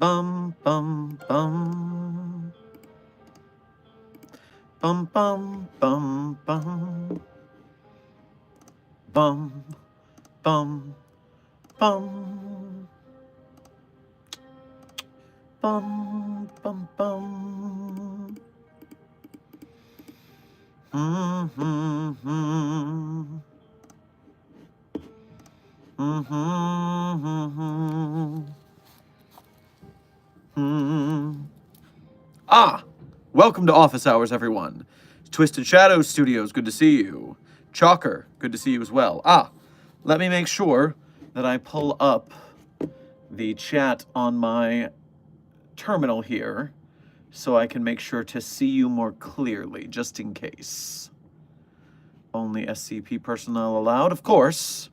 Bum, bum, bum. Bum, bum, bum, bum. Bum, bum, bum. Bum, bum, bum. Mm-hmm. Ah, welcome to Office Hours, everyone. Twisted Shadows Studios, good to see you. Chalker, good to see you as well. Let me make sure that I pull up the chat on my terminal here so I can make sure to see you more clearly, just in case. Only SCP personnel allowed, of course.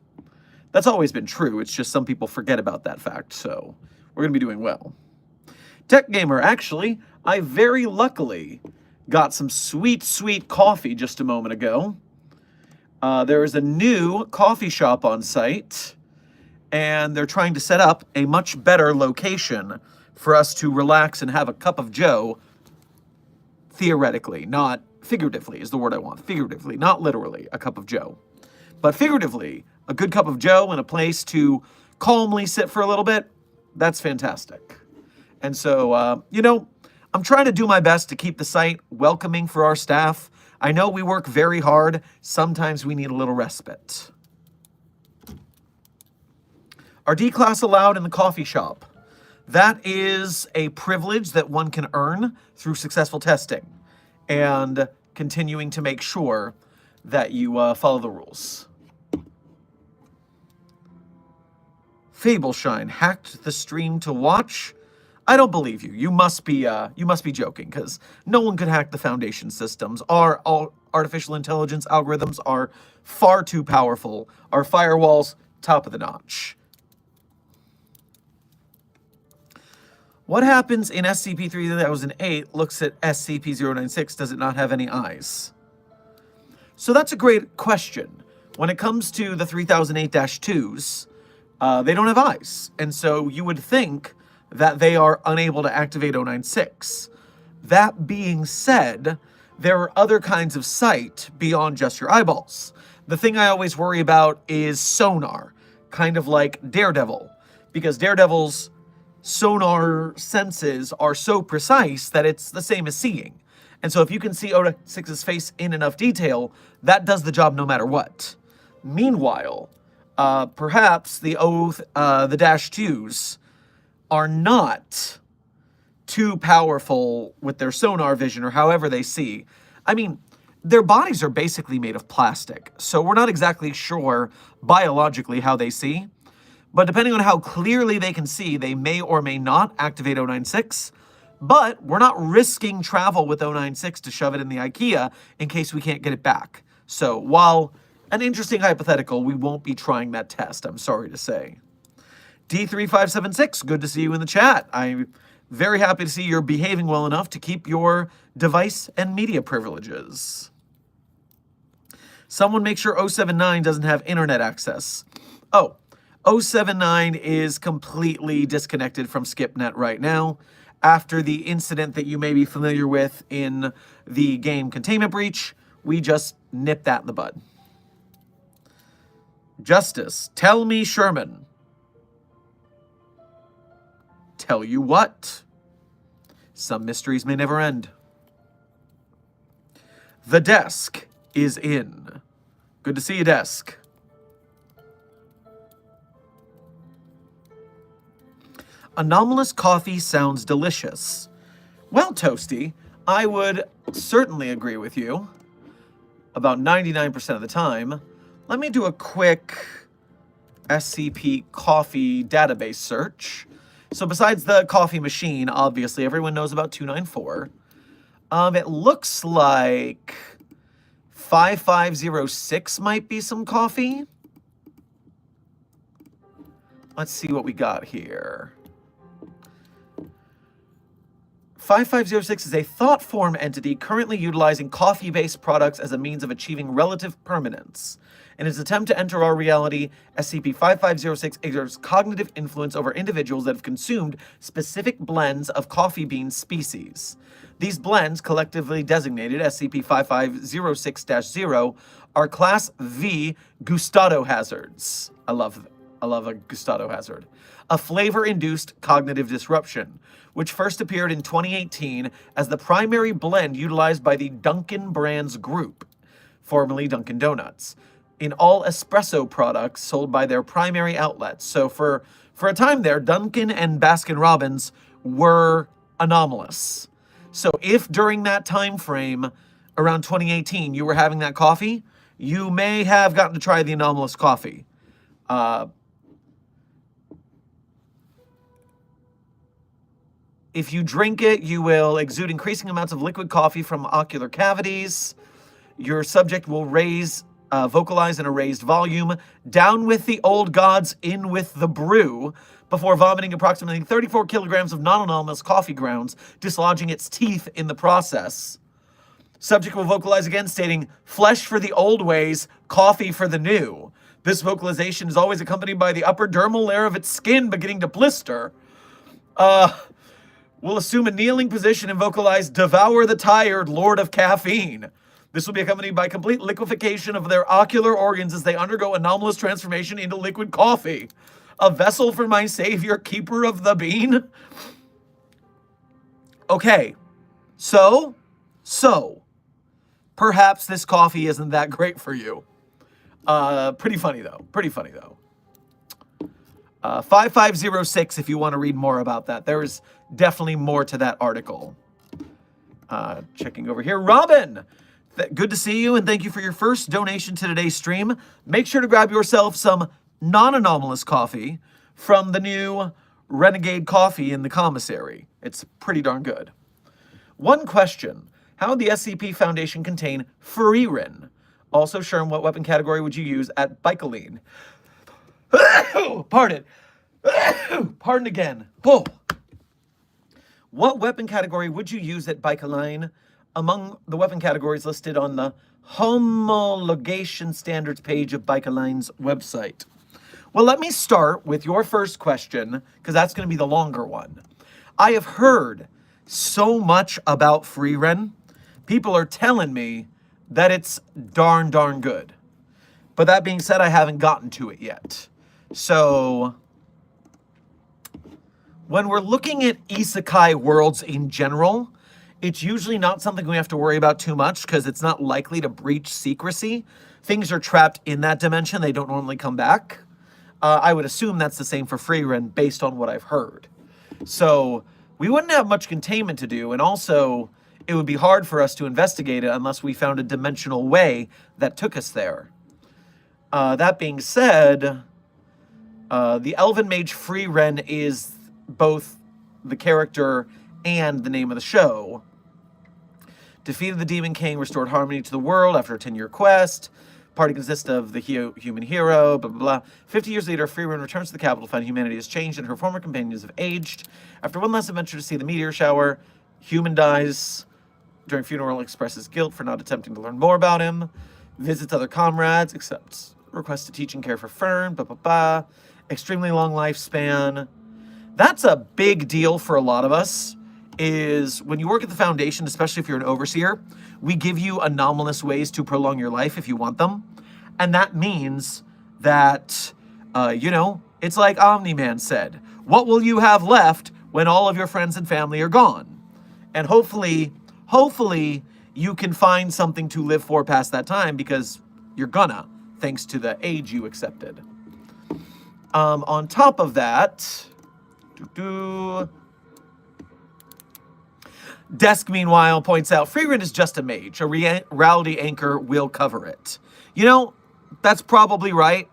That's always been true, it's just some people forget about that fact, so we're going to be doing well. Tech Gamer, actually, I very luckily got some sweet, sweet coffee just a moment ago. There is a new coffee shop on site, and they're trying to set up a much better location for us to relax and have a cup of joe, theoretically, not figuratively is the word I want. Figuratively, not literally, a cup of joe. But figuratively, a good cup of joe and a place to calmly sit for a little bit, that's fantastic. And so, I'm trying to do my best to keep the site welcoming for our staff. I know we work very hard. Sometimes we need a little respite. Are D-class allowed in the coffee shop? That is a privilege that one can earn through successful testing and continuing to make sure that you follow the rules. Fableshine hacked the stream to watch. I don't believe you. You must be joking, because no one could hack the Foundation systems. Our artificial intelligence algorithms are far too powerful. Our firewalls, top of the notch. What happens in SCP-3008 looks at SCP-096? Does it not have any eyes? So that's a great question. When it comes to the 3008-2s, they don't have eyes. And so you would think that they are unable to activate 096. That being said, there are other kinds of sight beyond just your eyeballs. The thing I always worry about is sonar, kind of like Daredevil, because Daredevil's sonar senses are so precise that it's the same as seeing. And so if you can see 096's face in enough detail, that does the job no matter what. Meanwhile, perhaps the -2s are not too powerful with their sonar vision or however they see. I mean, their bodies are basically made of plastic, so we're not exactly sure biologically how they see. But depending on how clearly they can see, they may or may not activate 096. But we're not risking travel with 096 to shove it in the IKEA in case we can't get it back. So while an interesting hypothetical, we won't be trying that test, I'm sorry to say. D3576, good to see you in the chat. I'm very happy to see you're behaving well enough to keep your device and media privileges. Someone make sure 079 doesn't have internet access. Oh, 079 is completely disconnected from SkipNet right now after the incident that you may be familiar with in the game Containment Breach. We just nipped that in the bud. Justice, tell me, Sherman. Tell you what? Some mysteries may never end. The desk is in. Good to see you, desk. Anomalous coffee sounds delicious. Well, Toasty, I would certainly agree with you about 99% of the time. Let me do a quick SCP coffee database search. So besides the coffee machine, obviously, everyone knows about 294. It looks like 5506 might be some coffee. Let's see what we got here. 5506 is a thought form entity currently utilizing coffee-based products as a means of achieving relative permanence. In its attempt to enter our reality, SCP-5506 exerts cognitive influence over individuals that have consumed specific blends of coffee bean species. These blends, collectively designated SCP-5506-0, are Class V gustado hazards. I love a gustado hazard. A flavor-induced cognitive disruption, which first appeared in 2018 as the primary blend utilized by the Dunkin' Brands Group, formerly Dunkin' Donuts, in all espresso products sold by their primary outlets. So for a time there, Dunkin' and Baskin-Robbins were anomalous. So if during that time frame, around 2018, you were having that coffee, you may have gotten to try the anomalous coffee. If you drink it, you will exude increasing amounts of liquid coffee from ocular cavities. Your subject will vocalize in a raised volume, "Down with the old gods, in with the brew," before vomiting approximately 34 kilograms of non-anomalous coffee grounds, dislodging its teeth in the process. Subject will vocalize again, stating, "Flesh for the old ways, coffee for the new." This vocalization is always accompanied by the upper dermal layer of its skin beginning to blister. Will assume a kneeling position and vocalize, "Devour the tired, lord of caffeine." This will be accompanied by complete liquefaction of their ocular organs as they undergo anomalous transformation into liquid coffee. "A vessel for my savior, keeper of the bean." Okay, so, perhaps this coffee isn't that great for you. Pretty funny though. 5506 if you want to read more about that. There's definitely more to that article. Checking over here. Robin, good to see you, and thank you for your first donation to today's stream. Make sure to grab yourself some non-anomalous coffee from the new Renegade Coffee in the commissary. It's pretty darn good. One question. How would the SCP Foundation contain Freerin? Also, Sherman, what weapon category would you use at Bicoline? Pardon. Pardon again. Oh. What weapon category would you use at Bicoline among the weapon categories listed on the homologation standards page of Bicoline's website? Well, let me start with your first question, because that's going to be the longer one. I have heard so much about Freerin. People are telling me that it's darn good. But that being said, I haven't gotten to it yet. So, when we're looking at isekai worlds in general, it's usually not something we have to worry about too much because it's not likely to breach secrecy. Things are trapped in that dimension. They don't normally come back. I would assume that's the same for Freerin based on what I've heard. So we wouldn't have much containment to do, and also it would be hard for us to investigate it unless we found a dimensional way that took us there. That being said, the Elven Mage Freerin is both the character and the name of the show. Defeated the Demon King, restored harmony to the world after a 10-year quest. Party consists of the human hero, blah, blah, blah. 50 years later, Freerin returns to the capital to find humanity has changed and her former companions have aged. After one last adventure to see the meteor shower, human dies. During funeral, expresses guilt for not attempting to learn more about him. Visits other comrades, accepts requests to teach and care for Fern, blah, blah, blah. Extremely long lifespan. That's a big deal for a lot of us, is when you work at the Foundation, especially if you're an overseer, we give you anomalous ways to prolong your life if you want them. And that means that, it's like Omni-Man said, what will you have left when all of your friends and family are gone? And hopefully, you can find something to live for past that time because you're gonna, thanks to the age you accepted. On top of that, Desk, meanwhile, points out, Freerin is just a mage. A reality anchor will cover it. That's probably right.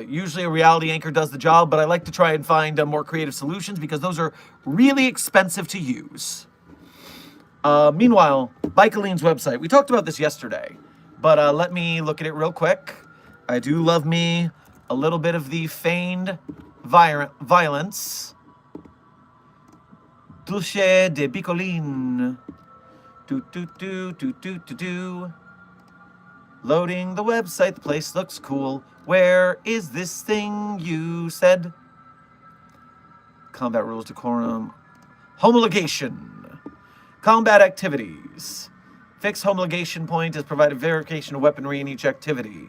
Usually a reality anchor does the job, but I like to try and find more creative solutions because those are really expensive to use. Meanwhile, Bicoline's website. We talked about this yesterday, but let me look at it real quick. I do love me a little bit of the feigned violence. Dulce de Bicolin. Do. Loading the website, the place looks cool. Where is this thing you said? Combat rules, decorum. Homologation. Combat activities. Fixed homologation point has provided verification of weaponry in each activity.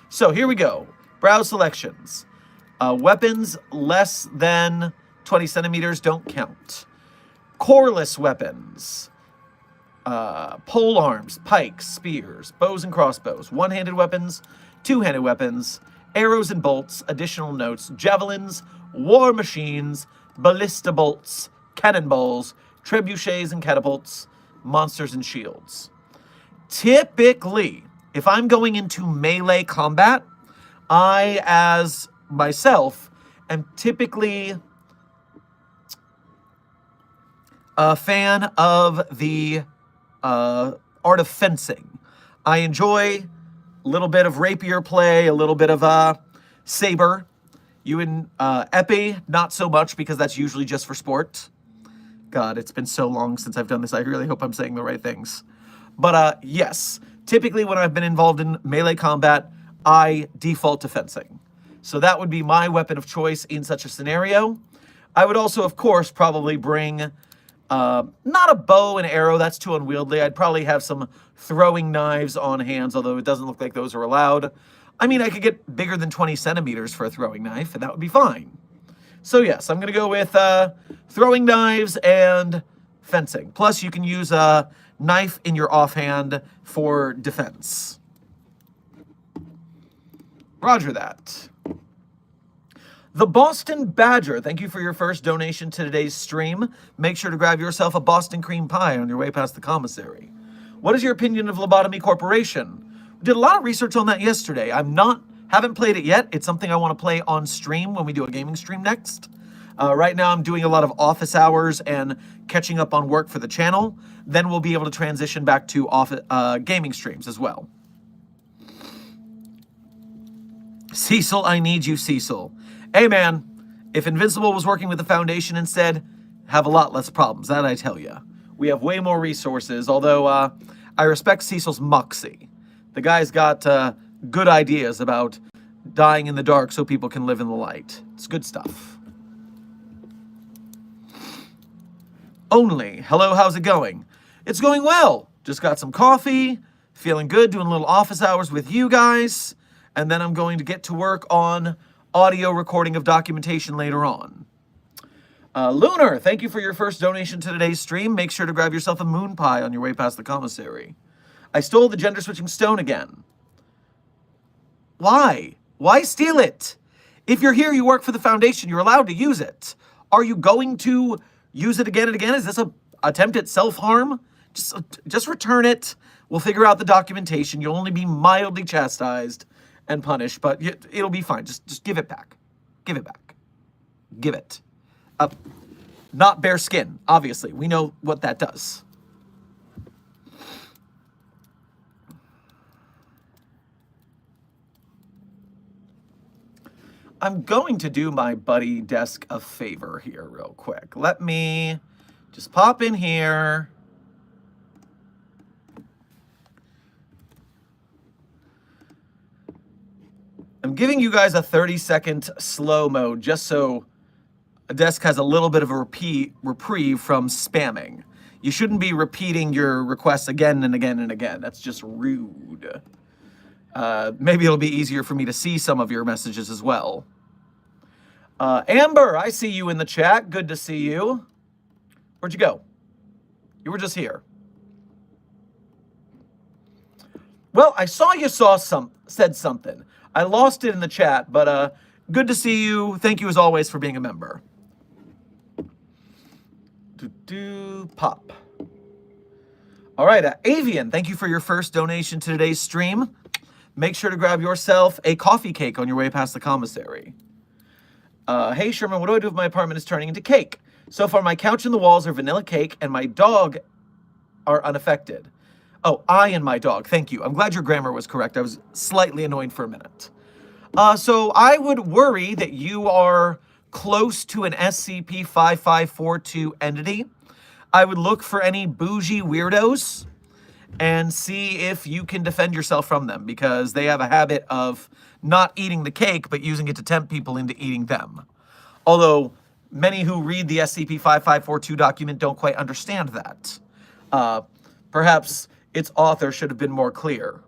So here we go. Browse selections. Weapons less than 20 centimeters don't count. Coreless weapons. Pole arms, pikes, spears, bows and crossbows, one-handed weapons, two-handed weapons, arrows and bolts, additional notes, javelins, war machines, ballista bolts, cannonballs, trebuchets and catapults, monsters and shields. Typically, if I'm going into melee combat, I, as myself, am typically a fan of the art of fencing. I enjoy a little bit of rapier play, a little bit of saber. You in Epi, not so much, because that's usually just for sport. God, it's been so long since I've done this. I really hope I'm saying the right things. But yes, typically when I've been involved in melee combat, I default to fencing. So that would be my weapon of choice in such a scenario. I would also, of course, probably bring not a bow and arrow, that's too unwieldy. I'd probably have some throwing knives on hands, although it doesn't look like those are allowed. I mean, I could get bigger than 20 centimeters for a throwing knife, and that would be fine. So yes, I'm going to go with throwing knives and fencing. Plus, you can use a knife in your offhand for defense. Roger that. The Boston Badger, thank you for your first donation to today's stream. Make sure to grab yourself a Boston cream pie on your way past the commissary. What is your opinion of Lobotomy Corporation? We did a lot of research on that yesterday. Haven't played it yet. It's something I want to play on stream when we do a gaming stream next. Right now I'm doing a lot of office hours and catching up on work for the channel. Then we'll be able to transition back to gaming streams as well. Cecil, I need you, Cecil. Hey man, if Invincible was working with the Foundation instead, have a lot less problems, that I tell you. We have way more resources, although I respect Cecil's moxie. The guy's got good ideas about dying in the dark so people can live in the light. It's good stuff. Only, hello, how's it going? It's going well. Just got some coffee, feeling good, doing a little office hours with you guys, and then I'm going to get to work on audio recording of documentation later on. Lunar, thank you for your first donation to today's stream. Make sure to grab yourself a moon pie on your way past the commissary. I stole the gender switching stone again. Why? Why steal it? If you're here, you work for the Foundation, you're allowed to use it. Are you going to use it again and again? Is this an attempt at self-harm? Just return it. We'll figure out the documentation. You'll only be mildly chastised and punished, but it'll be fine. Just give it back. Give it back. Give it. Not bare skin, obviously. We know what that does. I'm going to do my buddy desk a favor here real quick. Let me just pop in here. I'm giving you guys a 30-second slow mode just so a desk has a little bit of a reprieve from spamming. You shouldn't be repeating your requests again and again and again. That's just rude. Maybe it'll be easier for me to see some of your messages as well. Amber, I see you in the chat. Good to see you. Where'd you go? You were just here. Well, I saw you said something. I lost it in the chat, but good to see you. Thank you as always for being a member. Pop. All right, Avian, thank you for your first donation to today's stream. Make sure to grab yourself a coffee cake on your way past the commissary. Hey, Sherman, what do I do if my apartment is turning into cake? So far, my couch and the walls are vanilla cake, and my dog are unaffected. Oh, I and my dog. Thank you. I'm glad your grammar was correct. I was slightly annoyed for a minute. So I would worry that you are close to an SCP-5542 entity. I would look for any bougie weirdos and see if you can defend yourself from them, because they have a habit of not eating the cake, but using it to tempt people into eating them. Although many who read the SCP-5542 document don't quite understand that. Perhaps its author should have been more clear.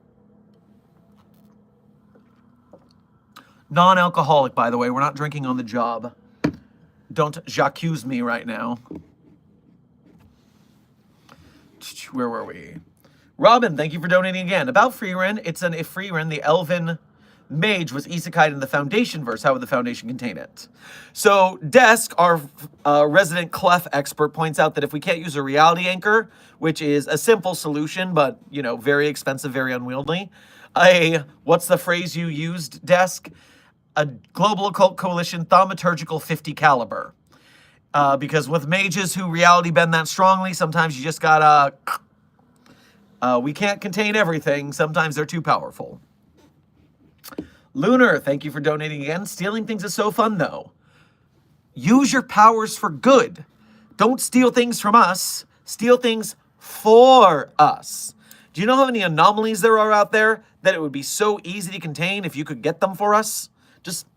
Non-alcoholic, by the way. We're not drinking on the job. Don't j'accuse me right now. Where were we? Robin, thank you for donating again. About Freerin, it's an if Freerin, the elven mage, was isekai'd in the Foundation verse. How would the Foundation contain it? So Desk, our resident Clef expert, points out that if we can't use a reality anchor, which is a simple solution, but, you know, very expensive, very unwieldy, what's the phrase you used, Desk? A global occult coalition thaumaturgical 50 caliber. Because with mages who reality bend that strongly, sometimes you just gotta... we can't contain everything. Sometimes they're too powerful. Lunar, thank you for donating again. Stealing things is so fun, though. Use your powers for good. Don't steal things from us. Steal things for us. Do you know how many anomalies there are out there that it would be so easy to contain if you could get them for us? Just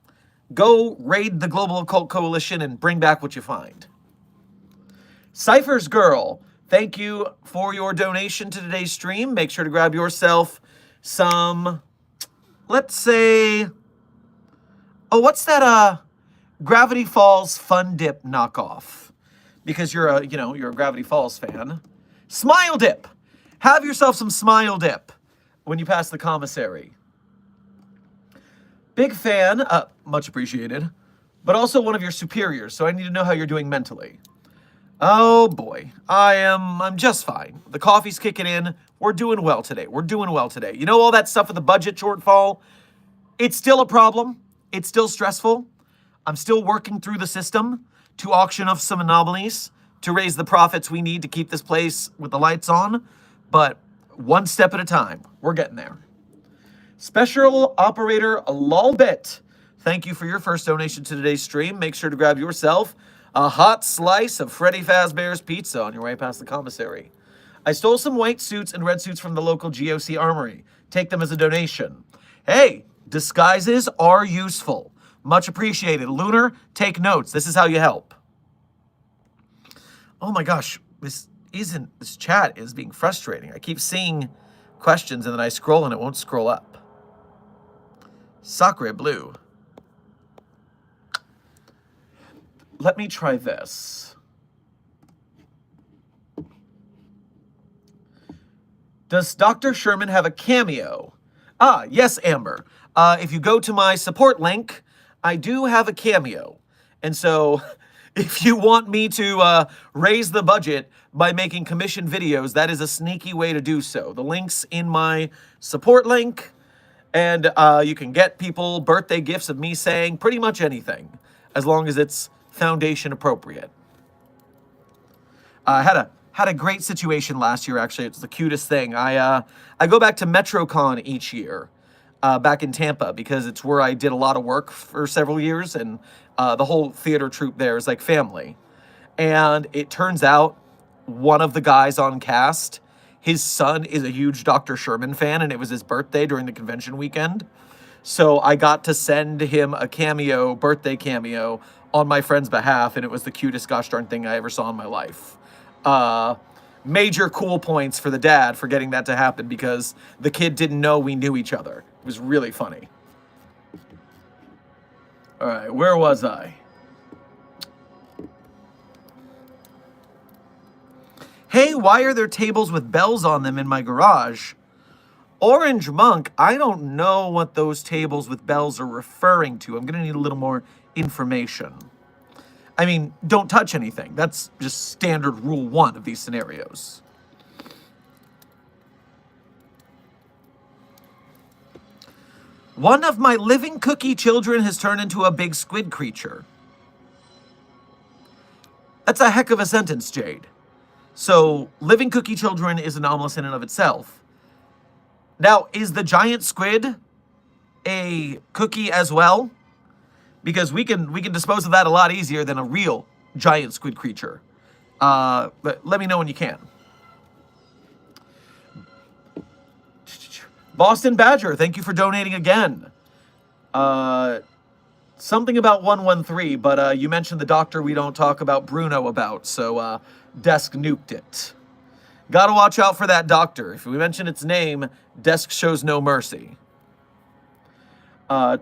go raid the Global Occult Coalition and bring back what you find. Cypher's Girl, thank you for your donation to today's stream. Make sure to grab yourself some, let's say, oh, what's that, Gravity Falls Fun Dip knockoff? Because you're a Gravity Falls fan. Smile Dip! Have yourself some Smile Dip when you pass the commissary. Big fan, much appreciated, but also one of your superiors, so I need to know how you're doing mentally. Oh boy, I'm just fine. The coffee's kicking in. We're doing well today. You know all that stuff with the budget shortfall? It's still a problem. It's still stressful. I'm still working through the system to auction off some anomalies to raise the profits we need to keep this place with the lights on, but one step at a time. We're getting there. Special Operator Lolbit, thank you for your first donation to today's stream. Make sure to grab yourself a hot slice of Freddy Fazbear's Pizza on your way past the commissary. I stole some white suits and red suits from the local GOC armory. Take them as a donation. Hey, disguises are useful. Much appreciated. Lunar, take notes. This is how you help. Oh my gosh, this chat is being frustrating. I keep seeing questions and then I scroll and it won't scroll up. Sacre bleu. Let me try this. Does Dr. Sherman have a cameo? Ah, yes, Amber. If you go to my support link, I do have a cameo. And so if you want me to raise the budget by making commission videos, that is a sneaky way to do so. The link's in my support link. And you can get people birthday gifts of me saying pretty much anything, as long as it's Foundation appropriate. I had a great situation last year, actually. It's the cutest thing. I go back to MetroCon each year, back in Tampa, because it's where I did a lot of work for several years, and the whole theater troupe there is like family. And it turns out one of the guys on cast, his son is a huge Dr. Sherman fan, and it was his birthday during the convention weekend. So I got to send him a cameo, birthday cameo, on my friend's behalf, and it was the cutest gosh darn thing I ever saw in my life. Major cool points for the dad for getting that to happen, because the kid didn't know we knew each other. It was really funny. All right, where was I? Hey, why are there tables with bells on them in my garage? Orange Monk, I don't know what those tables with bells are referring to. I'm going to need a little more information. I mean, don't touch anything. That's just standard rule 1 of these scenarios. One of my living cookie children has turned into a big squid creature. That's a heck of a sentence, Jade. So, living cookie children is anomalous in and of itself. Now, is the giant squid a cookie as well? Because we can dispose of that a lot easier than a real giant squid creature. But let me know when you can. Boston Badger, thank you for donating again. Something about 113, but you mentioned the doctor we don't talk about Bruno about, so Desk nuked it. Gotta watch out for that doctor. If we mention its name, Desk shows no mercy.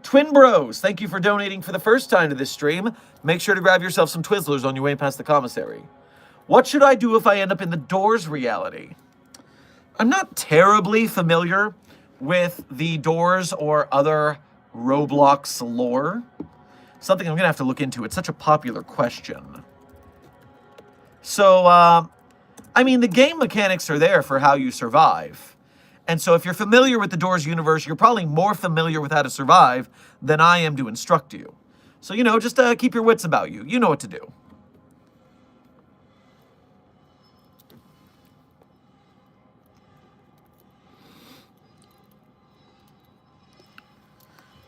Twin Bros, thank you for donating for the first time to this stream. Make sure to grab yourself some Twizzlers on your way past the commissary. What should I do if I end up in the Doors reality? I'm not terribly familiar with the Doors or other Roblox lore. Something I'm going to have to look into. It's such a popular question. So, I mean, the game mechanics are there for how you survive. And so if you're familiar with the Doors universe, you're probably more familiar with how to survive than I am to instruct you. So, you know, just keep your wits about you. You know what to do.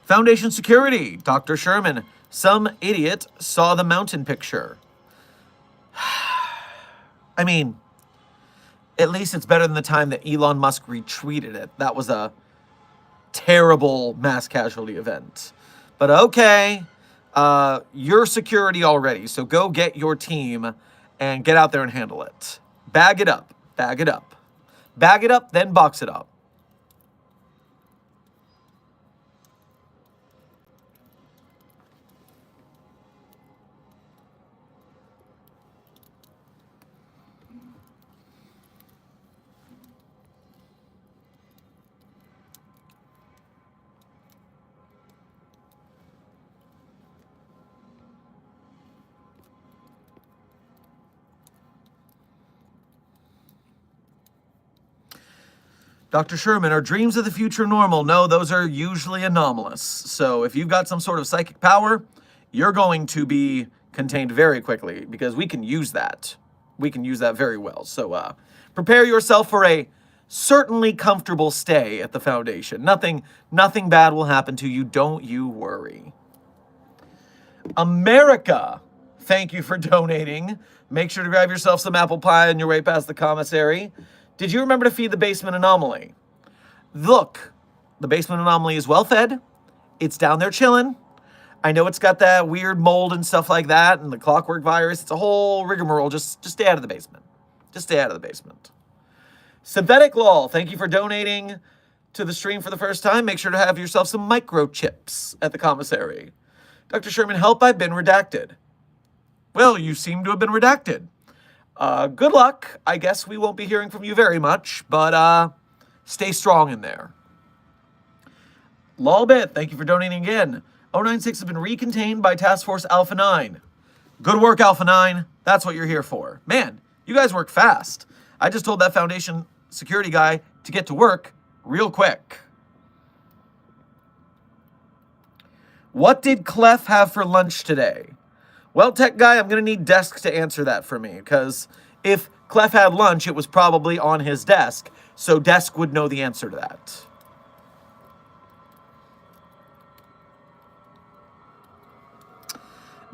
Foundation Security, Dr. Sherman. Some idiot saw the mountain picture. I mean, at least it's better than the time that Elon Musk retweeted it. That was a terrible mass casualty event. But okay, you're security already, so go get your team and get out there and handle it. Bag it up, bag it up. Bag it up, then box it up. Dr. Sherman, are dreams of the future normal? No, those are usually anomalous. So if you've got some sort of psychic power, you're going to be contained very quickly because we can use that. We can use that very well. So prepare yourself for a certainly comfortable stay at the Foundation. Nothing bad will happen to you. Don't you worry. America, thank you for donating. Make sure to grab yourself some apple pie on your way past the commissary. Did you remember to feed the basement anomaly? Look, the basement anomaly is well fed. It's down there chilling. I know it's got that weird mold and stuff like that and the clockwork virus. It's a whole rigmarole. Just stay out of the basement. Just stay out of the basement. Synthetic Lol, thank you for donating to the stream for the first time. Make sure to have yourself some microchips at the commissary. Dr. Sherman, help, I've been redacted. Well, you seem to have been redacted. Good luck. I guess we won't be hearing from you very much, but stay strong in there. Lolbit, thank you for donating again. 096 has been recontained by Task Force Alpha 9. Good work, Alpha 9. That's what you're here for. Man, you guys work fast. I just told that Foundation security guy to get to work real quick. What did Clef have for lunch today? Well, tech guy, I'm going to need Desk to answer that for me, because if Clef had lunch, it was probably on his desk, so Desk would know the answer to that.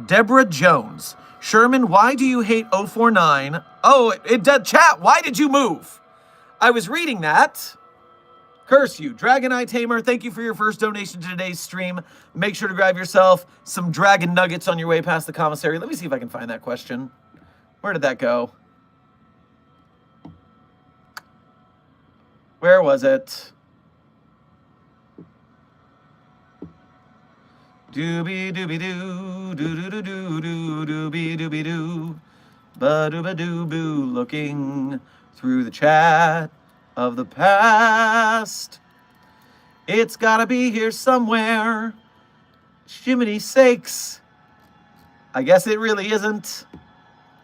Deborah Jones. Sherman, why do you hate 049? Oh, it did chat. Why did you move? I was reading that. Curse you. Dragon Eye Tamer, thank you for your first donation to today's stream. Make sure to grab yourself some dragon nuggets on your way past the commissary. Let me see if I can find that question. Where did that go? Where was it? Doobie doobie doo, doo doo doo doo doo, doobie doobie doo, ba doo ba doo boo, looking through the chat of the past. It's gotta be here somewhere. Jiminy sakes. I guess it really isn't.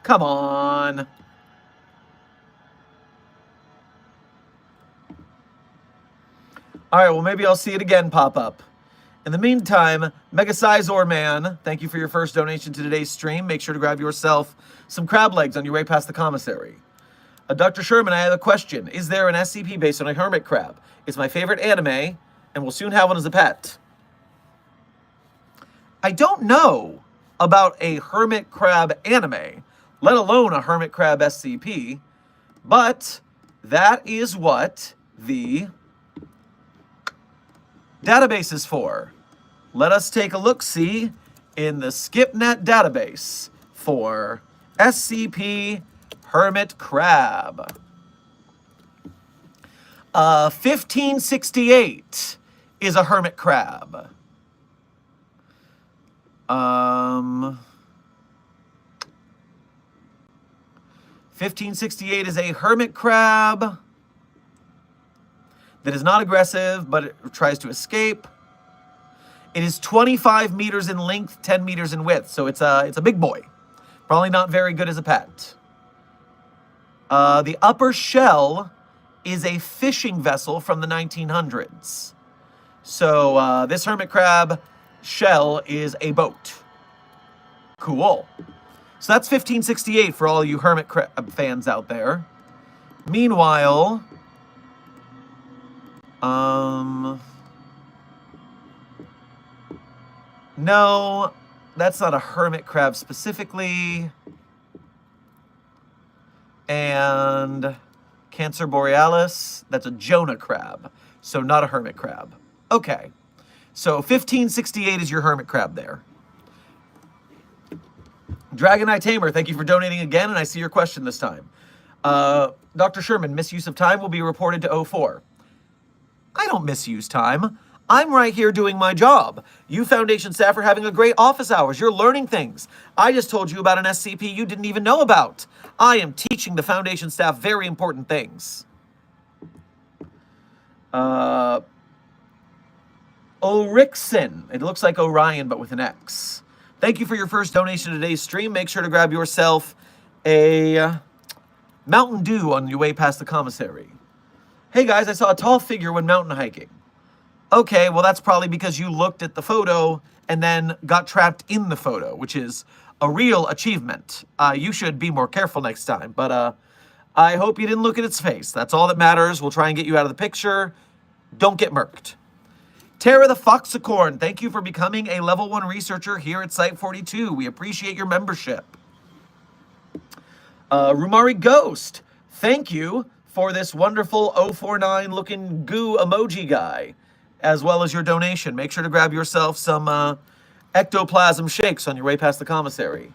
Come on. All right, well, maybe I'll see it again pop up. In the meantime, Mega Sizor Man, thank you for your first donation to today's stream. Make sure to grab yourself some crab legs on your way past the commissary. Dr. Sherman, I have a question. Is there an SCP based on a hermit crab? It's my favorite anime, and we'll soon have one as a pet. I don't know about a hermit crab anime. let alone a hermit crab SCP. But that is what the database is for. Let us take a look-see in the SkipNet database for SCP Hermit Crab. 1568 is a hermit crab. 1568 is a hermit crab that is not aggressive, but it tries to escape. It is 25 meters in length, 10 meters in width, so it's a big boy. Probably not very good as a pet. The upper shell is a fishing vessel from the 1900s. So this hermit crab shell is a boat. Cool. So that's 1568 for all you hermit crab fans out there. Meanwhile, no, that's not a hermit crab specifically. And Cancer borealis, that's a Jonah crab, so not a hermit crab. Okay, so 1568 is your hermit crab there. Dragon Eye Tamer, thank you for donating again, and I see your question this time. Dr. Sherman, misuse of time will be reported to 04. I don't misuse time. I'm right here doing my job. You Foundation staff are having a great office hours. You're learning things. I just told you about an SCP you didn't even know about. I am teaching the Foundation staff very important things. Orixin. It looks like Orion, but with an X. Thank you for your first donation to today's stream. Make sure to grab yourself a Mountain Dew on your way past the commissary. Hey guys, I saw a tall figure when mountain hiking. Okay, well that's probably because you looked at the photo and then got trapped in the photo, which is a real achievement. You should be more careful next time, but I hope you didn't look at its face. That's all that matters. We'll try and get you out of the picture. Don't get murked. Tara the Foxicorn, thank you for becoming a level 1 researcher here at Site 42. We appreciate your membership. Rumari Ghost, thank you for this wonderful 049 looking goo emoji guy, as well as your donation. Make sure to grab yourself some ectoplasm shakes on your way past the commissary.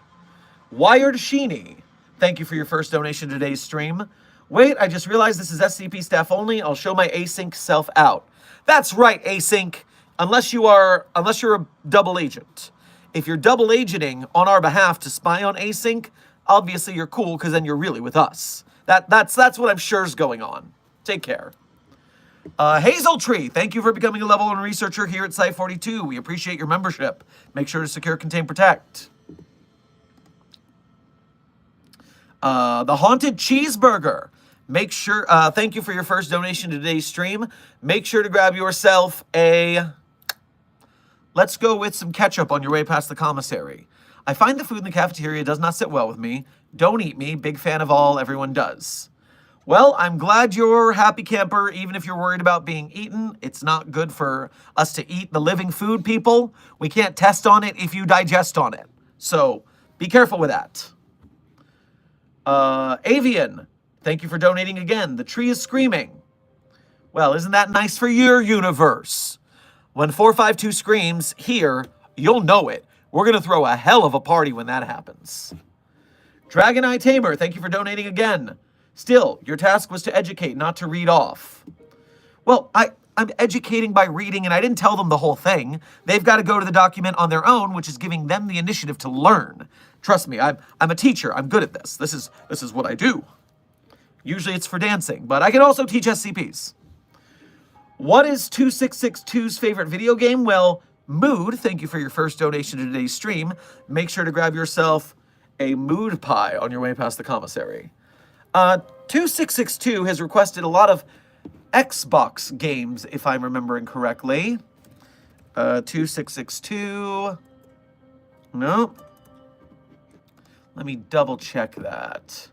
Wired Sheeny, thank you for your first donation to today's stream. Wait, I just realized this is SCP staff only. I'll show my async self out. That's right, async. Unless you're a double agent. If you're double agenting on our behalf to spy on async, obviously you're cool because then you're really with us. That's what I'm sure is going on. Take care. Hazel Tree, thank you for becoming a level 1 researcher here at Site 42. We appreciate your membership. Make sure to secure, contain, protect. The Haunted Cheeseburger. Make sure, thank you for your first donation to today's stream. Make sure to grab yourself a, let's go with some ketchup on your way past the commissary. I find the food in the cafeteria does not sit well with me. Don't eat me. Big fan of all everyone does. Well, I'm glad you're happy camper, even if you're worried about being eaten. It's not good for us to eat the living food, people. We can't test on it if you digest on it. So be careful with that. Avian, thank you for donating again. The tree is screaming. Well, isn't that nice for your universe? When 452 screams here, you'll know it. We're going to throw a hell of a party when that happens. Dragon Eye Tamer, thank you for donating again. Still, your task was to educate, not to read off. Well, I'm educating by reading, and I didn't tell them the whole thing. They've got to go to the document on their own, which is giving them the initiative to learn. Trust me, I'm a teacher. I'm good at this. This is what I do. Usually it's for dancing, but I can also teach SCPs. What is 2662's favorite video game? Well, Mood, thank you for your first donation to today's stream. Make sure to grab yourself a Mood Pie on your way past the commissary. 2662 has requested a lot of Xbox games, if I'm remembering correctly. 2662. Nope. Let me double check that.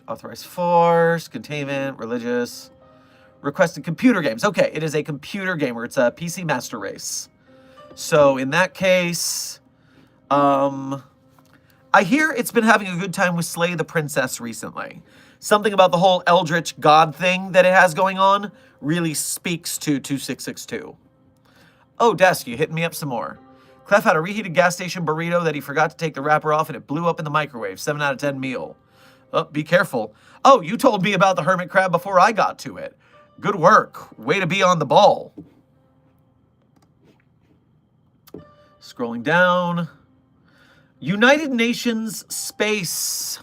Authorized force, containment, religious. Requested computer games. Okay, it is a computer gamer. It's a PC Master Race. So in that case, I hear it's been having a good time with Slay the Princess recently. Something about the whole Eldritch God thing that it has going on really speaks to 2662. Oh, Desk, you hitting me up some more. Clef had a reheated gas station burrito that he forgot to take the wrapper off and it blew up in the microwave. 7 out of 10 meal. Oh, be careful. Oh, you told me about the hermit crab before I got to it. Good work. Way to be on the ball. Scrolling down. United Nations Space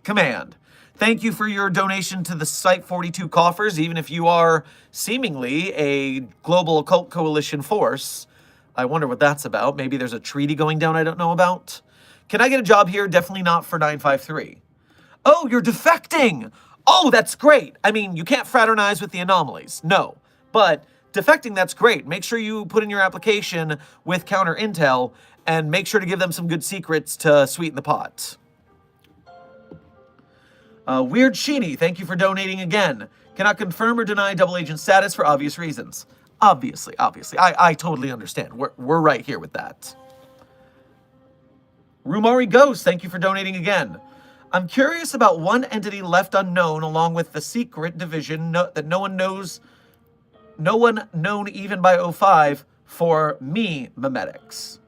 Command. Thank you for your donation to the Site 42 coffers, even if you are seemingly a global occult coalition force. I wonder what that's about. Maybe there's a treaty going down I don't know about. Can I get a job here? Definitely not for 953. Oh, you're defecting! Oh, that's great! I mean, you can't fraternize with the anomalies. No. But defecting, that's great. Make sure you put in your application with counter intel and make sure to give them some good secrets to sweeten the pot. Weird Sheeny, thank you for donating again. Cannot confirm or deny double agent status for obvious reasons. Obviously. I totally understand. We're right here with that. Rumari Ghost, thank you for donating again. I'm curious about one entity left unknown along with the secret division that no one knows, no one known even by 05 for me, memetics.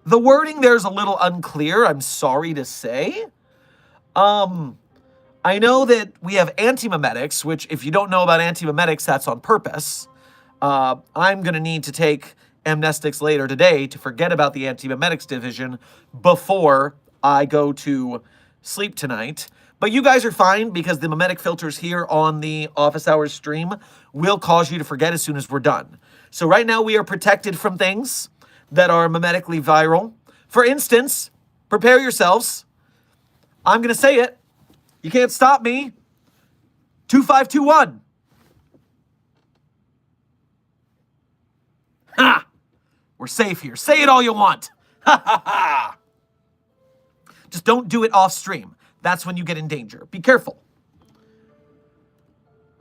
The wording there's a little unclear, I'm sorry to say. I know that we have anti-memetics, which if you don't know about anti-memetics, that's on purpose. I'm going to need to take amnestics later today to forget about the anti-memetics division before I go to sleep tonight. But you guys are fine because the memetic filters here on the office hours stream will cause you to forget as soon as we're done. So right now we are protected from things that are memetically viral. For instance, prepare yourselves. I'm going to say it. You can't stop me. 2521. Ha! We're safe here. Say it all you want. Ha ha ha! Just don't do it off stream. That's when you get in danger. Be careful.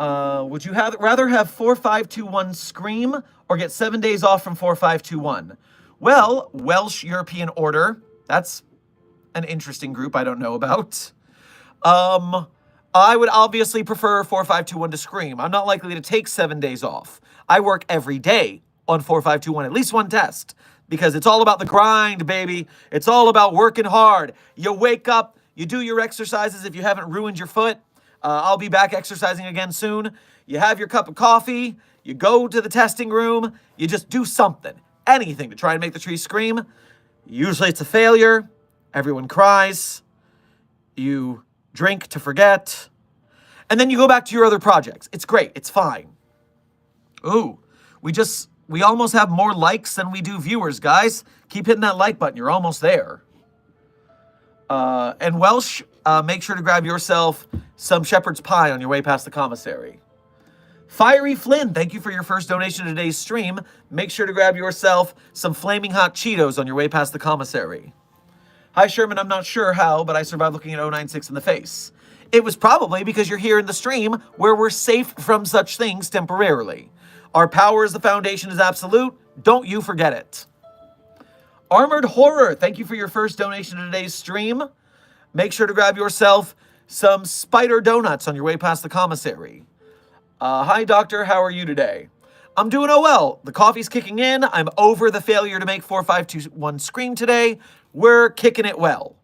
Would you rather have 4521 Scream or get 7 days off from 4521? Well, Welsh European Order. That's an interesting group I don't know about. I would obviously prefer 4521 to Scream. I'm not likely to take 7 days off. I work every day on 4521, at least one test, because it's all about the grind, baby. It's all about working hard. You wake up, you do your exercises if you haven't ruined your foot. I'll be back exercising again soon. You have your cup of coffee, you go to the testing room, you just do something, anything to try and make the tree scream. Usually it's a failure. Everyone cries. You drink to forget. And then you go back to your other projects. It's great. It's fine. Ooh, we almost have more likes than we do viewers, guys. Keep hitting that like button. You're almost there. And Welsh, make sure to grab yourself some shepherd's pie on your way past the commissary. Fiery Flynn, thank you for your first donation to today's stream. Make sure to grab yourself some flaming hot Cheetos on your way past the commissary. Hi, Sherman, I'm not sure how, but I survived looking at 096 in the face. It was probably because you're here in the stream where we're safe from such things temporarily. Our power as the Foundation is absolute. Don't you forget it. Armored Horror, thank you for your first donation to today's stream. Make sure to grab yourself some spider donuts on your way past the commissary. Hi, Doctor. How are you today? I'm doing well. The coffee's kicking in. I'm over the failure to make 4521 Scream today. We're kicking it well.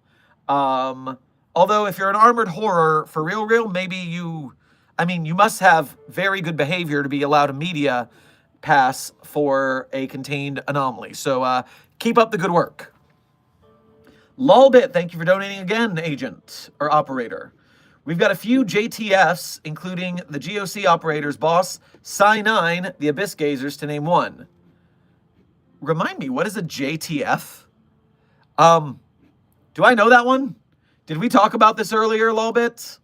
Although if you're an Armored Horror, for real, maybe you must have very good behavior to be allowed a media pass for a contained anomaly. So keep up the good work. Lolbit, thank you for donating again, agent or operator. We've got a few JTFs, including the GOC operator's boss, Psi-9, the Abyss Gazers, to name one. Remind me, what is a JTF? Do I know that one? Did we talk about this earlier, Lolbit?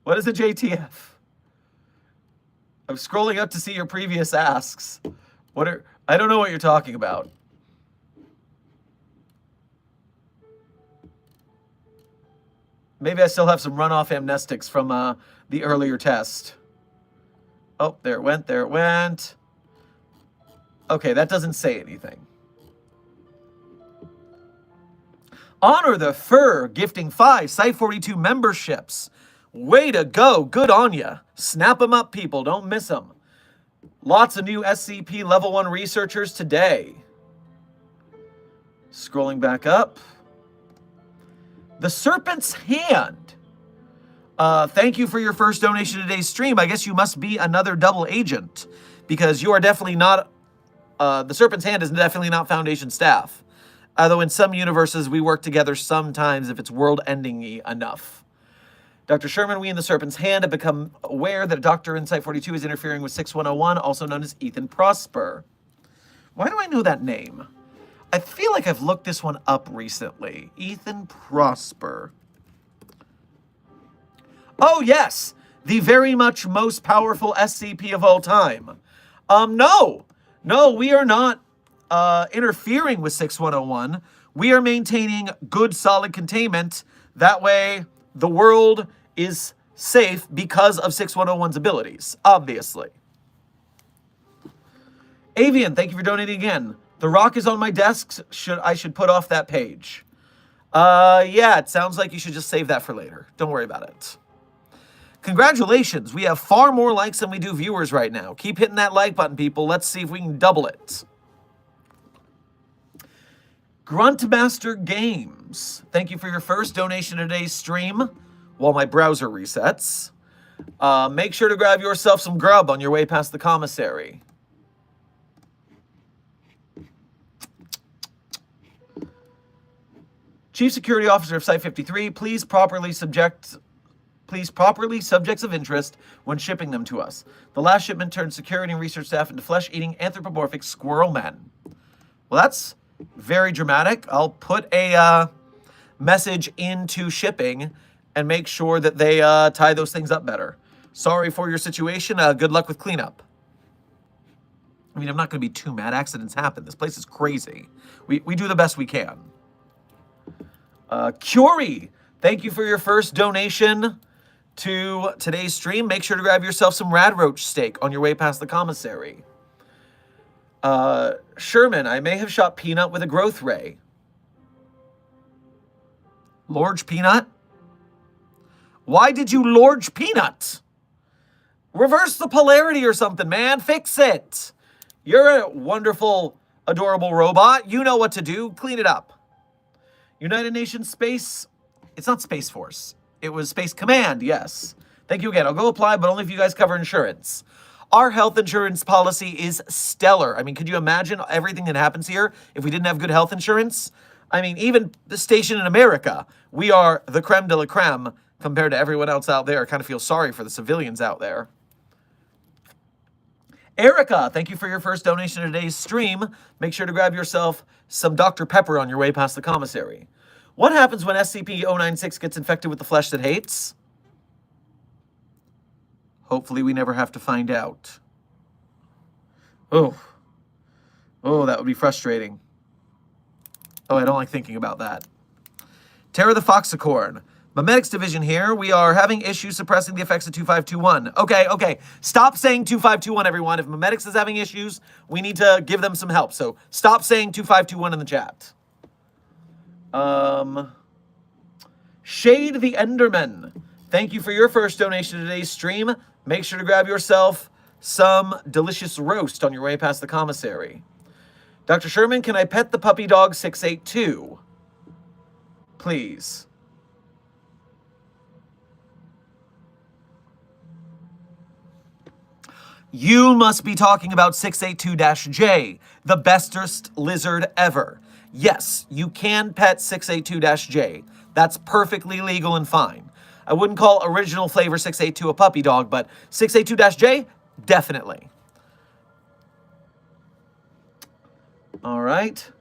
What is a JTF? I'm scrolling up to see your previous asks. I don't know what you're talking about. Maybe I still have some runoff amnestics from the earlier test. Oh, there it went. Okay, that doesn't say anything. Honor the Fur, gifting 5 Site 42 memberships. Way to go. Good on ya. Snap them up, people. Don't miss them. Lots of new SCP Level 1 researchers today. Scrolling back up. The Serpent's Hand. Thank you for your first donation to today's stream. I guess you must be another double agent, because you are definitely not... the Serpent's Hand is definitely not Foundation staff. Although in some universes, we work together sometimes if it's world-ending-y enough. Dr. Sherman, we in the Serpent's Hand have become aware that a doctor in Site-42 is interfering with 6101, also known as Ethan Prosper. Why do I know that name? I feel like I've looked this one up recently. Ethan Prosper. Oh, yes! The very much most powerful SCP of all time. No! No, we are not interfering with 6101. We are maintaining good, solid containment. That way, the world is safe because of 6101's abilities, obviously. Avian, thank you for donating again. The rock is on my desk. I should put off that page. Yeah, it sounds like you should just save that for later. Don't worry about it. Congratulations. We have far more likes than we do viewers right now. Keep hitting that like button, people. Let's see if we can double it. Gruntmaster Games, thank you for your first donation to today's stream while my browser resets. Make sure to grab yourself some grub on your way past the commissary. Chief Security Officer of Site-53, please properly subjects of interest when shipping them to us. The last shipment turned security and research staff into flesh-eating anthropomorphic squirrel men. Well, that's very dramatic. I'll put a message into shipping and make sure that they tie those things up better. Sorry for your situation. Good luck with cleanup. I mean, I'm not going to be too mad. Accidents happen. This place is crazy. We do the best we can. Curie, thank you for your first donation to today's stream. Make sure to grab yourself some radroach steak on your way past the commissary. Sherman, I may have shot Peanut with a growth ray. Lorge Peanut? Why did you Lorge Peanut? Reverse the polarity or something, man. Fix it. You're a wonderful, adorable robot. You know what to do. Clean it up. United Nations Space... It's not Space Force. It was Space Command, yes. Thank you again. I'll go apply, but only if you guys cover insurance. Our health insurance policy is stellar. I mean, could you imagine everything that happens here if we didn't have good health insurance? I mean, even the station in America, we are the creme de la creme compared to everyone else out there. I kind of feel sorry for the civilians out there. Erica, thank you for your first donation to today's stream. Make sure to grab yourself some Dr. Pepper on your way past the commissary. What happens when SCP-096 gets infected with the flesh that hates? Hopefully we never have to find out. Oh, that would be frustrating. Oh, I don't like thinking about that. Terror the Foxicorn. Memetics Division here. We are having issues suppressing the effects of 2521. Okay. Stop saying 2521, everyone. If Memetics is having issues, we need to give them some help. So stop saying 2521 in the chat. Shade the Enderman. Thank you for your first donation to today's stream. Make sure to grab yourself some delicious roast on your way past the commissary. Dr. Sherman, can I pet the puppy dog 682? Please. You must be talking about 682-J, the bestest lizard ever. Yes, you can pet 682-J. That's perfectly legal and fine. I wouldn't call original flavor 682 a puppy dog, but 682-J, definitely. All right.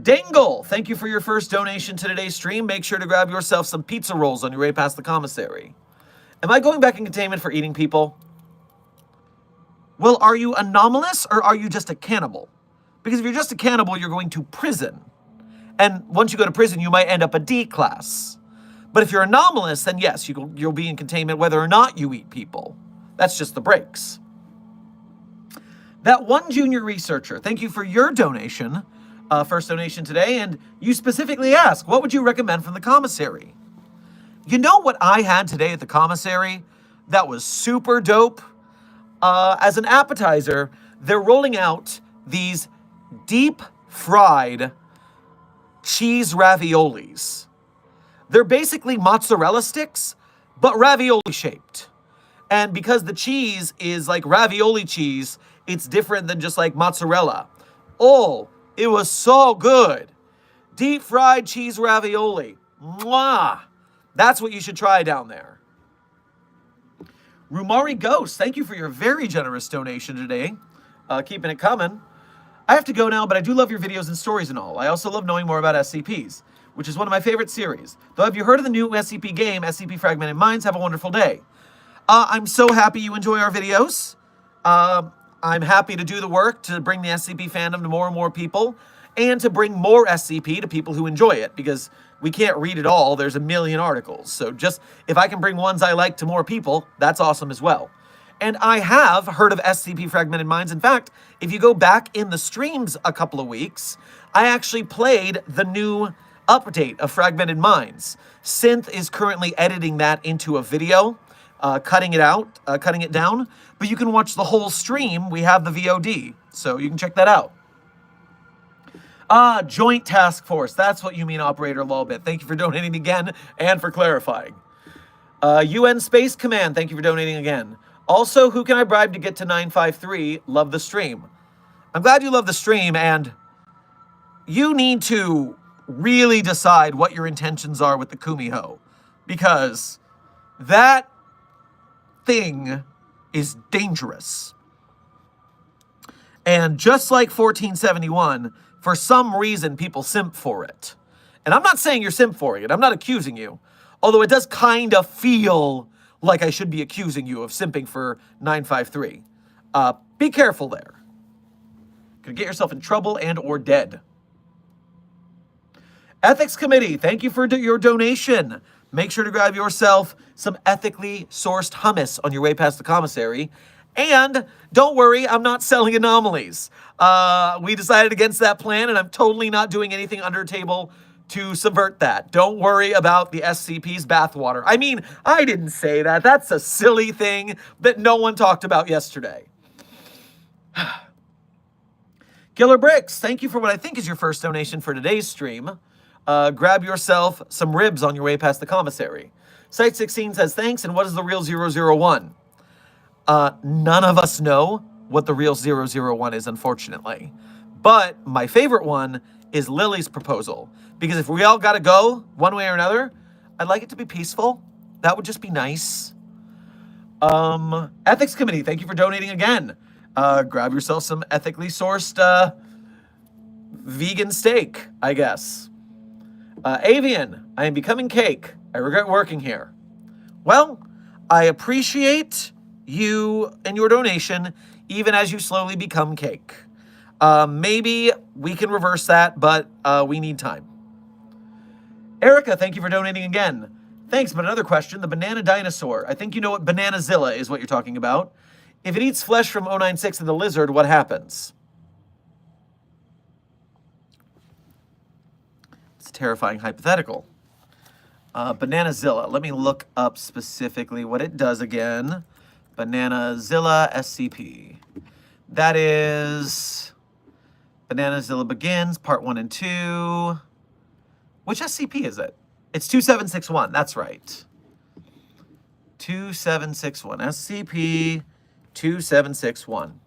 Dangle, thank you for your first donation to today's stream. Make sure to grab yourself some pizza rolls on your way past the commissary. Am I going back in containment for eating people? Well, are you anomalous or are you just a cannibal? Because if you're just a cannibal, you're going to prison. And once you go to prison, you might end up a D class. But if you're anomalous, then yes, you'll be in containment whether or not you eat people. That's just the breaks. That one junior researcher, thank you for your donation. first donation today, and you specifically ask, what would you recommend from the commissary? You know what I had today at the commissary that was super dope? As an appetizer, they're rolling out these deep-fried cheese raviolis. They're basically mozzarella sticks, but ravioli-shaped. And because the cheese is like ravioli cheese, it's different than just like mozzarella. Oh, it was so good. Deep fried cheese ravioli. Mwah! That's what you should try down there. Rumari Ghost, thank you for your very generous donation today. Keeping it coming. I have to go now, but I do love your videos and stories and all. I also love knowing more about SCPs, which is one of my favorite series. Though, have you heard of the new SCP game, SCP Fragmented Minds? Have a wonderful day. I'm so happy you enjoy our videos. I'm happy to do the work to bring the SCP fandom to more and more people, and to bring more SCP to people who enjoy it, because we can't read it all. There's a million articles. So just, if I can bring ones I like to more people, that's awesome as well. And I have heard of SCP Fragmented Minds. In fact, if you go back in the streams a couple of weeks, I actually played the new update of Fragmented Minds. Synth is currently editing that into a video, cutting it down, but you can watch the whole stream. We have the VOD, so you can check that out. Joint Task Force. That's what you mean, Operator Lolbit. Thank you for donating again and for clarifying. UN Space Command. Thank you for donating again. Also, who can I bribe to get to 953? Love the stream. I'm glad you love the stream, and you need to really decide what your intentions are with the Kumiho, because that thing is dangerous. And just like 1471, for some reason, people simp for it. And I'm not saying you're simp for it. I'm not accusing you. Although it does kind of feel like I should be accusing you of simping for 953. Be careful there. Could get yourself in trouble and or dead. Ethics Committee, thank you for your donation. Make sure to grab yourself some ethically sourced hummus on your way past the commissary. And don't worry, I'm not selling anomalies. We decided against that plan, and I'm totally not doing anything under table to subvert that. Don't worry about the SCP's bathwater. I mean, I didn't say that. That's a silly thing that no one talked about yesterday. Killer Bricks, thank you for what I think is your first donation for today's stream. Grab yourself some ribs on your way past the commissary. Site 16 says thanks, and what is the real 001? None of us know what the real 001 is, unfortunately. But my favorite one is Lily's proposal. Because if we all gotta go, one way or another, I'd like it to be peaceful. That would just be nice. Ethics Committee, thank you for donating again. Grab yourself some ethically sourced vegan steak, I guess. Avian, I am becoming cake. I regret working here. Well, I appreciate you and your donation, even as you slowly become cake. Maybe we can reverse that, but we need time. Erica, thank you for donating again. Thanks, but another question. The banana dinosaur. I think you know what Bananazilla is what you're talking about. If it eats flesh from 096 and the lizard, what happens? It's a terrifying hypothetical. Bananazilla. Let me look up specifically what it does again. Bananazilla SCP. That is Bananazilla Begins, Part 1 and 2. Which SCP is it? It's 2761, that's right. 2761, SCP 2761.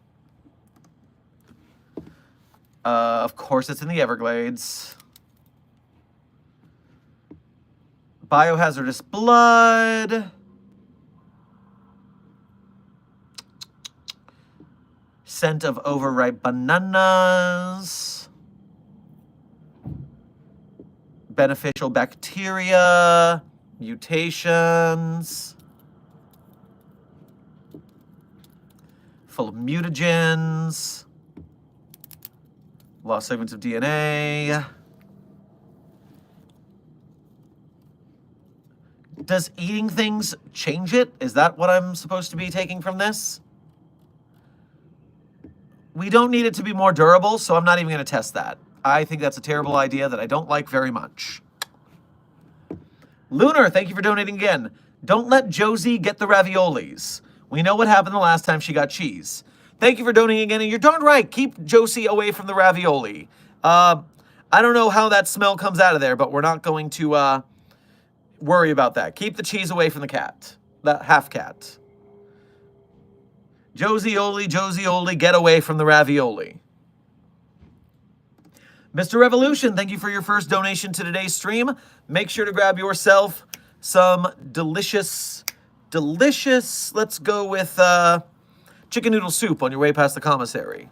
Of course, it's in the Everglades. Biohazardous blood. Scent of overripe bananas. Beneficial bacteria. Mutations. Full of mutagens. Lost segments of DNA. Does eating things change it? Is that what I'm supposed to be taking from this? We don't need it to be more durable, so I'm not even going to test that. I think that's a terrible idea that I don't like very much. Lunar, thank you for donating again. Don't let Josie get the raviolis. We know what happened the last time she got cheese. Thank you for donating again, and you're darn right. Keep Josie away from the ravioli. I don't know how that smell comes out of there, but we're not going to worry about that. Keep the cheese away from the cat. The half cat. Josie Oli, get away from the ravioli. Mr. Revolution, thank you for your first donation to today's stream. Make sure to grab yourself some delicious, let's go with chicken noodle soup on your way past the commissary.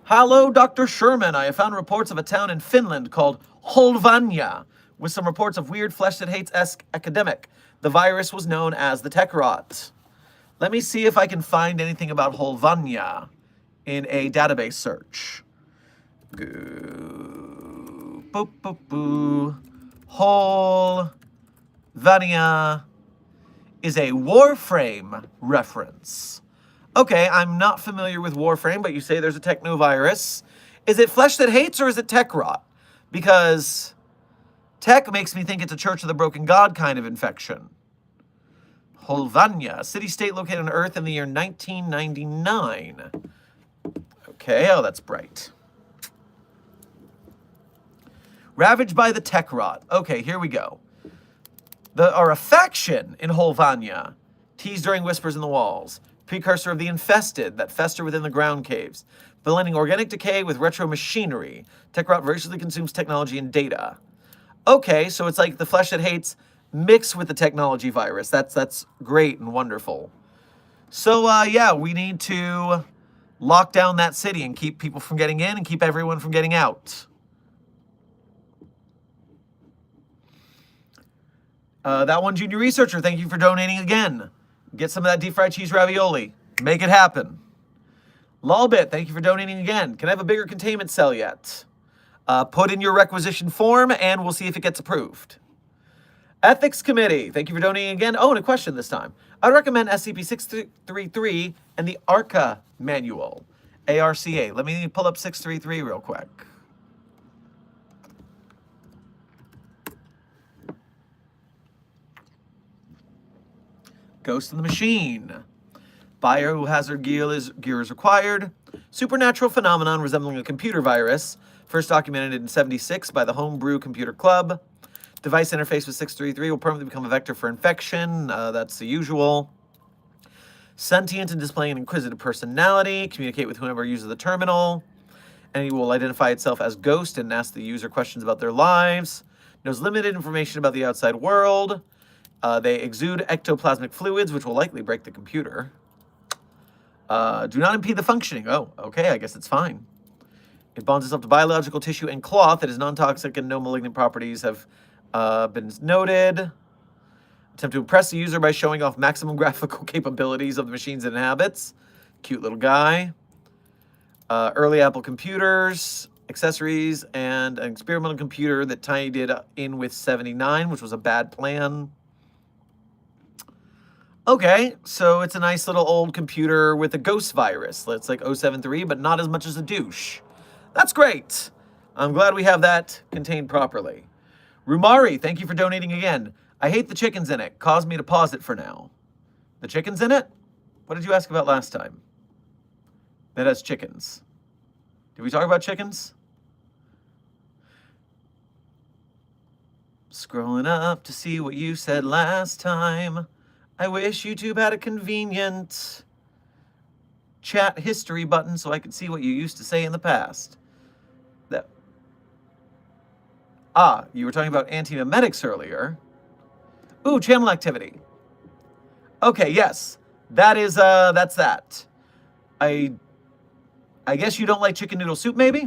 Hello, Dr. Sherman. I have found reports of a town in Finland called Holvania, with some reports of weird flesh-that-hates-esque epidemic. The virus was known as the tech rot. Let me see if I can find anything about Holvania in a database search. Boop, boop, boo. Holvania is a Warframe reference. Okay, I'm not familiar with Warframe, but you say there's a techno-virus. Is it flesh that hates or is it tech rot? Because tech makes me think it's a Church of the Broken God kind of infection. Holvania, a city-state located on Earth in the year 1999. Okay, oh, that's bright. Ravaged by the tech rot. Okay, here we go. A faction in Holvania, teased during whispers in the walls. Precursor of the infested that fester within the ground caves. Blending organic decay with retro machinery. Tech rot voraciously consumes technology and data. Okay, so it's like the flesh that hates mixed with the technology virus. That's great and wonderful. So, yeah, we need to lock down that city and keep people from getting in and keep everyone from getting out. That one junior researcher, thank you for donating again. Get some of that deep fried cheese ravioli. Make it happen. Lolbit, thank you for donating again. Can I have a bigger containment cell yet? Put in your requisition form and we'll see if it gets approved. Ethics Committee, thank you for donating again. Oh, and a question this time. I'd recommend SCP-633 and the ARCA manual. ARCA. Let me pull up 633 real quick. Ghost in the Machine. Biohazard gear is required. Supernatural phenomenon resembling a computer virus. First documented in 1976 by the Homebrew Computer Club. Device interface with 633 will permanently become a vector for infection. That's the usual. Sentient and displaying an inquisitive personality. Communicate with whoever uses the terminal. And it will identify itself as ghost and ask the user questions about their lives. Knows limited information about the outside world. They exude ectoplasmic fluids, which will likely break the computer. Do not impede the functioning. Oh, okay, I guess it's fine. It bonds itself to biological tissue and cloth. It is non-toxic and no malignant properties have been noted. Attempt to impress the user by showing off maximum graphical capabilities of the machines it inhabits. Cute little guy. Early Apple computers, accessories, and an experimental computer that tied it in with 79, which was a bad plan. Okay, so it's a nice little old computer with a ghost virus. It's like 073, but not as much as a douche. That's great. I'm glad we have that contained properly. Rumari, thank you for donating again. I hate the chickens in it. Caused me to pause it for now. The chickens in it? What did you ask about last time? That has chickens. Did we talk about chickens? Scrolling up to see what you said last time. I wish YouTube had a convenient chat history button so I could see what you used to say in the past. You were talking about antiemetics earlier. Ooh, channel activity. Okay, yes. That's that. I guess you don't like chicken noodle soup, maybe?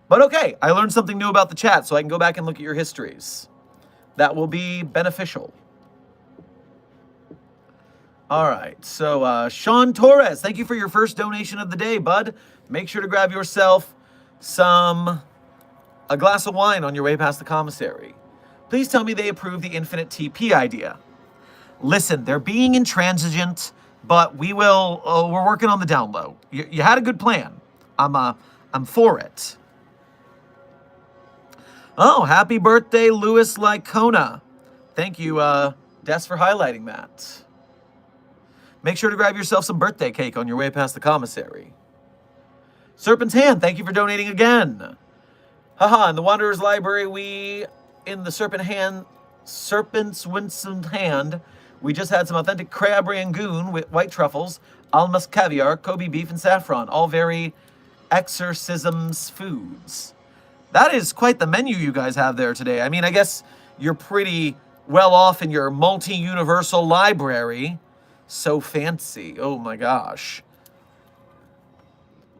But okay, I learned something new about the chat, so I can go back and look at your histories. That will be beneficial. All right, so Sean Torres, thank you for your first donation of the day, bud. Make sure to grab yourself a glass of wine on your way past the commissary. Please tell me they approve the infinite TP idea. Listen, they're being intransigent, but we're working on the down low. You had a good plan. I'm I'm for it. Oh, happy birthday, Louis Lycona. Thank you, Des, for highlighting that. Make sure to grab yourself some birthday cake on your way past the commissary. Serpent's Hand, thank you for donating again. Haha, in the Wanderer's Library, in the Serpent's Winsome Hand, we just had some authentic crab rangoon with white truffles, almas caviar, Kobe beef, and saffron. All very exorcisms foods. That is quite the menu you guys have there today. I mean, I guess you're pretty well off in your multi-universal library. So fancy. Oh my gosh.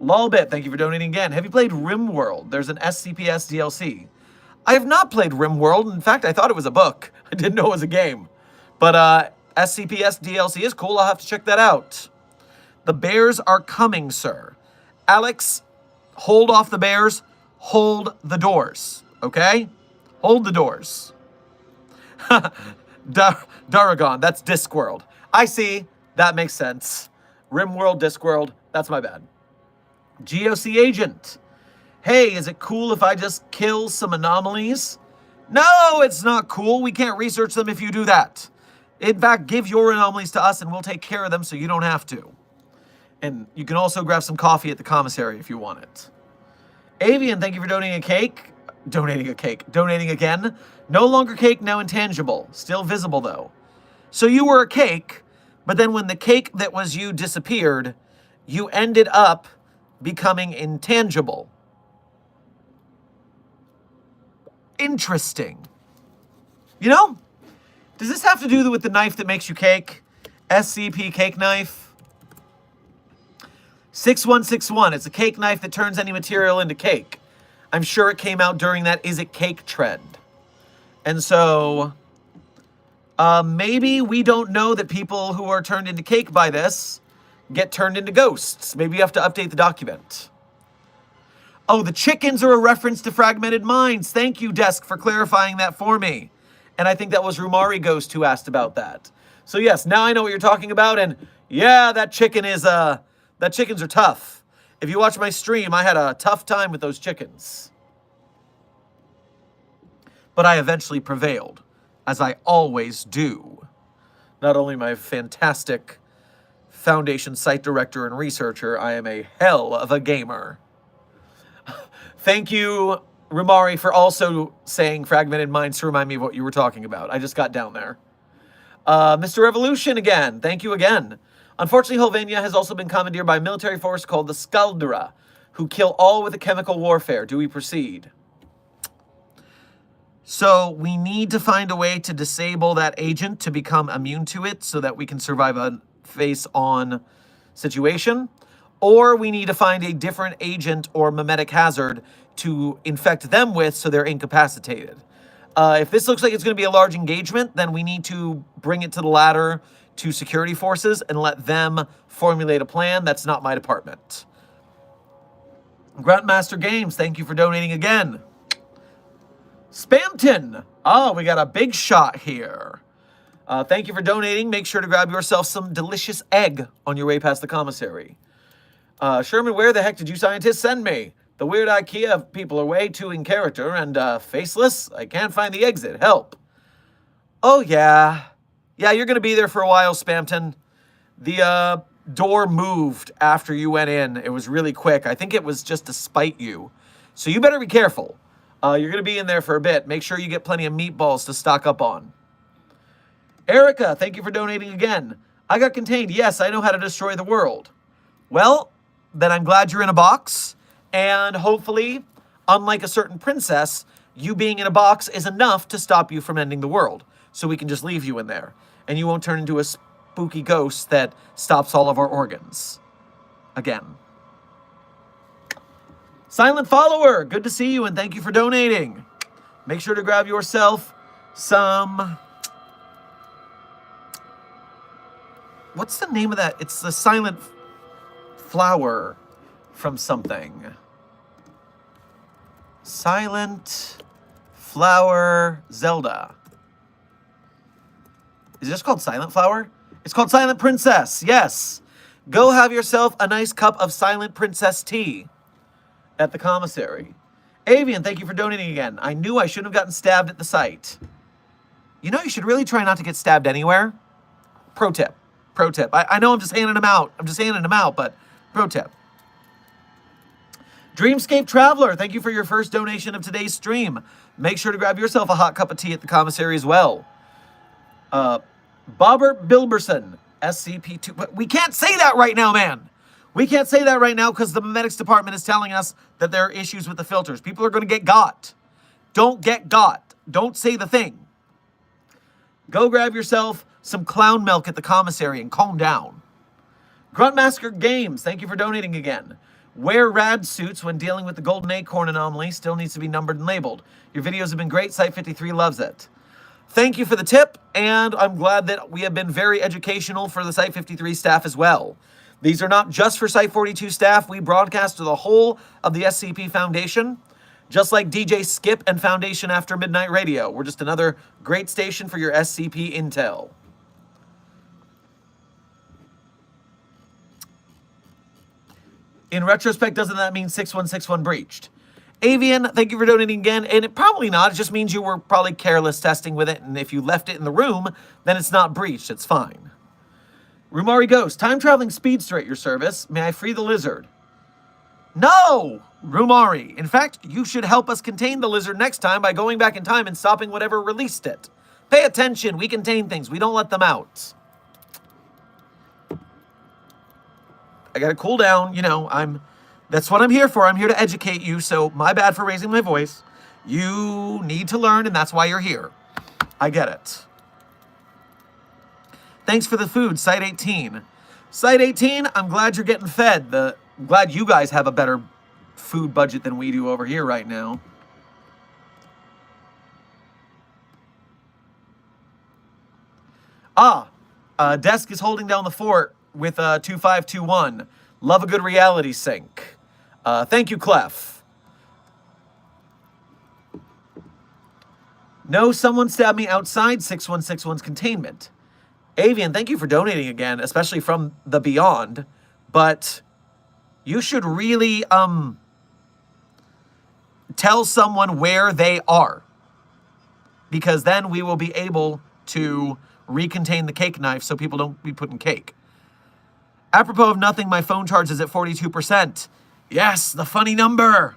Lolbit, thank you for donating again. Have you played RimWorld? There's an SCPS DLC. I have not played RimWorld. In fact, I thought it was a book. I didn't know it was a game. But SCPS DLC is cool. I'll have to check that out. The bears are coming, sir. Alex, hold off the bears. Hold the doors. Okay? Hold the doors. Daragon, that's Discworld. I see. That makes sense. RimWorld, Discworld. That's my bad. GOC agent. Hey, is it cool if I just kill some anomalies? No, it's not cool. We can't research them if you do that. In fact, give your anomalies to us and we'll take care of them so you don't have to. And you can also grab some coffee at the commissary if you want it. Avian, thank you for donating a cake. Donating again. No longer cake, now intangible. Still visible though. So you were a cake, but then when the cake that was you disappeared, you ended up becoming intangible. Interesting. You know, does this have to do with the knife that makes you cake? SCP cake knife? 6161. It's a cake knife that turns any material into cake. I'm sure it came out during that Is It Cake trend. And so, maybe we don't know that people who are turned into cake by this get turned into ghosts. Maybe you have to update the document. Oh, the chickens are a reference to Fragmented Minds. Thank you, Desk, for clarifying that for me. And I think that was Rumari Ghost who asked about that. So yes, now I know what you're talking about. And yeah, that chickens are tough. If you watch my stream, I had a tough time with those chickens. But I eventually prevailed, as I always do. Not only my fantastic Foundation site director and researcher, I am a hell of a gamer. Thank you, Rumari, for also saying Fragmented Minds to remind me of what you were talking about. I just got down there. Mr. Revolution again. Thank you again. Unfortunately, Helvania has also been commandeered by a military force called the Skaldra, who kill all with a chemical warfare. Do we proceed? So we need to find a way to disable that agent to become immune to it so that we can survive a face-on situation. Or we need to find a different agent or mimetic hazard to infect them with so they're incapacitated. If this looks like it's going to be a large engagement, then we need to bring it to the ladder to security forces and let them formulate a plan. That's not my department. Grandmaster Games, thank you for donating again. Spamton. Oh, we got a big shot here. Thank you for donating. Make sure to grab yourself some delicious egg on your way past the commissary. Sherman, where the heck did you scientists send me? The weird IKEA people are way too in character and faceless. I can't find the exit. Help. Oh, yeah. Yeah, you're going to be there for a while, Spamton. The door moved after you went in. It was really quick. I think it was just to spite you. So you better be careful. You're going to be in there for a bit. Make sure you get plenty of meatballs to stock up on. Erica, thank you for donating again. I got contained. Yes, I know how to destroy the world. Well, then I'm glad you're in a box. And hopefully, unlike a certain princess, you being in a box is enough to stop you from ending the world. So we can just leave you in there. And you won't turn into a spooky ghost that stops all of our organs. Again. Silent Follower, good to see you and thank you for donating. Make sure to grab yourself some... What's the name of that? It's the Silent Flower from something. Silent Flower Zelda. Is this called Silent Flower? It's called Silent Princess, yes. Go have yourself a nice cup of Silent Princess tea. at the commissary. Avian, thank you for donating again. I knew I shouldn't have gotten stabbed at the site. You know, you should really try not to get stabbed anywhere. Pro tip. Pro tip. I know I'm just handing them out. But pro tip. Dreamscape Traveler, thank you for your first donation of today's stream. Make sure to grab yourself a hot cup of tea at the commissary as well. Bobbert Bilberson, SCP-2. But we can't say that right now, man. We can't say that right now because the memetics department is telling us that there are issues with the filters. People are going to get got. Don't get got. Don't say the thing. Go grab yourself some clown milk at the commissary and calm down. Gruntmaster Games, thank you for donating again. Wear rad suits when dealing with the golden acorn anomaly. Still needs to be numbered and labeled. Your videos have been great. Site 53 loves it. Thank you for the tip, and I'm glad that we have been very educational for the Site 53 staff as well. These are not just for Site 42 staff. We broadcast to the whole of the SCP Foundation, just like DJ Skip and Foundation After Midnight Radio. We're just another great station for your SCP intel. In retrospect, doesn't that mean 6161 breached? Avian, thank you for donating again. And it probably not. It just means you were probably careless testing with it. And if you left it in the room, then it's not breached. It's fine. Rumari Ghost, time traveling speedster at your service. May I free the lizard? No, Rumari. In fact, you should help us contain the lizard next time by going back in time and stopping whatever released it. Pay attention. We contain things. We don't let them out. I gotta cool down. You know, that's what I'm here for. I'm here to educate you. So my bad for raising my voice. You need to learn, and that's why you're here. I get it. Thanks for the food, Site 18. Site 18, I'm glad you're getting fed. I'm glad you guys have a better food budget than we do over here right now. Desk is holding down the fort with 2521. Love a good reality sync. Thank you, Clef. No, someone stabbed me outside 6161's containment. Avian, thank you for donating again, especially from the beyond. But you should really tell someone where they are, because then we will be able to recontain the cake knife so people don't be putting cake. Apropos of nothing, my phone charge is at 42%. Yes, the funny number.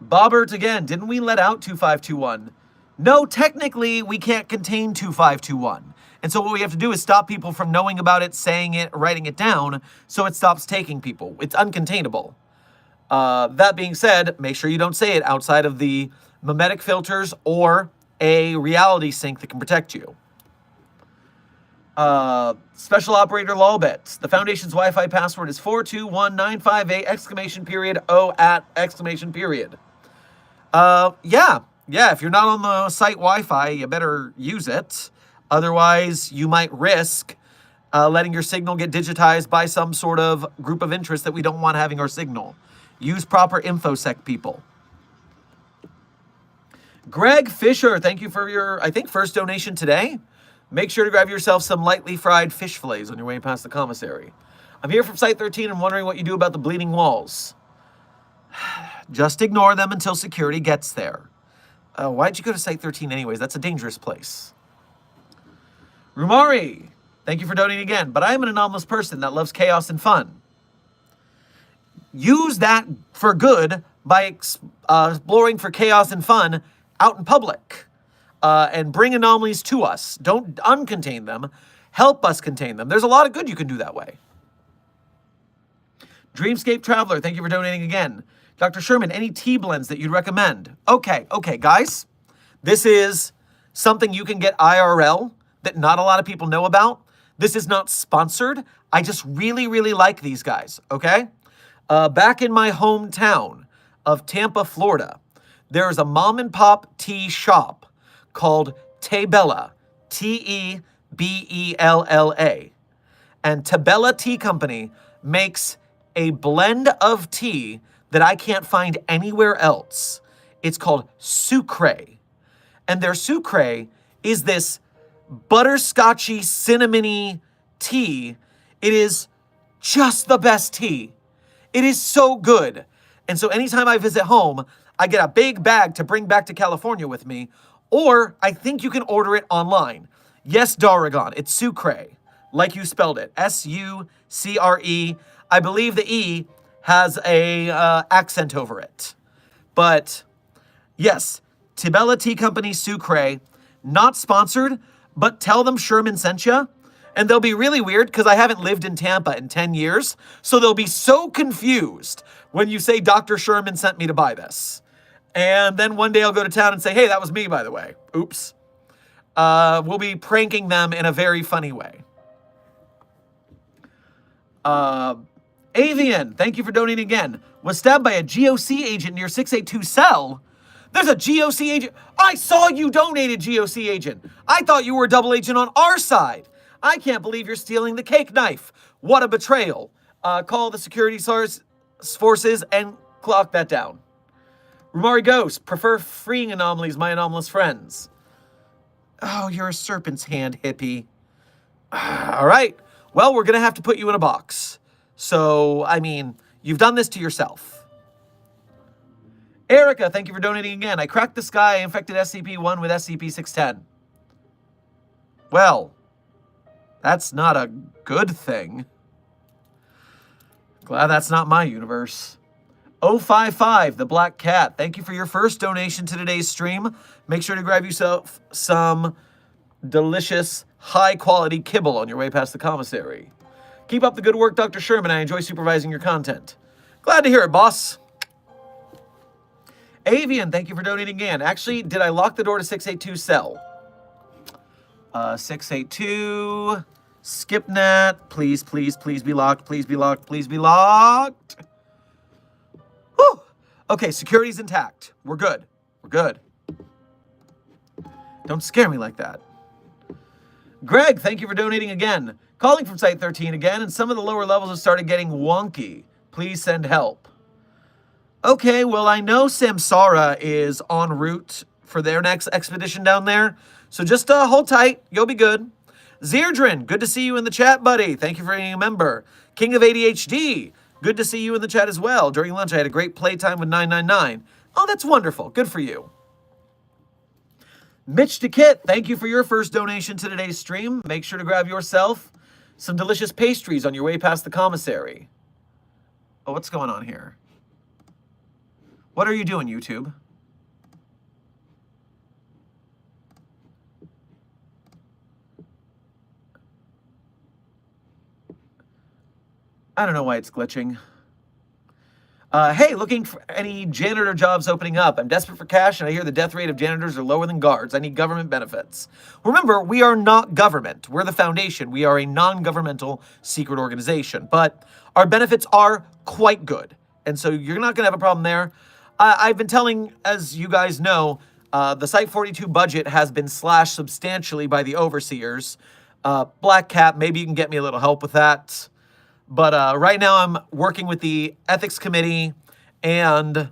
Bobbert again, didn't we let out 2521? No, technically we can't contain 2521. And so what we have to do is stop people from knowing about it, saying it, writing it down, so it stops taking people. It's uncontainable. That being said, make sure you don't say it outside of the memetic filters or a reality sync that can protect you. Special Operator Lolbits. The Foundation's Wi-Fi password is 421958 exclamation period O at exclamation period. Yeah, if you're not on the site Wi-Fi, you better use it. Otherwise, you might risk letting your signal get digitized by some sort of group of interest that we don't want having our signal. Use proper InfoSec, people. Greg Fisher, thank you for your, I think, first donation today. Make sure to grab yourself some lightly fried fish fillets on your way past the commissary. I'm here from Site 13 and wondering what you do about the bleeding walls. Just ignore them until security gets there. Why'd you go to Site 13 anyways? That's a dangerous place. Rumari, thank you for donating again. But I am an anomalous person that loves chaos and fun. Use that for good by exploring for chaos and fun out in public. And bring anomalies to us. Don't uncontain them. Help us contain them. There's a lot of good you can do that way. Dreamscape Traveler, thank you for donating again. Dr. Sherman, any tea blends that you'd recommend? Okay, guys. This is something you can get IRL that not a lot of people know about. This is not sponsored. I just really, really like these guys, okay? Back in my hometown of Tampa, Florida, there's a mom and pop tea shop called Tebella, Tebella. And Tebella Tea Company makes a blend of tea that I can't find anywhere else. It's called Sucre. And their Sucre is this butterscotchy, cinnamony tea. It is just the best tea. It is so good. And so anytime I visit home, I get a big bag to bring back to California with me, or I think you can order it online. Yes, Daragon, it's sucre, like you spelled it, S-U-C-R-E. I believe the E has a accent over it. But yes, Tibella Tea Company Sucre, not sponsored, but tell them Sherman sent you. And they'll be really weird because I haven't lived in Tampa in 10 years. So they'll be so confused when you say Dr. Sherman sent me to buy this. And then one day I'll go to town and say, hey, that was me, by the way. Oops. We'll be pranking them in a very funny way. Avian, thank you for donating again. Was stabbed by a GOC agent near 682 cell. There's a GOC agent. I saw you donated, GOC agent. I thought you were a double agent on our side. I can't believe you're stealing the cake knife. What a betrayal. Call the security forces and clock that down. Rumari Ghost, prefer freeing anomalies, my anomalous friends. Oh, you're a serpent's hand, hippie. All right. Well, we're going to have to put you in a box. So, I mean, you've done this to yourself. Erica, thank you for donating again. I cracked the sky, infected SCP-1 with SCP-610. Well, that's not a good thing. Glad that's not my universe. 055, the Black Cat, thank you for your first donation to today's stream. Make sure to grab yourself some delicious, high-quality kibble on your way past the commissary. Keep up the good work, Dr. Sherman. I enjoy supervising your content. Glad to hear it, boss. Avian, thank you for donating again. Actually, did I lock the door to 682 cell? 682, Skipnet, please, please, please be locked, please be locked, please be locked. Whew. Okay, security's intact. We're good. We're good. Don't scare me like that. Greg, thank you for donating again. Calling from Site 13 again, and some of the lower levels have started getting wonky. Please send help. Okay, well, I know Samsara is en route for their next expedition down there, so just hold tight. You'll be good. Zerdrin, good to see you in the chat, buddy. Thank you for being a member. King of ADHD, good to see you in the chat as well. During lunch, I had a great playtime with 999. Oh, that's wonderful. Good for you. Mitch DeKitt, thank you for your first donation to today's stream. Make sure to grab yourself some delicious pastries on your way past the commissary. Oh, what's going on here? What are you doing, YouTube? I don't know why it's glitching. Hey, looking for any janitor jobs opening up. I'm desperate for cash, and I hear the death rate of janitors are lower than guards. I need government benefits. Remember, we are not government. We're the Foundation. We are a non-governmental secret organization, but our benefits are quite good, and so you're not going to have a problem there. I've been telling, as you guys know, the Site 42 budget has been slashed substantially by the overseers. Black Cat, maybe you can get me a little help with that. But right now I'm working with the ethics committee and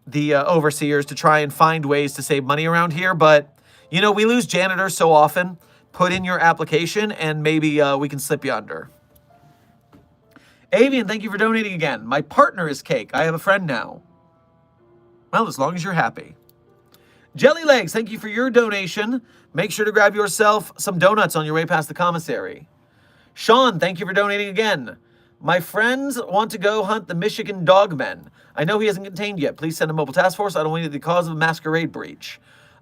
the overseers to try and find ways to save money around here. But, you know, we lose janitors so often. Put in your application and maybe we can slip you under. Avian, thank you for donating again. My partner is Cake. I have a friend now. Well, as long as you're happy. Jelly Legs, thank you for your donation. Make sure to grab yourself some donuts on your way past the commissary. Sean, thank you for donating again. My friends want to go hunt the Michigan Dogmen. I know he hasn't contained yet. Please send a mobile task force. I don't want to be the cause of a masquerade breach.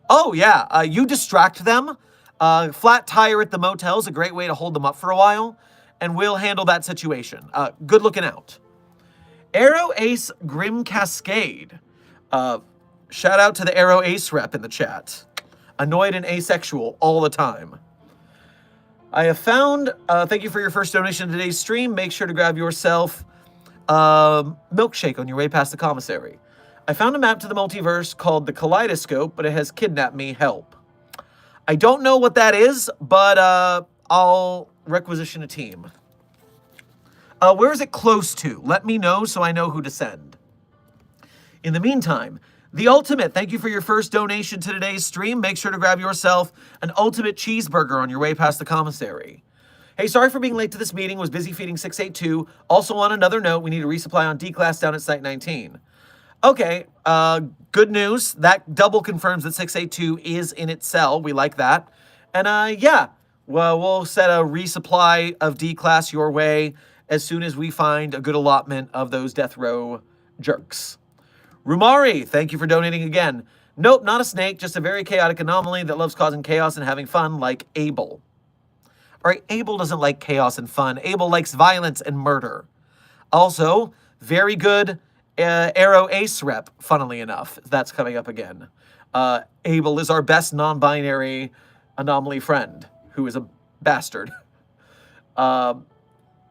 Oh, yeah. You distract them. Flat tire at the motel is a great way to hold them up for a while. And we'll handle that situation. Good looking out. Arrow Ace Grim Cascade. Shout out to the Arrow Ace rep in the chat. Annoyed and asexual all the time. I have found, thank you for your first donation to today's stream. Make sure to grab yourself a milkshake on your way past the commissary. I found a map to the multiverse called the Kaleidoscope, but it has kidnapped me. Help. I don't know what that is, but I'll requisition a team. Where is it close to? Let me know so I know who to send. In the meantime, The Ultimate, thank you for your first donation to today's stream. Make sure to grab yourself an Ultimate Cheeseburger on your way past the commissary. Hey, sorry for being late to this meeting. Was busy feeding 682. Also, on another note, we need a resupply on D-Class down at Site 19. Okay, good news. That double confirms that 682 is in its cell. We like that. And yeah, well, we'll set a resupply of D-Class your way as soon as we find a good allotment of those death row jerks. Rumari, thank you for donating again. Nope, not a snake, just a very chaotic anomaly that loves causing chaos and having fun, like Abel. All right, Abel doesn't like chaos and fun. Abel likes violence and murder. Also, very good Arrow Ace rep, funnily enough. That's coming up again. Abel is our best non-binary anomaly friend, who is a bastard.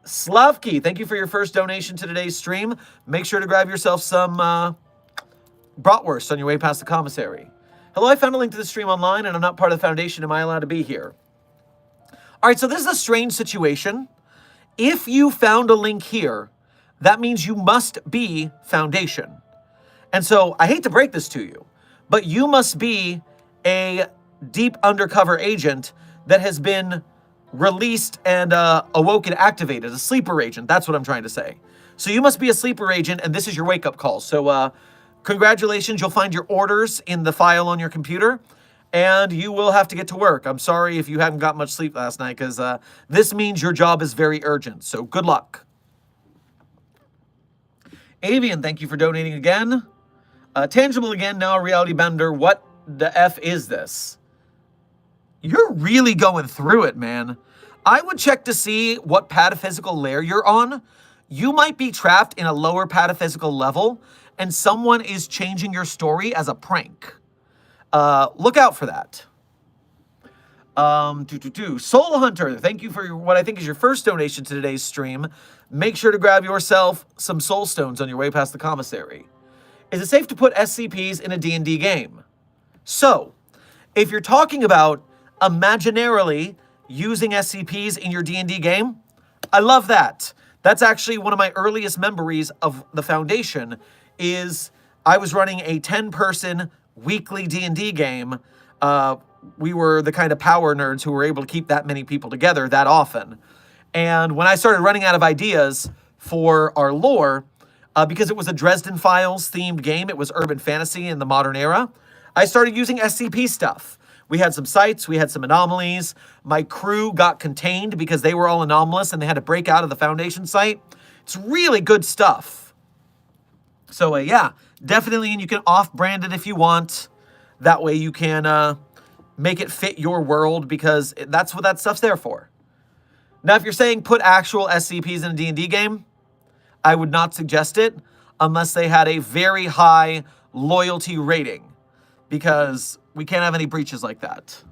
Slavky, thank you for your first donation to today's stream. Make sure to grab yourself some bratwurst on your way past the commissary. Hello, I found a link to the stream online, and I'm not part of the Foundation. Am I allowed to be here? All right, so this is a strange situation. If you found a link here, that means you must be Foundation. And so I hate to break this to you, but you must be a deep undercover agent that has been released and awoken, activated, a sleeper agent. That's what I'm trying to say. So you must be a sleeper agent, and this is your wake-up call. So congratulations, you'll find your orders in the file on your computer, and you will have to get to work. I'm sorry if you haven't got much sleep last night, because this means your job is very urgent. So good luck. Avian, thank you for donating again. Tangible again, now a reality bender. What the F is this? You're really going through it, man. I would check to see what pataphysical layer you're on. You might be trapped in a lower pataphysical level, and someone is changing your story as a prank. Look out for that. Soul Hunter, thank you for what I think is your first donation to today's stream. Make sure to grab yourself some soul stones on your way past the commissary. Is it safe to put SCPs in a D&D game? So, if you're talking about imaginarily using SCPs in your D&D game, I love that. That's actually one of my earliest memories of the Foundation. Is I was running a 10-person weekly D&D game. We were the kind of power nerds who were able to keep that many people together that often. And when I started running out of ideas for our lore, because it was a Dresden Files themed game, it was urban fantasy in the modern era, I started using SCP stuff. We had some sites, we had some anomalies. My crew got contained because they were all anomalous and they had to break out of the Foundation site. It's really good stuff. So yeah, definitely, and you can off-brand it if you want. That way you can make it fit your world, because that's what that stuff's there for. Now, if you're saying put actual SCPs in a D&D game, I would not suggest it unless they had a very high loyalty rating, because we can't have any breaches like that.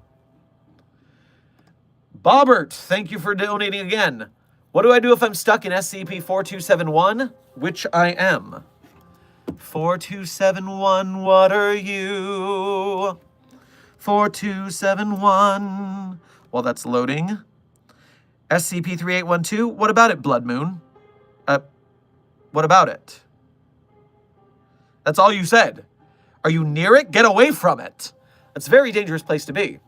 Bobbert, thank you for donating again. What do I do if I'm stuck in SCP-4271? Which I am. 4271, what are you? 4271. While that's loading. SCP-3812, what about it, Blood Moon? What about it? That's all you said. Are you near it? Get away from it. That's a very dangerous place to be.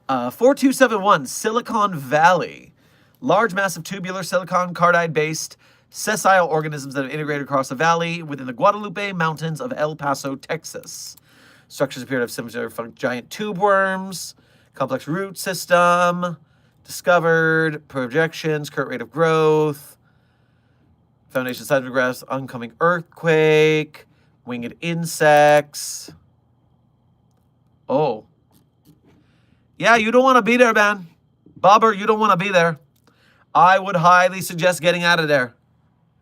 4271, Silicon Valley. Large, massive, tubular, silicon carbide-based sessile organisms that have integrated across the valley within the Guadalupe Mountains of El Paso, Texas. Structures appear to have similar giant tube worms, complex root system, discovered, projections, current rate of growth, Foundation seismographs, oncoming earthquake, winged insects. Oh. Yeah, you don't want to be there, man. Bobber, you don't want to be there. I would highly suggest getting out of there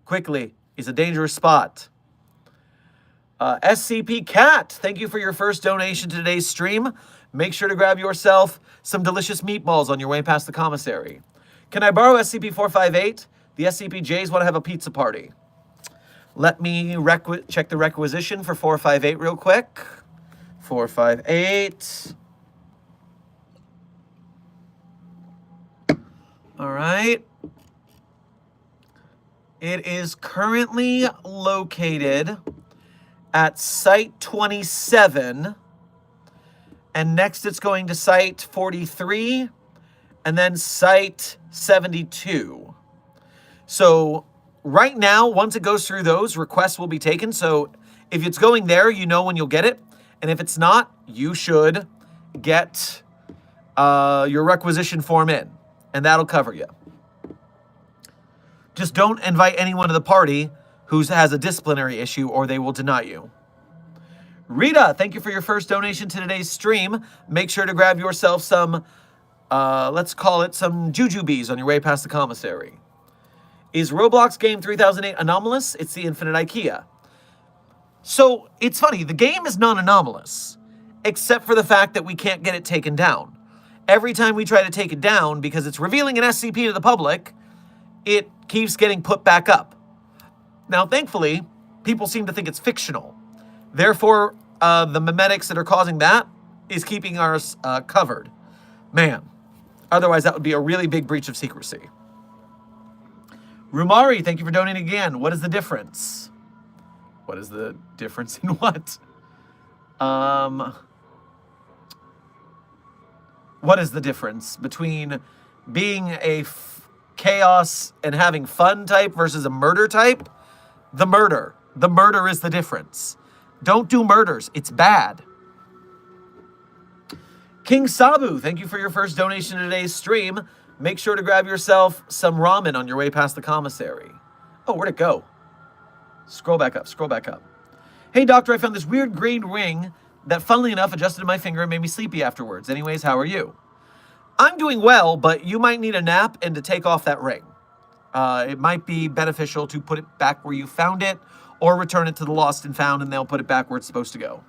quickly. It's a dangerous spot. SCP Cat, thank you for your first donation to today's stream. Make sure to grab yourself some delicious meatballs on your way past the commissary. Can I borrow SCP-458? The SCP-Js want to have a pizza party. Let me check the requisition for 458 real quick. 458. All right. It is currently located at Site 27. And next it's going to Site 43. and then Site 72. So right now, once it goes through those, requests will be taken. So if it's going there, you know when you'll get it. And if it's not, you should get your requisition form in, and that'll cover you. Just don't invite anyone to the party who has a disciplinary issue, or they will deny you. Rita, thank you for your first donation to today's stream. Make sure to grab yourself some, let's call it some jujubes on your way past the commissary. Is Roblox game 3008 anomalous? It's the infinite IKEA. So it's funny, the game is non-anomalous, except for the fact that we can't get it taken down. Every time we try to take it down, because it's revealing an SCP to the public, it keeps getting put back up. Now, thankfully, people seem to think it's fictional. Therefore, the memetics that are causing that is keeping ours covered. Man, otherwise that would be a really big breach of secrecy. Rumari, thank you for donating again. What is the difference? What is the difference in what? What is the difference between being a chaos and having fun type versus a murder type? The murder. The murder is the difference. Don't do murders. It's bad. King Sabu, thank you for your first donation to today's stream. Make sure to grab yourself some ramen on your way past the commissary. Oh, where'd it go? Scroll back up, scroll back up. Hey, doctor, I found this weird green ring that, funnily enough, adjusted my finger and made me sleepy afterwards. Anyways, how are you? I'm doing well, but you might need a nap and to take off that ring. It might be beneficial to put it back where you found it, or return it to the lost and found, and they'll put it back where it's supposed to go.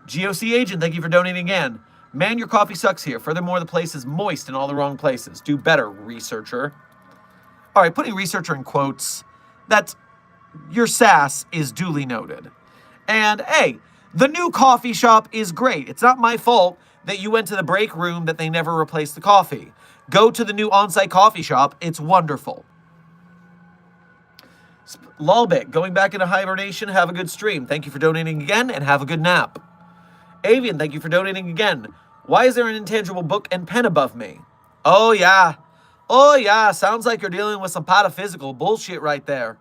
GOC Agent, thank you for donating again. Man, your coffee sucks here. Furthermore, the place is moist in all the wrong places. Do better, researcher. All right, putting researcher in quotes, that's, your sass is duly noted. And hey, the new coffee shop is great. It's not my fault that you went to the break room that they never replaced the coffee. Go to the new on-site coffee shop. It's wonderful. Lolbit, going back into hibernation, have a good stream. Thank you for donating again, and have a good nap. Avian, thank you for donating again. Why is there an intangible book and pen above me? Oh, yeah. Oh, yeah. Sounds like you're dealing with some pataphysical bullshit right there.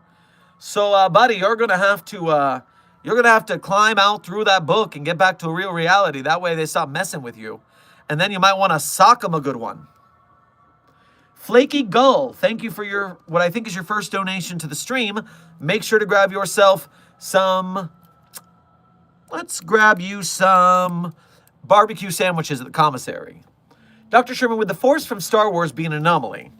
So, buddy, you're gonna have to climb out through that book and get back to a real reality. That way they stop messing with you. And then you might want to sock them a good one. Flaky Gull, thank you for your, what I think is your first donation to the stream. Make sure to grab yourself some, let's grab you some barbecue sandwiches at the commissary. Dr. Sherman, would the Force from Star Wars be an anomaly?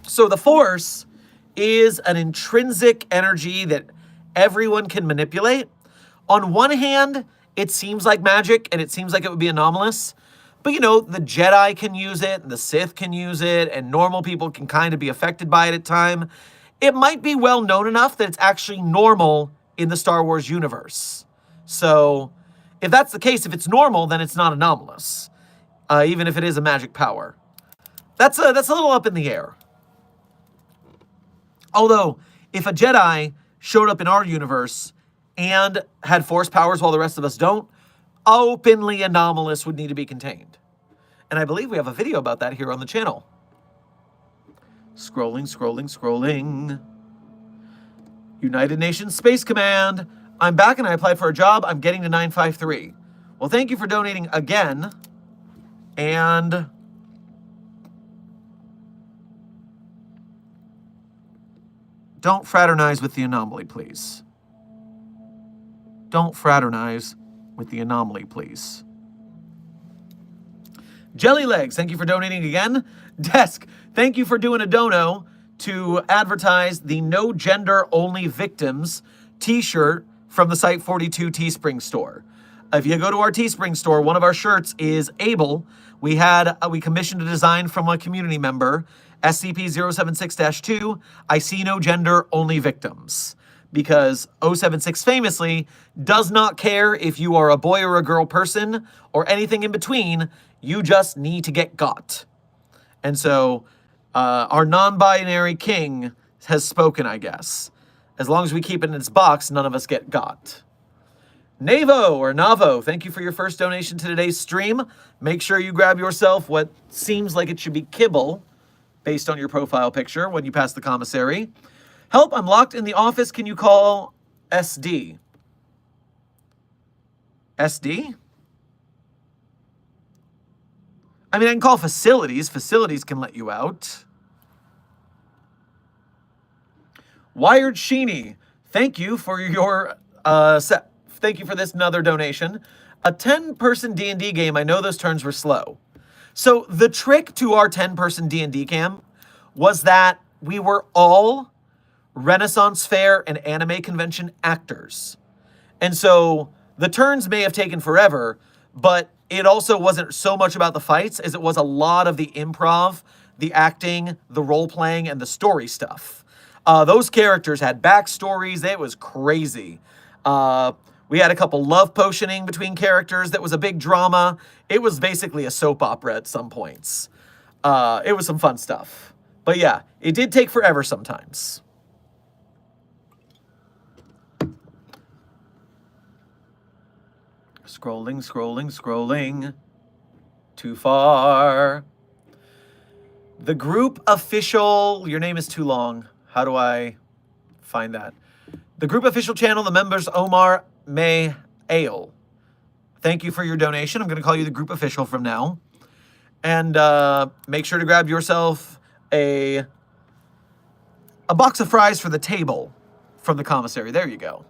So the Force is an intrinsic energy that everyone can manipulate. On one hand, it seems like magic and it seems like it would be anomalous. But, you know, the Jedi can use it, and the Sith can use it, and normal people can kind of be affected by it at times. It might be well known enough that it's actually normal in the Star Wars universe. So, if that's the case, if it's normal, then it's not anomalous, even if it is a magic power. That's a little up in the air. Although, if a Jedi showed up in our universe and had Force powers while the rest of us don't, openly anomalous would need to be contained. And I believe we have a video about that here on the channel. Scrolling, scrolling, scrolling. United Nations Space Command. I'm back and I applied for a job. I'm getting to 953. Well, thank you for donating again. And don't fraternize with the anomaly, please. Don't fraternize with the anomaly, please. Jellylegs, thank you for donating again. Desk, thank you for doing a dono to advertise the No Gender Only Victims t-shirt from the Site 42 Teespring store. If you go to our Teespring store, one of our shirts is Able. We commissioned a design from a community member, SCP-076-2, I see no gender, only victims. Because 076 famously does not care if you are a boy or a girl person or anything in between, you just need to get got. And so our non-binary king has spoken, I guess. As long as we keep it in its box, none of us get got. Navo or Navo, thank you for your first donation to today's stream. Make sure you grab yourself what seems like it should be kibble based on your profile picture when you pass the commissary. Help, I'm locked in the office. Can you call SD? SD? I mean, I can call facilities. Facilities can let you out. Wired Sheeny, thank you for your thank you for this another donation. A 10-person D&D game. I know those turns were slow. So the trick to our 10-person D&D camp was that we were all Renaissance Fair and anime convention actors. And so the turns may have taken forever, but it also wasn't so much about the fights as it was a lot of the improv, the acting, the role-playing, and the story stuff. Those characters had backstories. It was crazy. We had a couple love potioning between characters that was a big drama. It was basically a soap opera at some points. It was some fun stuff. But yeah, it did take forever sometimes. Scrolling, scrolling, scrolling. Too far. The group official, your name is too long. How do I find that? The group official channel, the members Omar May Ale. Thank you for your donation. I'm going to call you the group official from now. And make sure to grab yourself a box of fries for the table from the commissary. There you go.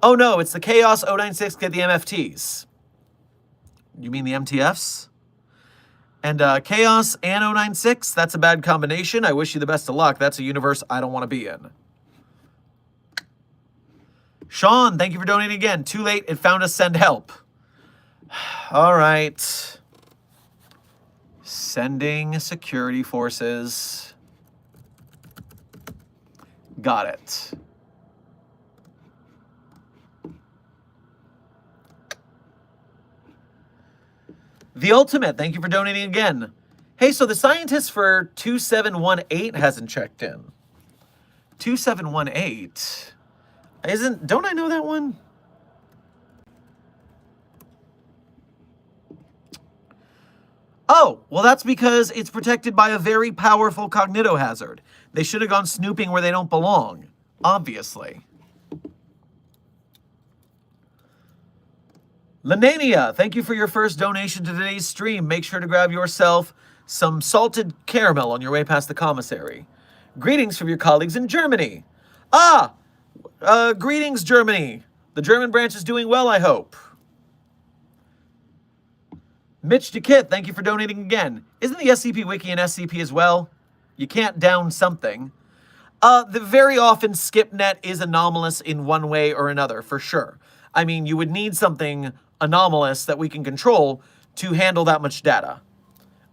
Oh no, it's the Chaos 096, get the MFTs. You mean the MTFs? And Chaos and 096, that's a bad combination. I wish you the best of luck. That's a universe I don't want to be in. Sean, thank you for donating again. Too late, it found us, send help. All right. Sending security forces. Got it. The Ultimate, thank you for donating again. Hey, so the scientist for 2718 hasn't checked in. 2718? Don't I know that one? Oh, well that's because it's protected by a very powerful cognitohazard. They should have gone snooping where they don't belong, obviously. Lenania, thank you for your first donation to today's stream. Make sure to grab yourself some salted caramel on your way past the commissary. Greetings from your colleagues in Germany. Greetings, Germany. The German branch is doing well, I hope. Mitch DeKitt, thank you for donating again. Isn't the SCP Wiki an SCP as well? You can't down something. Very often, SkipNet is anomalous in one way or another, for sure. I mean, you would need something anomalous that we can control to handle that much data,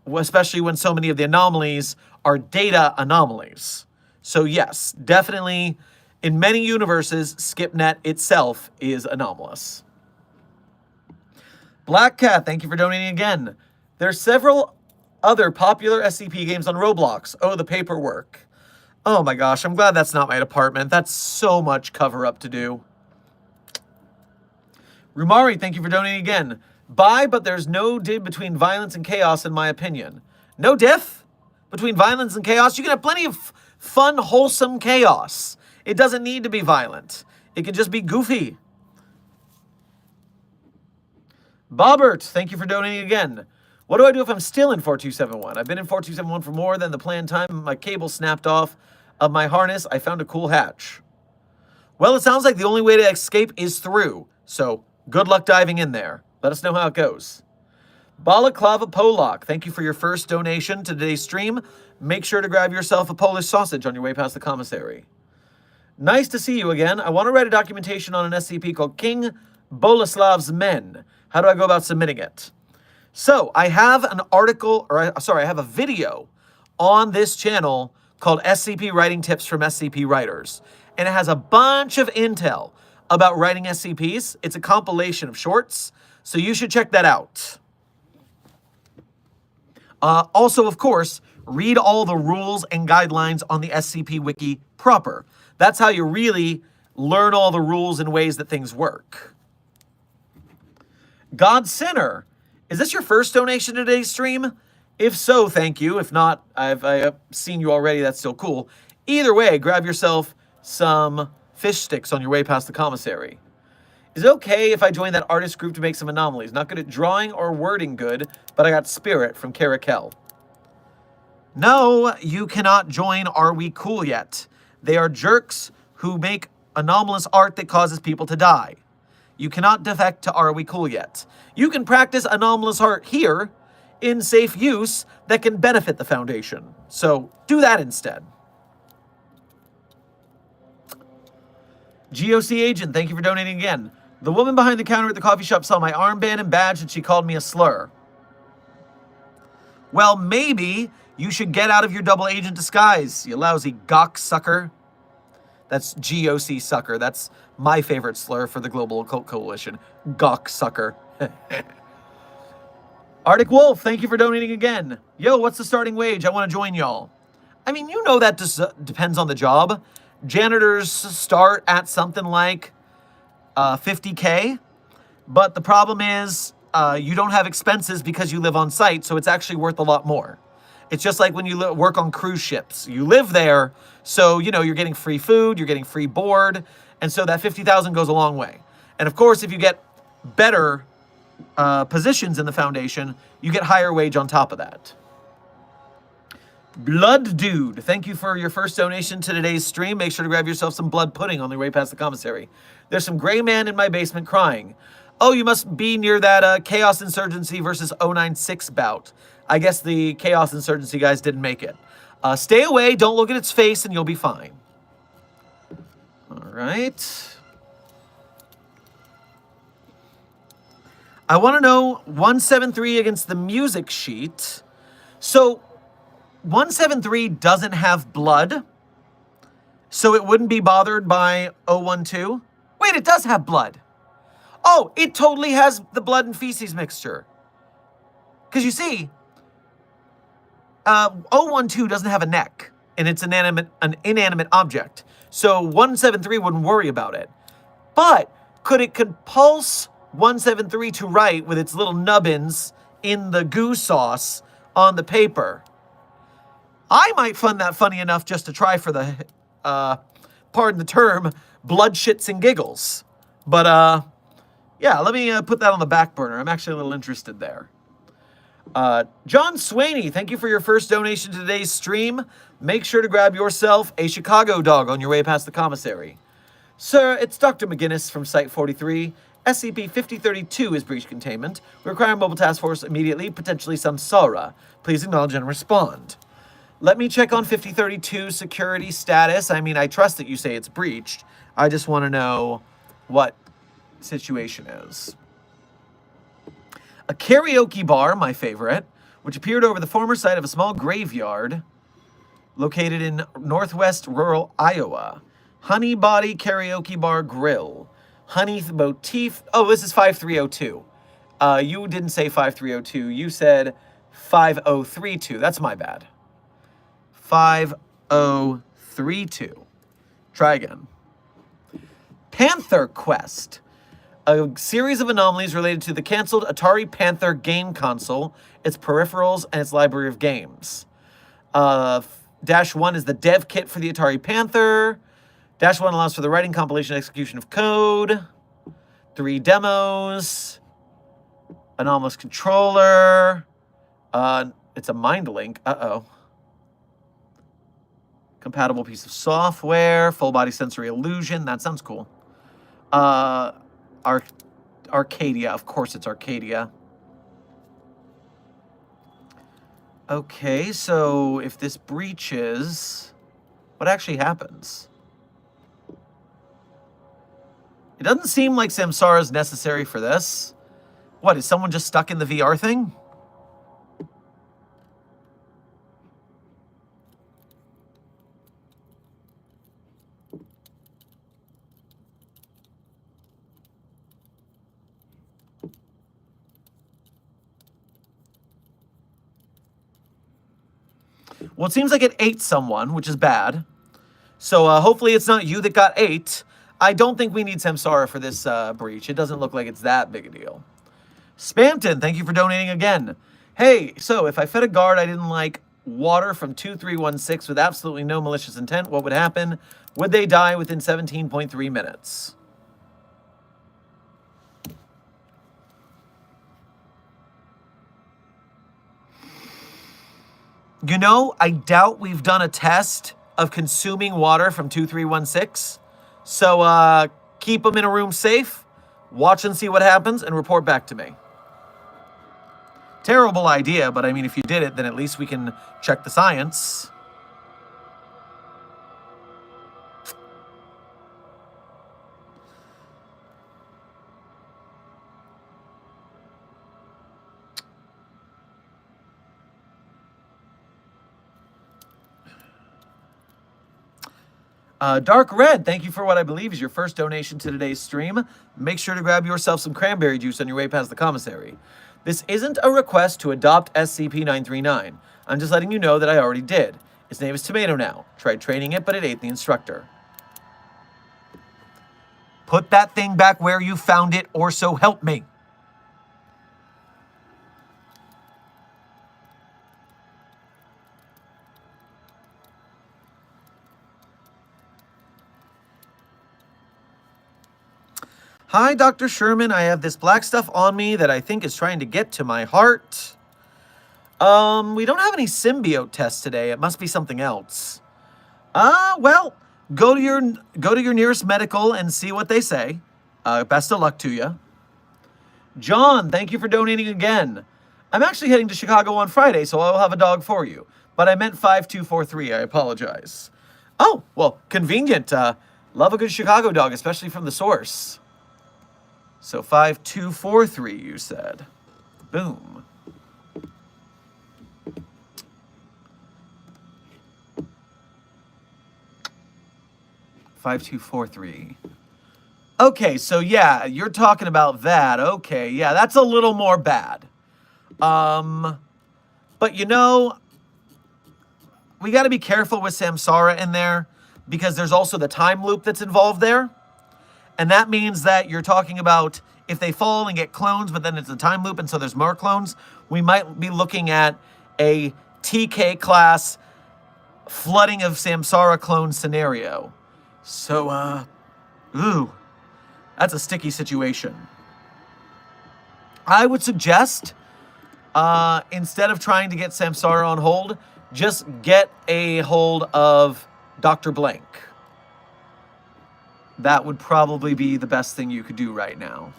especially when so many of the anomalies are data anomalies. So yes, definitely, in many universes, SkipNet itself is anomalous. Black Cat, thank you for donating again. There are several other popular SCP games on Roblox. Oh, the paperwork. Oh my gosh, I'm glad that's not my department. That's so much cover-up to do. Rumari, thank you for donating again. Bye, but there's no diff between violence and chaos, in my opinion. No diff between violence and chaos? You can have plenty of fun, wholesome chaos. It doesn't need to be violent. It can just be goofy. Bobbert, thank you for donating again. What do I do if I'm still in 4271? I've been in 4271 for more than the planned time. My cable snapped off of my harness. I found a cool hatch. Well, it sounds like the only way to escape is through. So, good luck diving in there. Let us know how it goes. Balaclava Polak, thank you for your first donation to today's stream. Make sure to grab yourself a Polish sausage on your way past the commissary. Nice to see you again. I want to write a documentation on an SCP called King Boleslav's Men. How do I go about submitting it? So, I have an article, I have a video on this channel called SCP Writing Tips from SCP Writers. And it has a bunch of intel about writing SCPs. It's a compilation of shorts, so you should check that out. Also, of course, read all the rules and guidelines on the SCP Wiki proper. That's how you really learn all the rules and ways that things work. God Sinner, is this your first donation to today's stream? If so, thank you. If not, I've seen you already. That's still cool. Either way, grab yourself some fish sticks on your way past the commissary. Is it okay if I join that artist group to make some anomalies? Not good at drawing or wording good, but I got spirit from Caracal. No, you cannot join Are We Cool Yet. They are jerks who make anomalous art that causes people to die. You cannot defect to Are We Cool Yet. You can practice anomalous art here in safe use that can benefit the Foundation. So do that instead. GOC Agent, thank you for donating again. The woman behind the counter at the coffee shop saw my armband and badge and she called me a slur. Well, maybe you should get out of your double agent disguise, you lousy gawk sucker. That's GOC sucker. That's my favorite slur for the Global Occult Coalition. Gawk sucker. Arctic Wolf, thank you for donating again. Yo, what's the starting wage? I want to join y'all. I mean, you know that depends on the job. Janitors start at something like 50K, but the problem is you don't have expenses because you live on site, so it's actually worth a lot more. It's just like when you work on cruise ships. You live there, so you know you're getting free food, you're getting free board, and so that 50,000 goes a long way. And of course, if you get better positions in the Foundation, you get higher wage on top of that. Blood Dude, thank you for your first donation to today's stream. Make sure to grab yourself some blood pudding on the way past the commissary. There's some gray man in my basement crying. Oh, you must be near that Chaos Insurgency versus 096 bout. I guess the Chaos Insurgency guys didn't make it. Stay away, don't look at its face, and you'll be fine. All right. I want to know 173 against the music sheet. So 173 doesn't have blood, so it wouldn't be bothered by 012. Wait, it does have blood. Oh, it totally has the blood and feces mixture. Because you see, 012 doesn't have a neck, and it's an inanimate object. So 173 wouldn't worry about it. But could it compulse 173 to write with its little nubbins in the goo sauce on the paper? I might find that funny enough just to try for the, pardon the term, blood shits and giggles. But, yeah, let me put that on the back burner. I'm actually a little interested there. John Swaney, thank you for your first donation to today's stream. Make sure to grab yourself a Chicago dog on your way past the commissary. Sir, it's Dr. McGinnis from Site 43. SCP-5032 is breach containment. We require a mobile task force immediately, potentially some SARA. Please acknowledge and respond. Let me check on 5032 security status. I mean, I trust that you say it's breached. I just want to know what situation is. A karaoke bar, my favorite, which appeared over the former site of a small graveyard located in northwest rural Iowa. Honey Body Karaoke Bar Grill. Honey Motif. Oh, this is 5302. You didn't say 5302. You said 5032. That's my bad. 5032. Try again. Panther Quest. A series of anomalies related to the canceled Atari Panther game console, its peripherals, and its library of games. Dash 1 is the dev kit for the Atari Panther. Dash 1 allows for the writing, compilation, and execution of code. 3 demos. Anomalous controller. It's a mind link. Uh-oh. Compatible piece of software. Full body sensory illusion. That sounds cool. Arcadia. Of course it's Arcadia. Okay, so if this breaches, what actually happens? It doesn't seem like Samsara is necessary for this. What, is someone just stuck in the VR thing? Well, it seems like it ate someone, which is bad. So hopefully it's not you that got ate. I don't think we need Samsara for this breach. It doesn't look like it's that big a deal. Spampton, thank you for donating again. Hey, so if I fed a guard I didn't like water from 2316 with absolutely no malicious intent, what would happen? Would they die within 17.3 minutes? You know, I doubt we've done a test of consuming water from 2316. So keep them in a room safe, watch and see what happens, and report back to me. Terrible idea, but I mean, if you did it, then at least we can check the science. Dark Red, thank you for what I believe is your first donation to today's stream. Make sure to grab yourself some cranberry juice on your way past the commissary. This isn't a request to adopt SCP-939. I'm just letting you know that I already did. Its name is Tomato now. Tried training it, but it ate the instructor. Put that thing back where you found it, or so help me. Hi, Dr. Sherman. I have this black stuff on me that I think is trying to get to my heart. We don't have any symbiote tests today. It must be something else. Well, go to your nearest medical and see what they say. Best of luck to you. John, thank you for donating again. I'm actually heading to Chicago on Friday, so I'll have a dog for you. But I meant 5243. I apologize. Oh, well, convenient. Love a good Chicago dog, especially from the source. So 5243, you said. Boom. $5243. Okay, so yeah, you're talking about that. Okay, yeah, that's a little more bad. But you know, we got to be careful with Samsara in there because there's also the time loop that's involved there. And that means that you're talking about if they fall and get clones, but then it's a time loop, and so there's more clones, we might be looking at a TK class flooding of Samsara clone scenario. So, ooh, that's a sticky situation. I would suggest, instead of trying to get Samsara on hold, just get a hold of Dr. Blank. That would probably be the best thing you could do right now.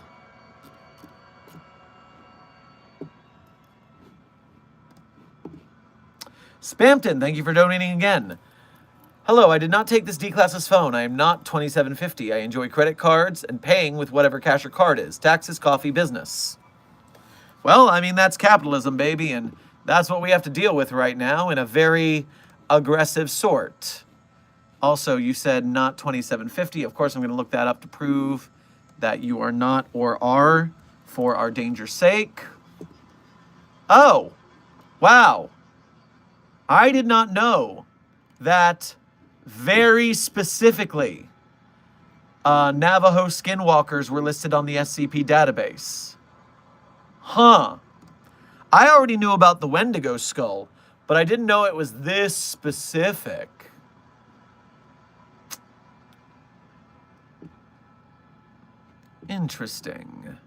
Spampton, thank you for donating again. Hello, I did not take this D-Class's phone. I am not 2750. I enjoy credit cards and paying with whatever cash or card is. Taxes, coffee, business. Well, I mean, that's capitalism, baby, and that's what we have to deal with right now in a very aggressive sort. Also, you said not 2750. Of course, I'm going to look that up to prove that you are not or are for our danger's sake. Oh, wow. I did not know that very specifically Navajo skinwalkers were listed on the SCP database. Huh. I already knew about the Wendigo skull, but I didn't know it was this specific. Interesting.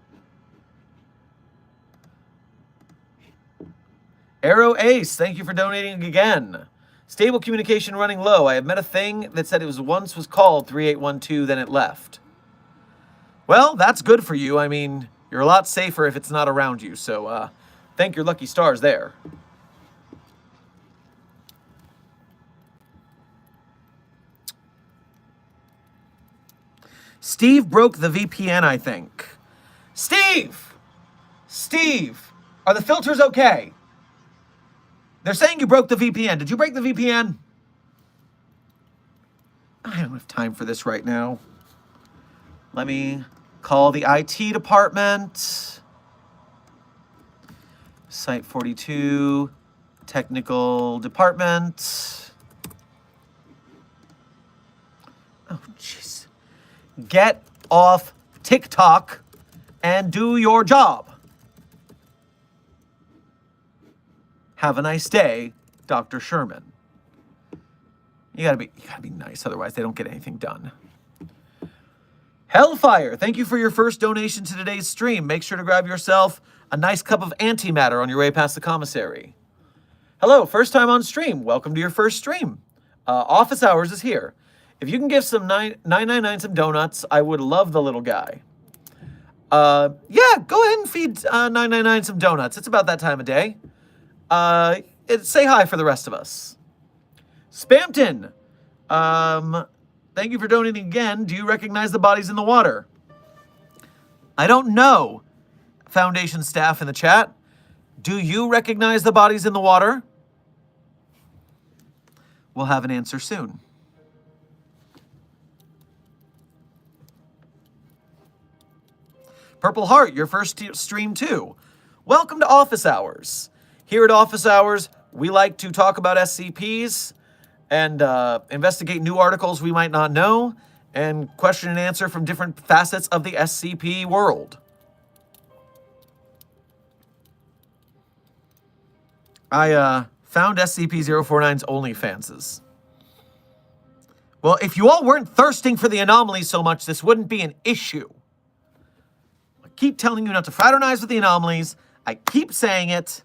Arrow Ace, thank you for donating again. Stable communication running low. I have met a thing that said it once was called 3812, then it left. Well, that's good for you. I mean, you're a lot safer if it's not around you, so thank your lucky stars there. Steve broke the VPN, I think. Steve! Steve! Are the filters okay? They're saying you broke the VPN. Did you break the VPN? I don't have time for this right now. Let me call the IT department. Site 42, technical department. Oh, jeez. Get off TikTok and do your job. Have a nice day, Dr. Sherman. You gotta be nice, otherwise they don't get anything done. Hellfire, thank you for your first donation to today's stream. Make sure to grab yourself a nice cup of antimatter on your way past the commissary. Hello, first time on stream. Welcome to your first stream. Office hours is here. If you can give some 999 some donuts, I would love the little guy. Yeah, go ahead and feed 999 some donuts. It's about that time of day. Say hi for the rest of us. Spampton, thank you for donating again. Do you recognize the bodies in the water? I don't know, Foundation staff in the chat. Do you recognize the bodies in the water? We'll have an answer soon. Purple Heart, your first stream too. Welcome to Office Hours. Here at Office Hours, we like to talk about SCPs and investigate new articles we might not know and question and answer from different facets of the SCP world. I found SCP-049's OnlyFanses. Well, if you all weren't thirsting for the anomalies so much, this wouldn't be an issue. I keep telling you not to fraternize with the anomalies. I keep saying it.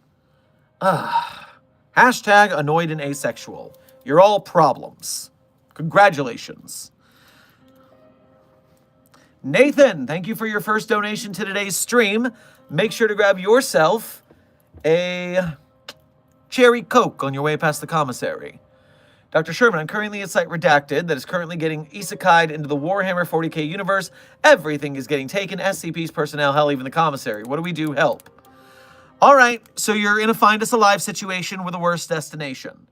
Hashtag annoyed and asexual. You're all problems. Congratulations. Nathan, thank you for your first donation to today's stream. Make sure to grab yourself a cherry Coke on your way past the commissary. Dr. Sherman, I'm currently at Site Redacted that is currently getting isekai'd into the Warhammer 40k universe. Everything is getting taken. SCP's personnel, hell, even the commissary. What do we do? Help. All right, so you're in a find us alive situation with a worse destination.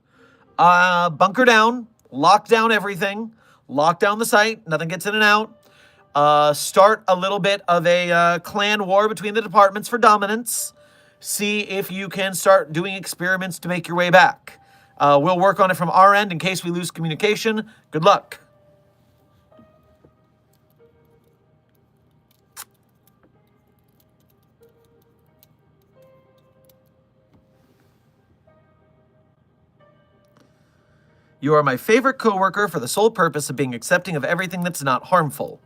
Bunker down, lock down everything, lock down the site, nothing gets in and out. Start a little bit of a clan war between the departments for dominance. See if you can start doing experiments to make your way back. We'll work on it from our end in case we lose communication. Good luck. You are my favorite coworker for the sole purpose of being accepting of everything that's not harmful.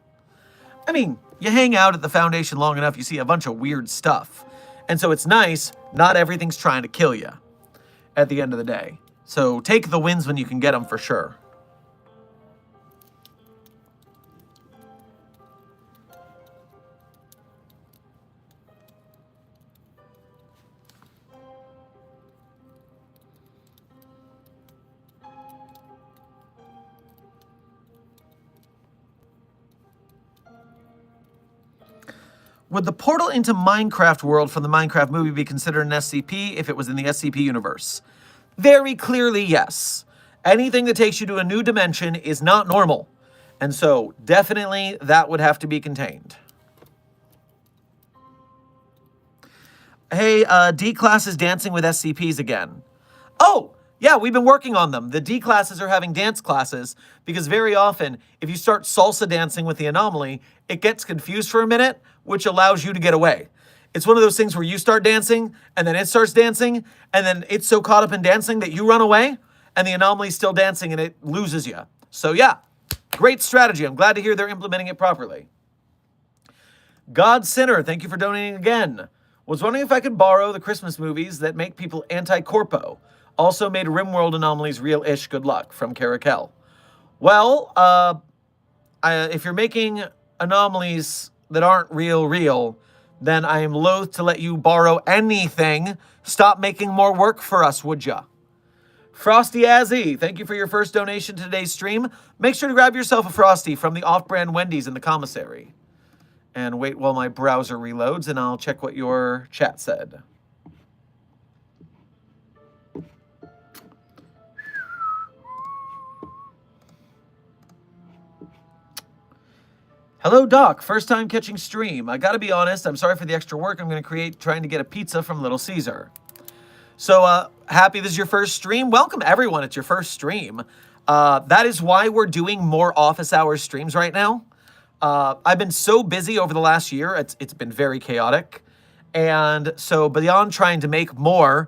I mean, you hang out at the Foundation long enough, you see a bunch of weird stuff. And so it's nice, not everything's trying to kill you at the end of the day. So take the wins when you can get them for sure. Would the portal into Minecraft world from the Minecraft movie be considered an SCP if it was in the SCP universe? Very clearly, yes. Anything that takes you to a new dimension is not normal. And so, definitely, that would have to be contained. Hey, D class is dancing with SCPs again. Oh, yeah, we've been working on them. The D classes are having dance classes because very often, if you start salsa dancing with the anomaly, it gets confused for a minute, which allows you to get away. It's one of those things where you start dancing, and then it starts dancing, and then it's so caught up in dancing that you run away, and the anomaly's still dancing, and it loses you. So yeah, great strategy. I'm glad to hear they're implementing it properly. God Sinner, thank you for donating again. Was wondering if I could borrow the Christmas movies that make people anti-corpo. Also made RimWorld anomalies real-ish. Good luck. From Caracal. Well, if you're making anomalies that aren't real, then I am loath to let you borrow anything. Stop making more work for us, would ya? Frosty Azzy, thank you for your first donation to today's stream. Make sure to grab yourself a Frosty from the off-brand Wendy's in the commissary. And wait while my browser reloads, and I'll check what your chat said. Hello, Doc. First time catching stream. I gotta be honest, I'm sorry for the extra work I'm gonna create trying to get a pizza from Little Caesar. So, happy this is your first stream. Welcome, everyone. It's your first stream. That is why we're doing more office hours streams right now. I've been so busy over the last year. It's been very chaotic. And so beyond trying to make more,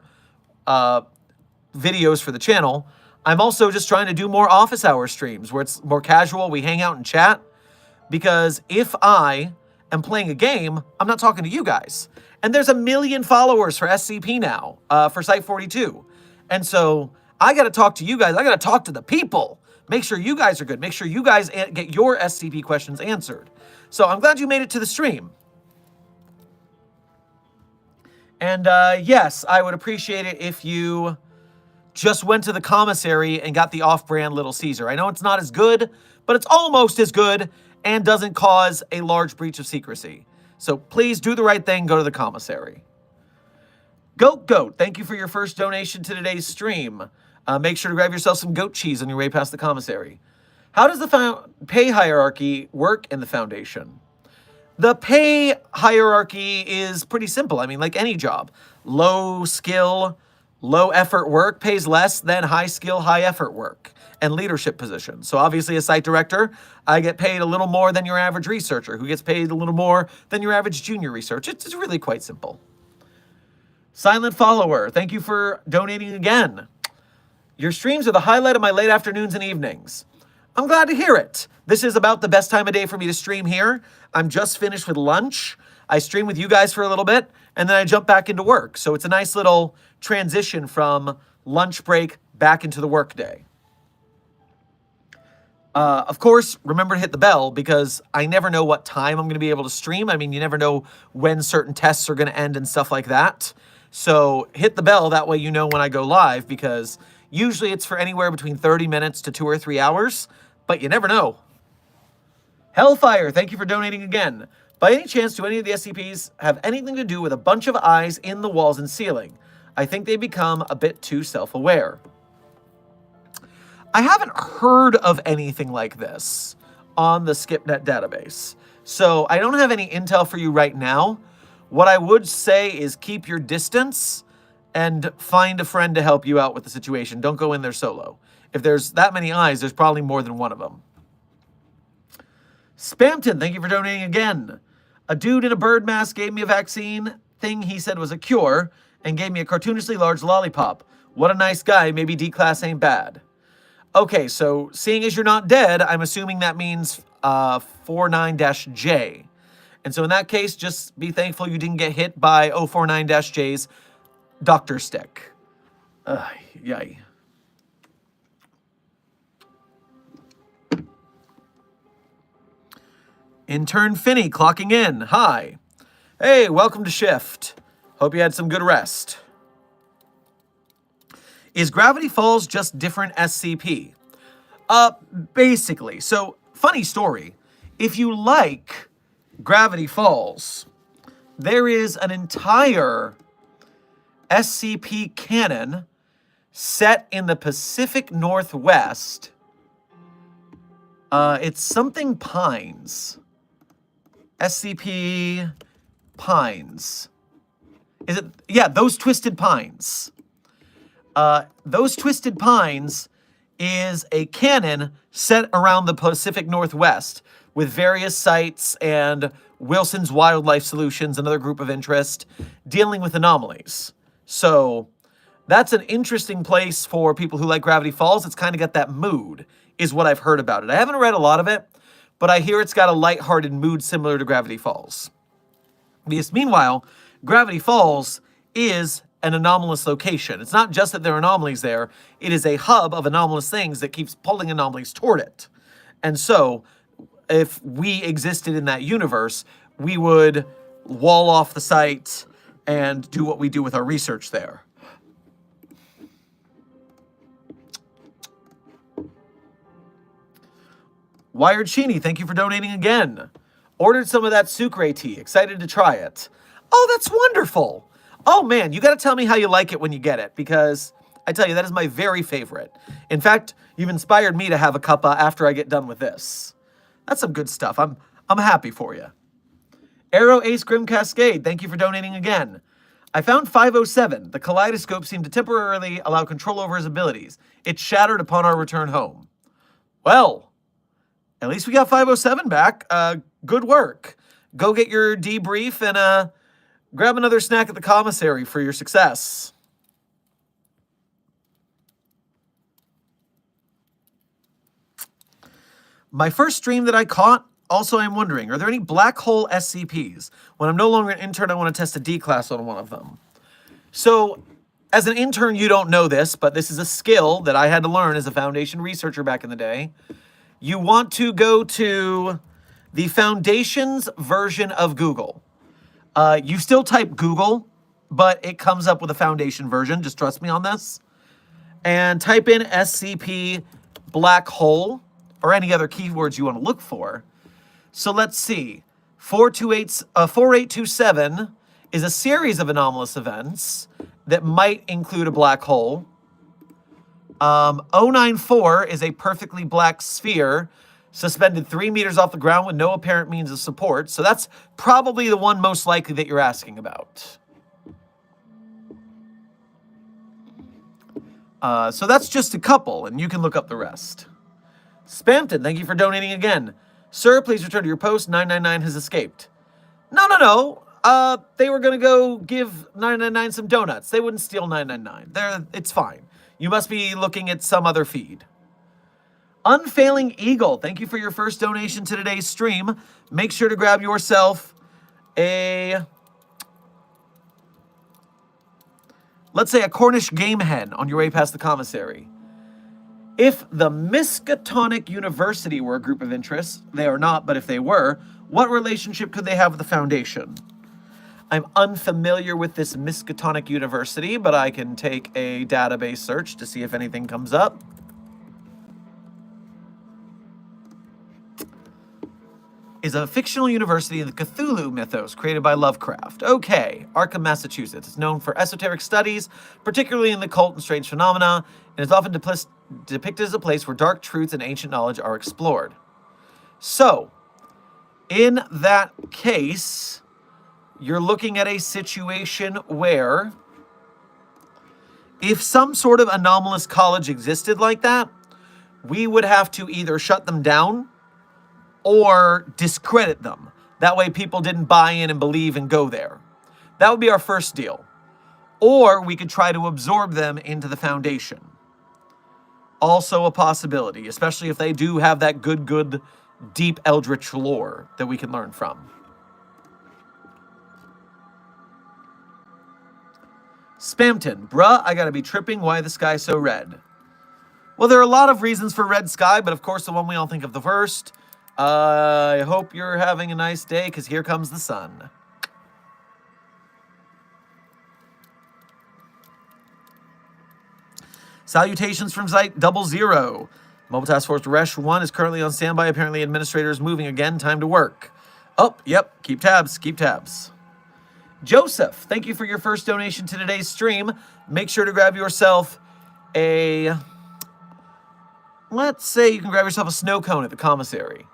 videos for the channel, I'm also just trying to do more office hour streams where it's more casual. We hang out and chat. Because if I am playing a game, I'm not talking to you guys. And there's 1 million followers for SCP now, for Site 42. And so I got to talk to you guys. I got to talk to the people. Make sure you guys are good. Make sure you guys get your SCP questions answered. So I'm glad you made it to the stream. And yes, I would appreciate it if you just went to the commissary and got the off-brand Little Caesar. I know it's not as good, but it's almost as good and doesn't cause a large breach of secrecy. So please do the right thing, go to the commissary. Goat, thank you for your first donation to today's stream. Make sure to grab yourself some goat cheese on your way past the commissary. How does the pay hierarchy work in the Foundation? The pay hierarchy is pretty simple. I mean, like any job. Low skill, low effort work pays less than high skill, high effort work and leadership positions. So obviously as site director, I get paid a little more than your average researcher, who gets paid a little more than your average junior researcher. It's really quite simple. Silent follower, thank you for donating again. Your streams are the highlight of my late afternoons and evenings. I'm glad to hear it. This is about the best time of day for me to stream here. I'm just finished with lunch. I stream with you guys for a little bit, and then I jump back into work. So it's a nice little transition from lunch break back into the work day. Of course, remember to hit the bell because I never know what time I'm going to be able to stream. I mean, you never know when certain tests are going to end and stuff like that. So hit the bell, that way you know when I go live, because usually it's for anywhere between 30 minutes to 2 or 3 hours, but you never know. Hellfire, thank you for donating again. By any chance, do any of the SCPs have anything to do with a bunch of eyes in the walls and ceiling? I think they become a bit too self-aware. I haven't heard of anything like this on the SCPnet database, so I don't have any intel for you right now. What I would say is keep your distance and find a friend to help you out with the situation. Don't go in there solo. If there's that many eyes, there's probably more than one of them. Spamton, thank you for donating again. A dude in a bird mask gave me a vaccine thing he said was a cure and gave me a cartoonishly large lollipop. What a nice guy. Maybe D-Class ain't bad. Okay, so seeing as you're not dead, I'm assuming that means 49-J. And so in that case, just be thankful you didn't get hit by 049-J's doctor stick. Yay. Intern Finney clocking in. Hi. Hey, welcome to shift. Hope you had some good rest. Is Gravity Falls just different SCP? Basically. So, funny story. If you like Gravity Falls, there is an entire SCP canon set in the Pacific Northwest. It's something Pines. SCP Pines. Is it? Yeah, Those Twisted Pines. Those Twisted Pines is a canon set around the Pacific Northwest with various sites and Wilson's Wildlife Solutions, another group of interest, dealing with anomalies. So that's an interesting place for people who like Gravity Falls. It's kind of got that mood, is what I've heard about it. I haven't read a lot of it, but I hear it's got a lighthearted mood similar to Gravity Falls. Because meanwhile, Gravity Falls is an anomalous location. It's not just that there are anomalies there, it is a hub of anomalous things that keeps pulling anomalies toward it. And so, if we existed in that universe, we would wall off the site and do what we do with our research there. Wired Sheeny, thank you for donating again. Ordered some of that sucre tea. Excited to try it. Oh, that's wonderful. Oh man, you got to tell me how you like it when you get it, because I tell you, that is my very favorite. In fact, you've inspired me to have a cuppa after I get done with this. That's some good stuff. I'm happy for you. Arrow Ace Grim Cascade, thank you for donating again. I found 507. The kaleidoscope seemed to temporarily allow control over his abilities. It shattered upon our return home. Well, at least we got 507 back. Good work. Go get your debrief and grab another snack at the commissary for your success. My first stream that I caught, also I'm wondering, are there any black hole SCPs? When I'm no longer an intern, I want to test a D class on one of them. So, as an intern, you don't know this, but this is a skill that I had to learn as a Foundation researcher back in the day. You want to go to the Foundation's version of Google. You still type Google, but it comes up with a Foundation version. Just trust me on this. And type in SCP black hole or any other keywords you want to look for. So let's see. 4827 is a series of anomalous events that might include a black hole. 094 is a perfectly black sphere suspended 3 meters off the ground with no apparent means of support. So that's probably the one most likely that you're asking about. So that's just a couple, and you can look up the rest. Spampton, thank you for donating again. Sir, please return to your post. 999 has escaped. No. They were going to go give 999 some donuts. They wouldn't steal 999. It's fine. You must be looking at some other feed. Unfailing Eagle, thank you for your first donation to today's stream. Make sure to grab yourself a, let's say, a Cornish game hen on your way past the commissary. If the Miskatonic University were a group of interests, they are not, but if they were, what relationship could they have with the Foundation? I'm unfamiliar with this Miskatonic University, but I can take a database search to see if anything comes up. Is a fictional university in the Cthulhu mythos created by Lovecraft. Okay, Arkham, Massachusetts. It's known for esoteric studies, particularly in the occult and strange phenomena, and is often depicted as a place where dark truths and ancient knowledge are explored. So, in that case, you're looking at a situation where if some sort of anomalous college existed like that, we would have to either shut them down or discredit them. That way people didn't buy in and believe and go there. That would be our first deal. Or we could try to absorb them into the Foundation. Also a possibility, especially if they do have that good, deep eldritch lore that we can learn from. Spampton, bruh, I gotta be tripping. Why the sky so red? Well, there are a lot of reasons for red sky, but of course the one we all think of the first. I hope you're having a nice day, because here comes the sun. Salutations from Site 00. Mobile Task Force Resh 1 is currently on standby. Apparently, administrator is moving again. Time to work. Oh, yep. Keep tabs. Keep tabs. Joseph, thank you for your first donation to today's stream. Make sure to grab yourself a... Let's say you can grab yourself a snow cone at the commissary.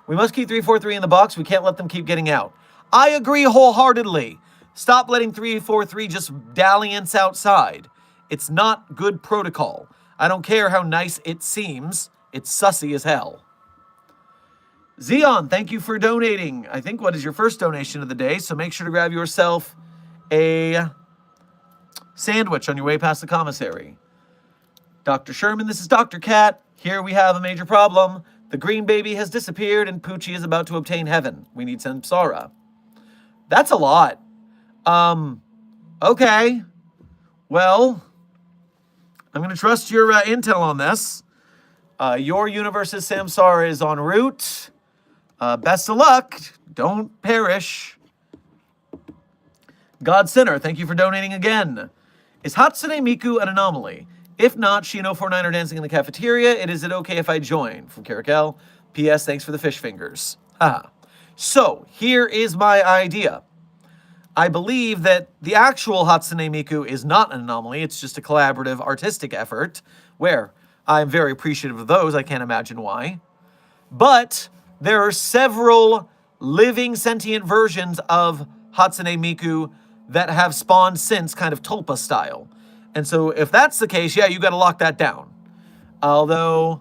We must keep 343 in the box. We can't let them keep getting out. I agree wholeheartedly. Stop letting 343 just dalliance outside. It's not good protocol. I don't care how nice it seems. It's sussy as hell. Zeon, thank you for donating. I think what is your first donation of the day, so make sure to grab yourself a sandwich on your way past the commissary. Dr. Sherman, this is Dr. Cat. Here we have a major problem. The green baby has disappeared and Poochie is about to obtain heaven. We need Samsara. That's a lot. Okay. Well, I'm going to trust your intel on this. Your universe's Samsara is en route. Best of luck. Don't perish. God Sinner, thank you for donating again. Is Hatsune Miku an anomaly? If not, she and 049 are dancing in the cafeteria. Is it okay if I join? From Caracal. P.S. Thanks for the fish fingers. Haha. So, here is my idea. I believe that the actual Hatsune Miku is not an anomaly. It's just a collaborative artistic effort, where I'm very appreciative of those. I can't imagine why. But there are several living sentient versions of Hatsune Miku that have spawned since, kind of Tulpa style. And so if that's the case, yeah, you got to lock that down. Although,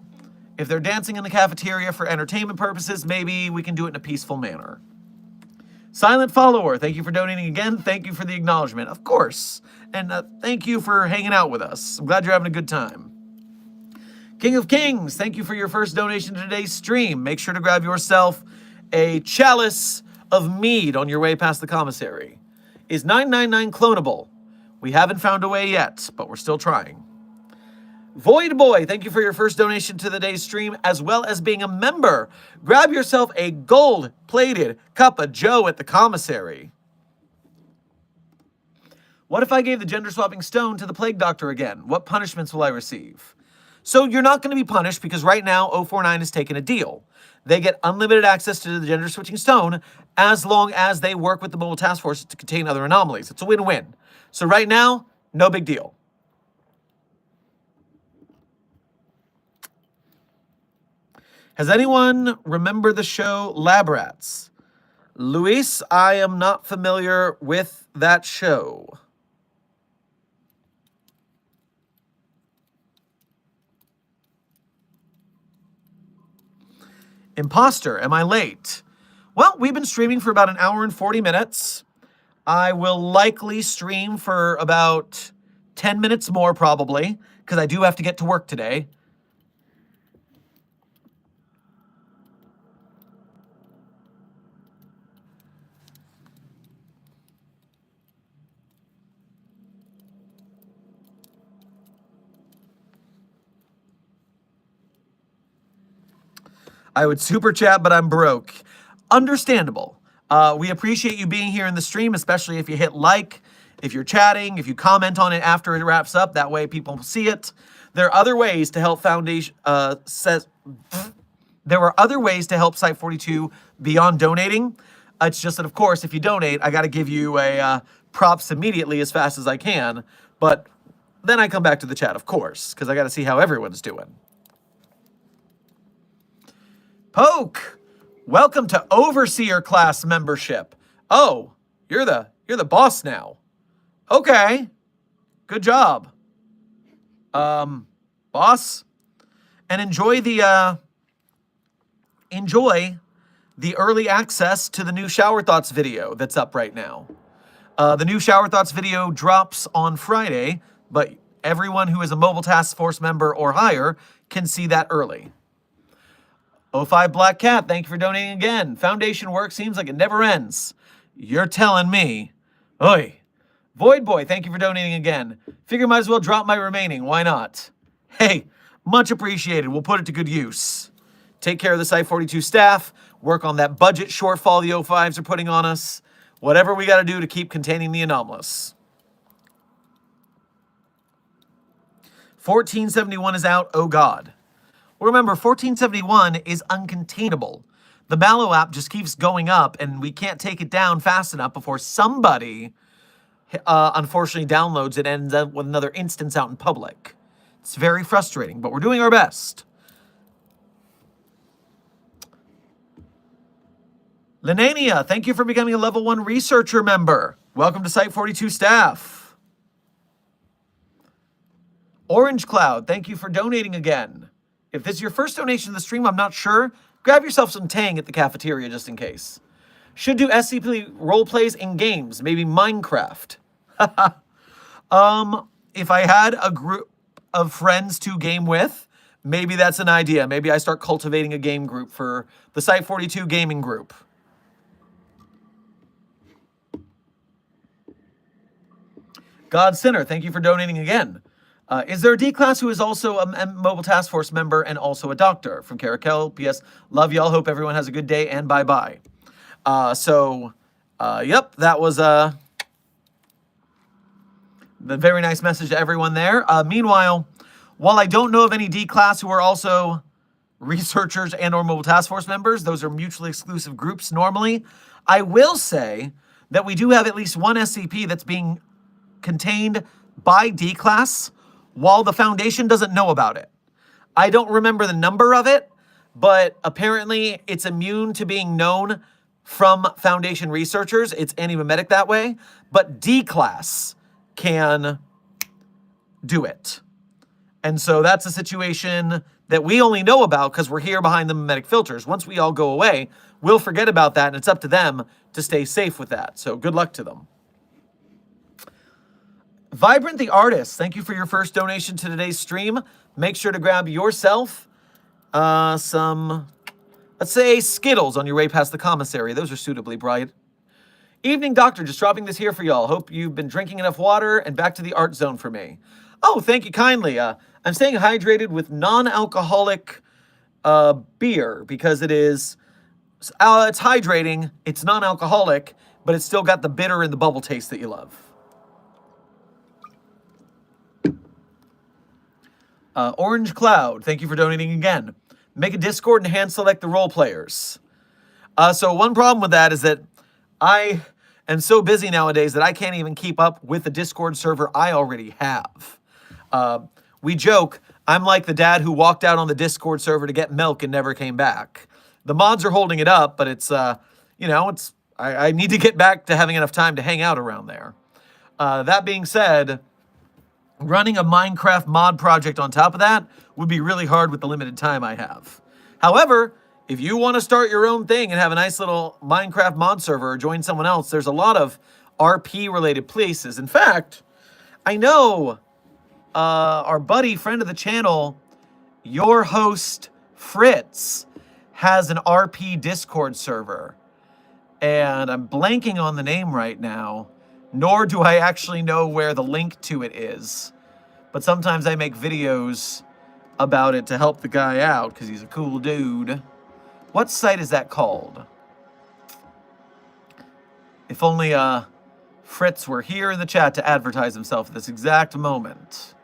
if they're dancing in the cafeteria for entertainment purposes, maybe we can do it in a peaceful manner. Silent Follower, thank you for donating again. Thank you for the acknowledgement, of course. And thank you for hanging out with us. I'm glad you're having a good time. King of Kings, thank you for your first donation to today's stream. Make sure to grab yourself a chalice of mead on your way past the commissary. Is 999 clonable? We haven't found a way yet, but we're still trying. Void Boy, thank you for your first donation to today's stream, as well as being a member. Grab yourself a gold-plated cup of joe at the commissary. What if I gave the gender-swapping stone to the plague doctor again? What punishments will I receive? So you're not going to be punished because right now 049 has taken a deal. They get unlimited access to the gender-switching stone as long as they work with the mobile task force to contain other anomalies. It's a win-win. So right now, no big deal. Has anyone remembered the show Lab Rats? Luis, I am not familiar with that show. Imposter, am I late? Well, we've been streaming for about an hour and 40 minutes. I will likely stream for about 10 minutes more probably, because I do have to get to work today. I would super chat, but I'm broke. Understandable. We appreciate you being here in the stream, especially if you hit like, if you're chatting, if you comment on it after it wraps up. That way people see it. There are other ways to help Foundation. There are other ways to help Site 42 beyond donating. It's just that, of course, if you donate, I got to give you a props immediately as fast as I can. But then I come back to the chat, of course, because I got to see how everyone's doing. Poke, welcome to Overseer class membership. Oh, you're the boss now. Okay, good job, boss. And enjoy the early access to the new Shower Thoughts video that's up right now. The new Shower Thoughts video drops on Friday, but everyone who is a Mobile Task Force member or higher can see that early. 05 Black Cat, thank you for donating again. Foundation work seems like it never ends. You're telling me. Oi. Void Boy, thank you for donating again. Figure might as well drop my remaining. Why not? Hey, much appreciated. We'll put it to good use. Take care of the Site 42 staff. Work on that budget shortfall the 05s are putting on us. Whatever we got to do to keep containing the anomalous. 1471 is out. Oh, God. Remember, 1471 is uncontainable. The Mallow app just keeps going up, and we can't take it down fast enough before somebody, unfortunately, downloads it and ends up with another instance out in public. It's very frustrating, but we're doing our best. Lenania, thank you for becoming a level 1 researcher member. Welcome to Site 42 staff. Orange Cloud, thank you for donating again. If this is your first donation to the stream, I'm not sure. Grab yourself some Tang at the cafeteria just in case. Should do SCP role plays in games, maybe Minecraft. If I had a group of friends to game with, maybe that's an idea. Maybe I start cultivating a game group for the Site 42 gaming group. God Sinner, thank you for donating again. Is there a D-Class who is also a Mobile Task Force member and also a doctor? From Caracal, P.S. Love y'all. Hope everyone has a good day and bye-bye. Yep, that was the very nice message to everyone there. Meanwhile, while I don't know of any D-Class who are also researchers and or Mobile Task Force members, those are mutually exclusive groups normally, I will say that we do have at least one SCP that's being contained by D-Class, while the Foundation doesn't know about it. I don't remember the number of it, but apparently it's immune to being known from Foundation researchers. It's anti-memetic that way, but D-Class can do it. And so that's a situation that we only know about because we're here behind the memetic filters. Once we all go away, we'll forget about that, and it's up to them to stay safe with that. So good luck to them. Vibrant the Artist, thank you for your first donation to today's stream. Make sure to grab yourself some, let's say, Skittles on your way past the commissary. Those are suitably bright. Evening Doctor, just dropping this here for y'all. Hope you've been drinking enough water, and back to the art zone for me. Oh, thank you kindly. I'm staying hydrated with non-alcoholic beer because it's hydrating, it's non-alcoholic, but it's still got the bitter and the bubble taste that you love. Orange Cloud, thank you for donating again. Make a Discord and hand select the role players. So one problem with that is that I am so busy nowadays that I can't even keep up with the Discord server I already have. We joke, I'm like the dad who walked out on the Discord server to get milk and never came back. The mods are holding it up, but it's, I need to get back to having enough time to hang out around there. That being said, running a Minecraft mod project on top of that would be really hard with the limited time I have. However, if you want to start your own thing and have a nice little Minecraft mod server or join someone else, there's a lot of RP-related places. In fact, I know our buddy, friend of the channel, your host, Fritz, has an RP Discord server. And I'm blanking on the name right now, nor do I actually know where the link to it is. But sometimes I make videos about it to help the guy out, because he's a cool dude. What site is that called? If only Fritz were here in the chat to advertise himself at this exact moment.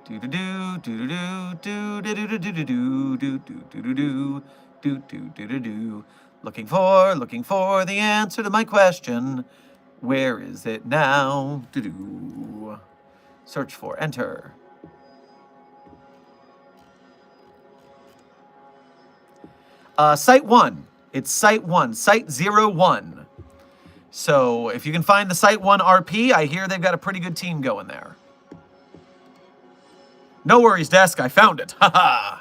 Do-do-do, do-do-do, do-do-do-do-do-do, do-do-do-do-do, do-do-do-do-do. Looking for the answer to my question. Where is it now? Do-do. Search for, enter. Site 1. It's Site 1. Site 01. So if you can find the Site 1 RP, I hear they've got a pretty good team going there. No worries, desk. I found it. Haha.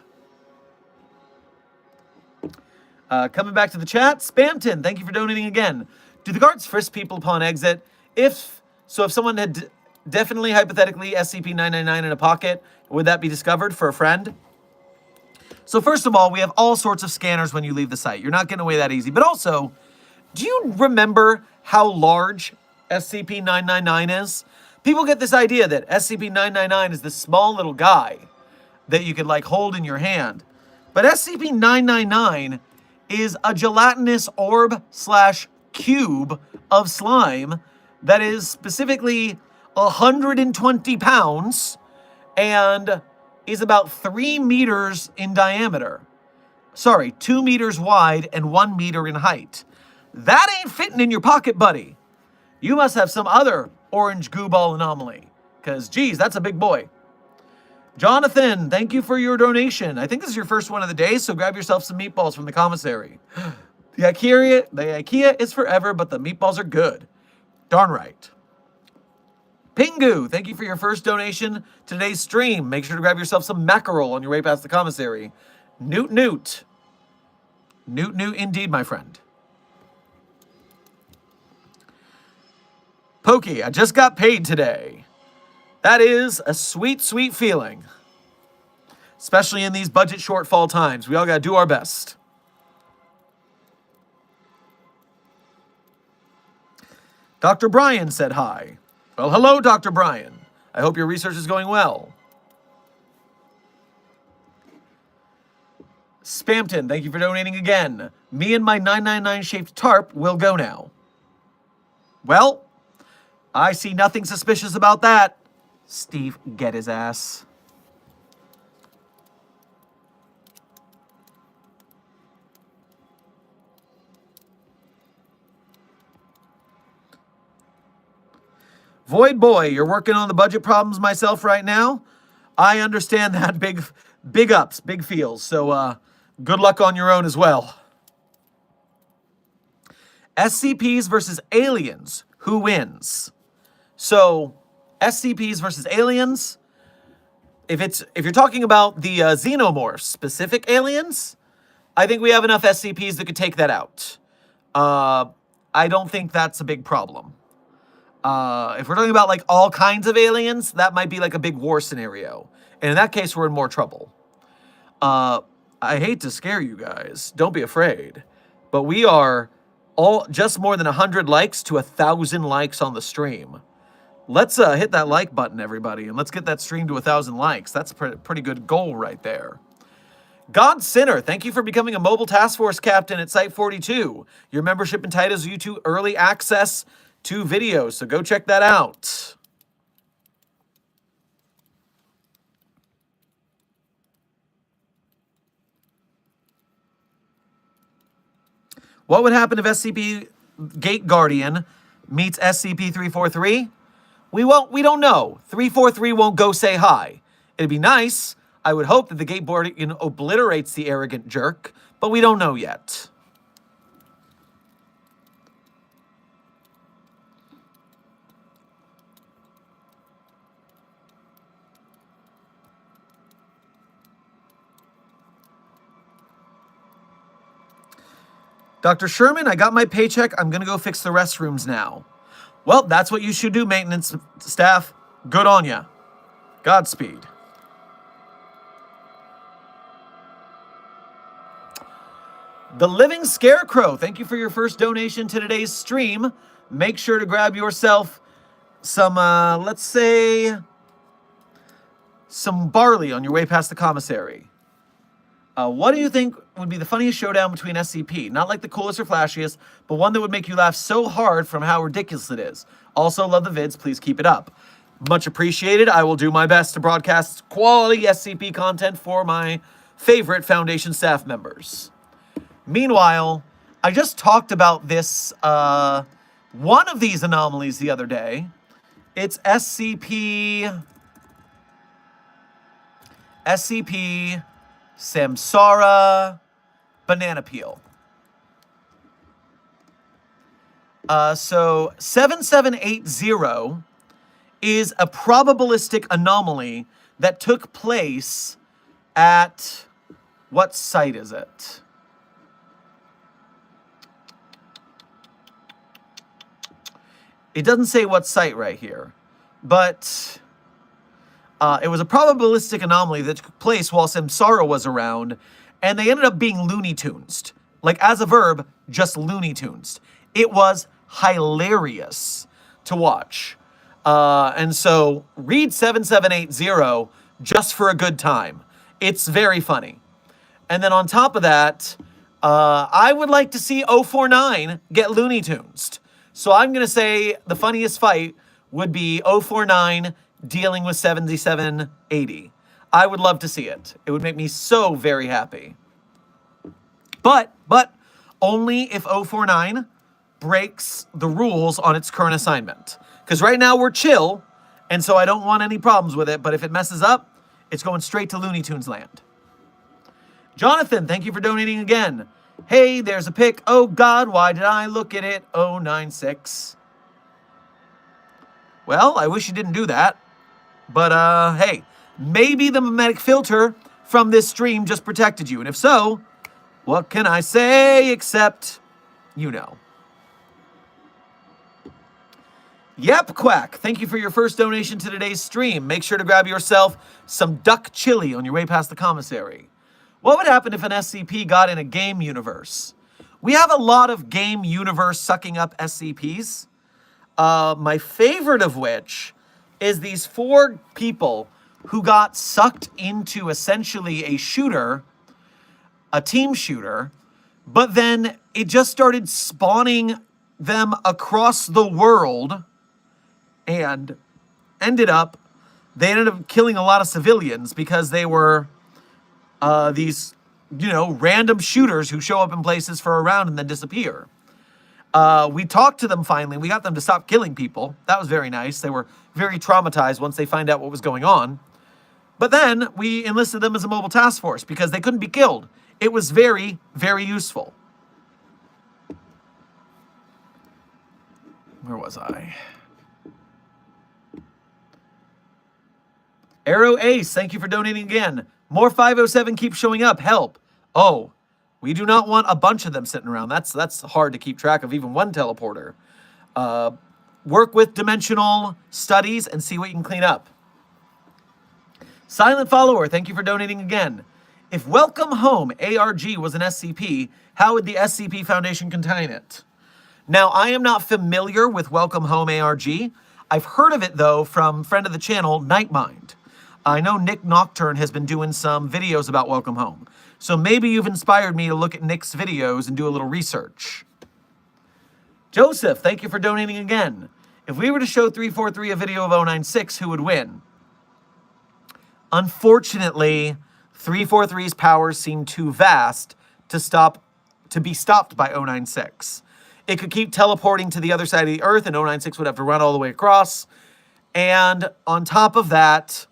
Coming back to the chat, Spamton, thank you for donating again. Do the guards frisk people upon exit? If someone had definitely, hypothetically, SCP-999 in a pocket, would that be discovered for a friend? So first of all, we have all sorts of scanners when you leave the site. You're not getting away that easy. But also, do you remember how large SCP-999 is? People get this idea that SCP-999 is this small little guy that you could, like, hold in your hand. But SCP-999 is a gelatinous orb/cube of slime that is specifically 120 pounds and is about 3 meters in diameter. Sorry, 2 meters wide and 1 meter in height. That ain't fitting in your pocket, buddy. You must have some other orange goo ball anomaly. Because, geez, that's a big boy. Jonathan, thank you for your donation. I think this is your first one of the day, so grab yourself some meatballs from the commissary. The IKEA is forever, but the meatballs are good. Darn right. Pingu, thank you for your first donation to today's stream. Make sure to grab yourself some mackerel on your way past the commissary. Newt Newt. Newt Newt indeed, my friend. Pokey, I just got paid today. That is a sweet, sweet feeling. Especially in these budget shortfall times. We all got to do our best. Dr. Brian said hi. Well, hello, Dr. Brian. I hope your research is going well. Spamton, thank you for donating again. Me and my 999-shaped tarp will go now. Well, I see nothing suspicious about that. Steve, get his ass. Void Boy, you're working on the budget problems myself right now. I understand that. Big ups, big feels. So good luck on your own as well. SCPs versus aliens. Who wins? So SCPs versus aliens. If you're talking about the xenomorphs, specific aliens, I think we have enough SCPs that could take that out. I don't think that's a big problem. If we're talking about like all kinds of aliens, that might be like a big war scenario. And in that case, we're in more trouble. I hate to scare you guys. Don't be afraid. But we are all just more than 100 likes to 1,000 likes on the stream. Let's hit that like button, everybody, and let's get that stream to 1,000 likes. That's a pretty good goal right there. God Sinner, thank you for becoming a mobile task force captain at Site 42. Your membership entitles you to early access to videos, so go check that out. What would happen if SCP Gate Guardian meets SCP-343? We don't know. 343 won't go say hi. It'd be nice. I would hope that the Gate Guardian obliterates the arrogant jerk, but we don't know yet. Dr. Sherman, I got my paycheck. I'm going to go fix the restrooms now. Well, that's what you should do, maintenance staff. Good on ya. Godspeed. The Living Scarecrow, thank you for your first donation to today's stream. Make sure to grab yourself some, let's say, some barley on your way past the commissary. What do you think would be the funniest showdown between SCP? Not like the coolest or flashiest, but one that would make you laugh so hard from how ridiculous it is. Also, love the vids. Please keep it up. Much appreciated. I will do my best to broadcast quality SCP content for my favorite Foundation staff members. Meanwhile, I just talked about this, one of these anomalies the other day. It's SCP Samsara Banana Peel. So 7780 is a probabilistic anomaly that took place at, what site is it? It doesn't say what site right here, but it was a probabilistic anomaly that took place while Samsara was around, and they ended up being Looney Tunes. Like, as a verb, just Looney Tunes. It was hilarious to watch. And so, read 7780 just for a good time. It's very funny. And then on top of that, I would like to see 049 get Looney Tunes. So I'm going to say the funniest fight would be 049 dealing with 7780. I would love to see it. It would make me so very happy. But only if 049 breaks the rules on its current assignment. Because right now we're chill, and so I don't want any problems with it. But if it messes up, it's going straight to Looney Tunes land. Jonathan, thank you for donating again. Hey, there's a pic. Oh God, why did I look at it? 096. Well, I wish you didn't do that. But, hey, maybe the mimetic filter from this stream just protected you. And if so, what can I say except, you know. Yep, Quack, thank you for your first donation to today's stream. Make sure to grab yourself some duck chili on your way past the commissary. What would happen if an SCP got in a game universe? We have a lot of game universe sucking up SCPs. My favorite of which is these 4 people who got sucked into essentially a shooter, a team shooter, but then it just started spawning them across the world and they ended up killing a lot of civilians because they were these, random shooters who show up in places for a round and then disappear. We talked to them finally. We got them to stop killing people. That was very nice. They were very traumatized once they find out what was going on. But then we enlisted them as a mobile task force because they couldn't be killed. It was very, very useful. Where was I? Arrow Ace, thank you for donating again. More 507 keep showing up. Help. Oh, we do not want a bunch of them sitting around. That's hard to keep track of, even one teleporter. work with dimensional studies and see what you can clean up. Silent Follower, thank you for donating again. If Welcome Home ARG was an SCP, how would the SCP Foundation contain it? Now, I am not familiar with Welcome Home ARG. I've heard of it, though, from friend of the channel, Nightmind. I know Nick Nocturne has been doing some videos about Welcome Home. So maybe you've inspired me to look at Nick's videos and do a little research. Joseph, thank you for donating again. If we were to show 343 a video of 096, who would win? Unfortunately, 343's powers seem too vast to be stopped by 096. It could keep teleporting to the other side of the Earth, and 096 would have to run all the way across. And on top of that,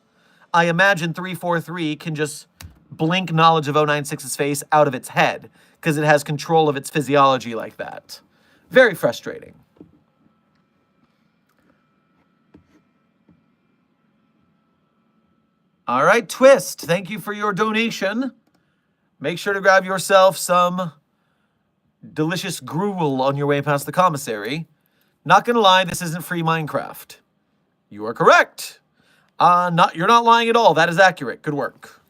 I imagine 343 can just blink knowledge of 096's face out of its head, because it has control of its physiology like that. Very frustrating. All right, Twist, thank you for your donation. Make sure to grab yourself some delicious gruel on your way past the commissary. Not gonna lie, this isn't free Minecraft. You are correct. You're not lying at all. That is accurate. Good work.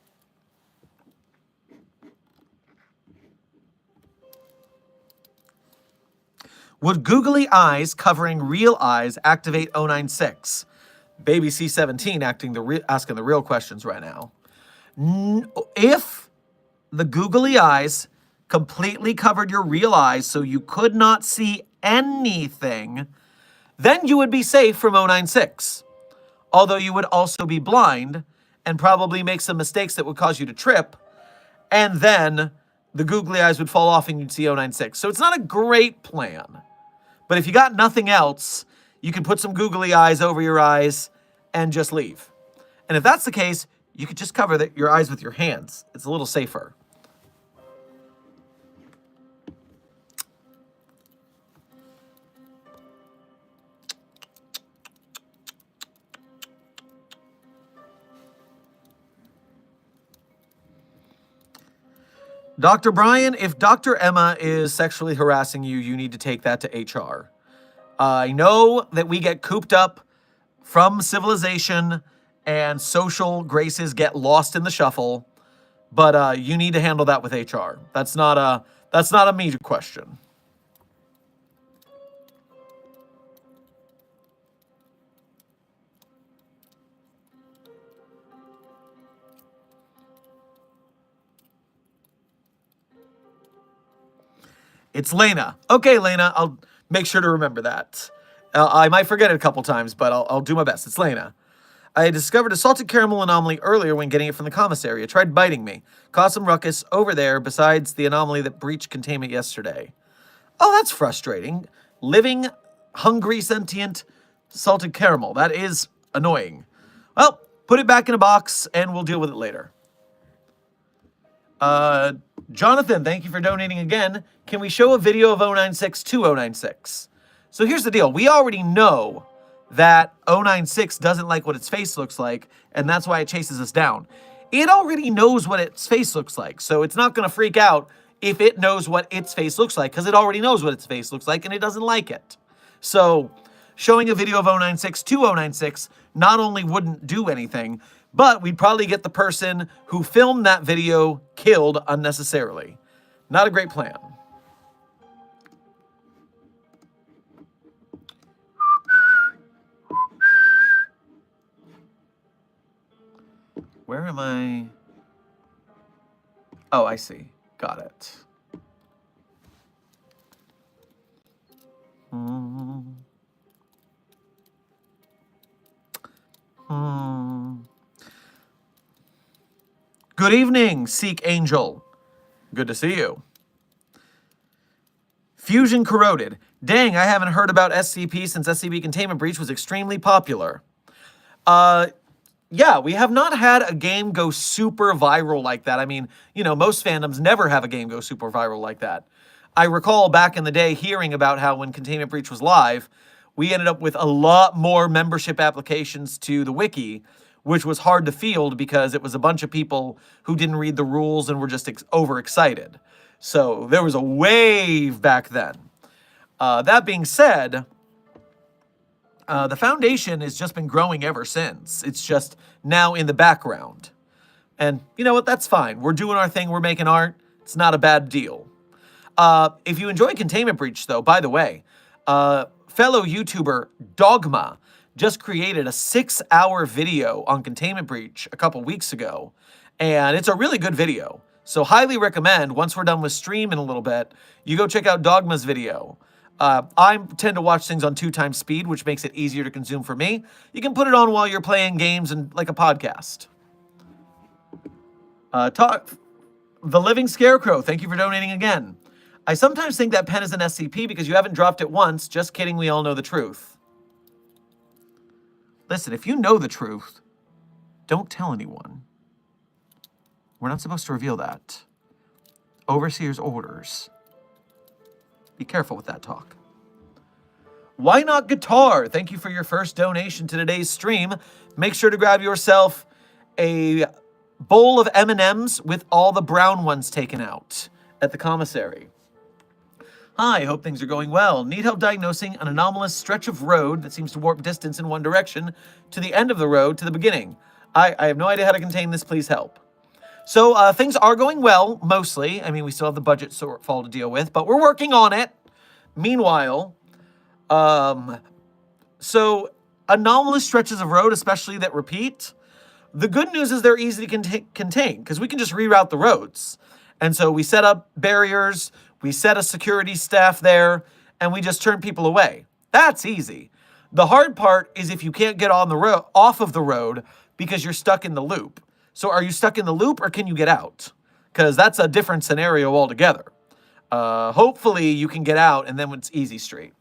Would googly eyes covering real eyes activate 096? Baby C17 asking the real questions right now. If the googly eyes completely covered your real eyes so you could not see anything, then you would be safe from 096. Although you would also be blind and probably make some mistakes that would cause you to trip, and then the googly eyes would fall off and you'd see 096. So it's not a great plan. But if you got nothing else, you can put some googly eyes over your eyes and just leave. And if that's the case, you could just cover your eyes with your hands. It's a little safer. Dr. Brian, if Dr. Emma is sexually harassing you, you need to take that to HR. I know that we get cooped up from civilization and social graces get lost in the shuffle, but you need to handle that with HR. That's not a me question. It's Lena. Okay, Lena, I'll make sure to remember that. I might forget it a couple times, but I'll do my best. It's Lena. I discovered a salted caramel anomaly earlier when getting it from the commissary. It tried biting me. Caused some ruckus over there besides the anomaly that breached containment yesterday. Oh, that's frustrating. Living, hungry, sentient, salted caramel. That is annoying. Well, put it back in a box and we'll deal with it later. Jonathan, thank you for donating again. Can we show a video of 096 to 096? So here's the deal. We already know that 096 doesn't like what its face looks like, and that's why it chases us down. It already knows what its face looks like, so it's not going to freak out if it knows what its face looks like, because it already knows what its face looks like, and it doesn't like it. So showing a video of 096 to 096 not only wouldn't do anything, but we'd probably get the person who filmed that video killed unnecessarily. Not a great plan. Where am I? Oh, I see. Got it. Good evening, Seek Angel. Good to see you. Fusion Corroded. Dang, I haven't heard about SCP since SCP Containment Breach was extremely popular. Yeah, we have not had a game go super viral like that. I mean, you know, most fandoms never have a game go super viral like that. I recall back in the day hearing about how when Containment Breach was live, we ended up with a lot more membership applications to the wiki, which was hard to field because it was a bunch of people who didn't read the rules and were just overexcited. So there was a wave back then. That being said, The foundation has just been growing ever since. It's just now in the background. And you know what? That's fine. We're doing our thing. We're making art. It's not a bad deal. If you enjoy Containment Breach, though, by the way, fellow YouTuber Dogma just created a 6-hour video on Containment Breach a couple weeks ago. And it's a really good video. So highly recommend, once we're done with stream in a little bit, you go check out Dogma's video. I tend to watch things on 2x speed, which makes it easier to consume for me. You can put it on while you're playing games and like a podcast. The Living Scarecrow, thank you for donating again. I sometimes think that pen is an SCP because you haven't dropped it once. Just kidding, we all know the truth. Listen, if you know the truth, don't tell anyone. We're not supposed to reveal that. Overseer's orders. Be careful with that talk. Why Not Guitar? Thank you for your first donation to today's stream. Make sure to grab yourself a bowl of M&Ms with all the brown ones taken out at the commissary. Hi, hope things are going well. Need help diagnosing an anomalous stretch of road that seems to warp distance in one direction to the end of the road to the beginning. I have no idea how to contain this. Please help. So things are going well, mostly. I mean, we still have the budget shortfall to deal with, but we're working on it. Meanwhile, so anomalous stretches of road, especially that repeat, the good news is they're easy to contain because we can just reroute the roads. And so we set up barriers, we set a security staff there, and we just turn people away. That's easy. The hard part is if you can't get on the road, off of the road because you're stuck in the loop. So are you stuck in the loop or can you get out? Because that's a different scenario altogether. Hopefully you can get out and then it's easy street.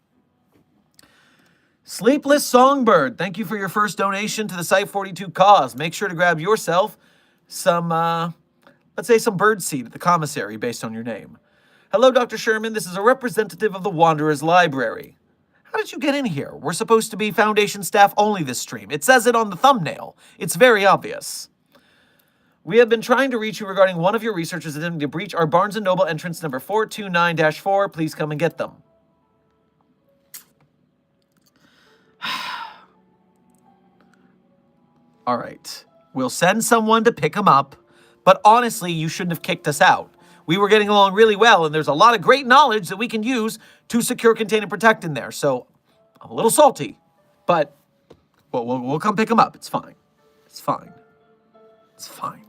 Sleepless Songbird, thank you for your first donation to the Site42 cause. Make sure to grab yourself some, let's say some birdseed at the commissary based on your name. Hello, Dr. Sherman. This is a representative of the Wanderer's Library. How did you get in here? We're supposed to be Foundation staff only this stream. It says it on the thumbnail. It's very obvious. We have been trying to reach you regarding one of your researchers attempting to breach our Barnes & Noble entrance number 429-4. Please come and get them. All right. We'll send someone to pick them up, but honestly, you shouldn't have kicked us out. We were getting along really well, and there's a lot of great knowledge that we can use to secure, contain, and protect in there. So I'm a little salty, but we'll come pick them up. It's fine. It's fine. It's fine.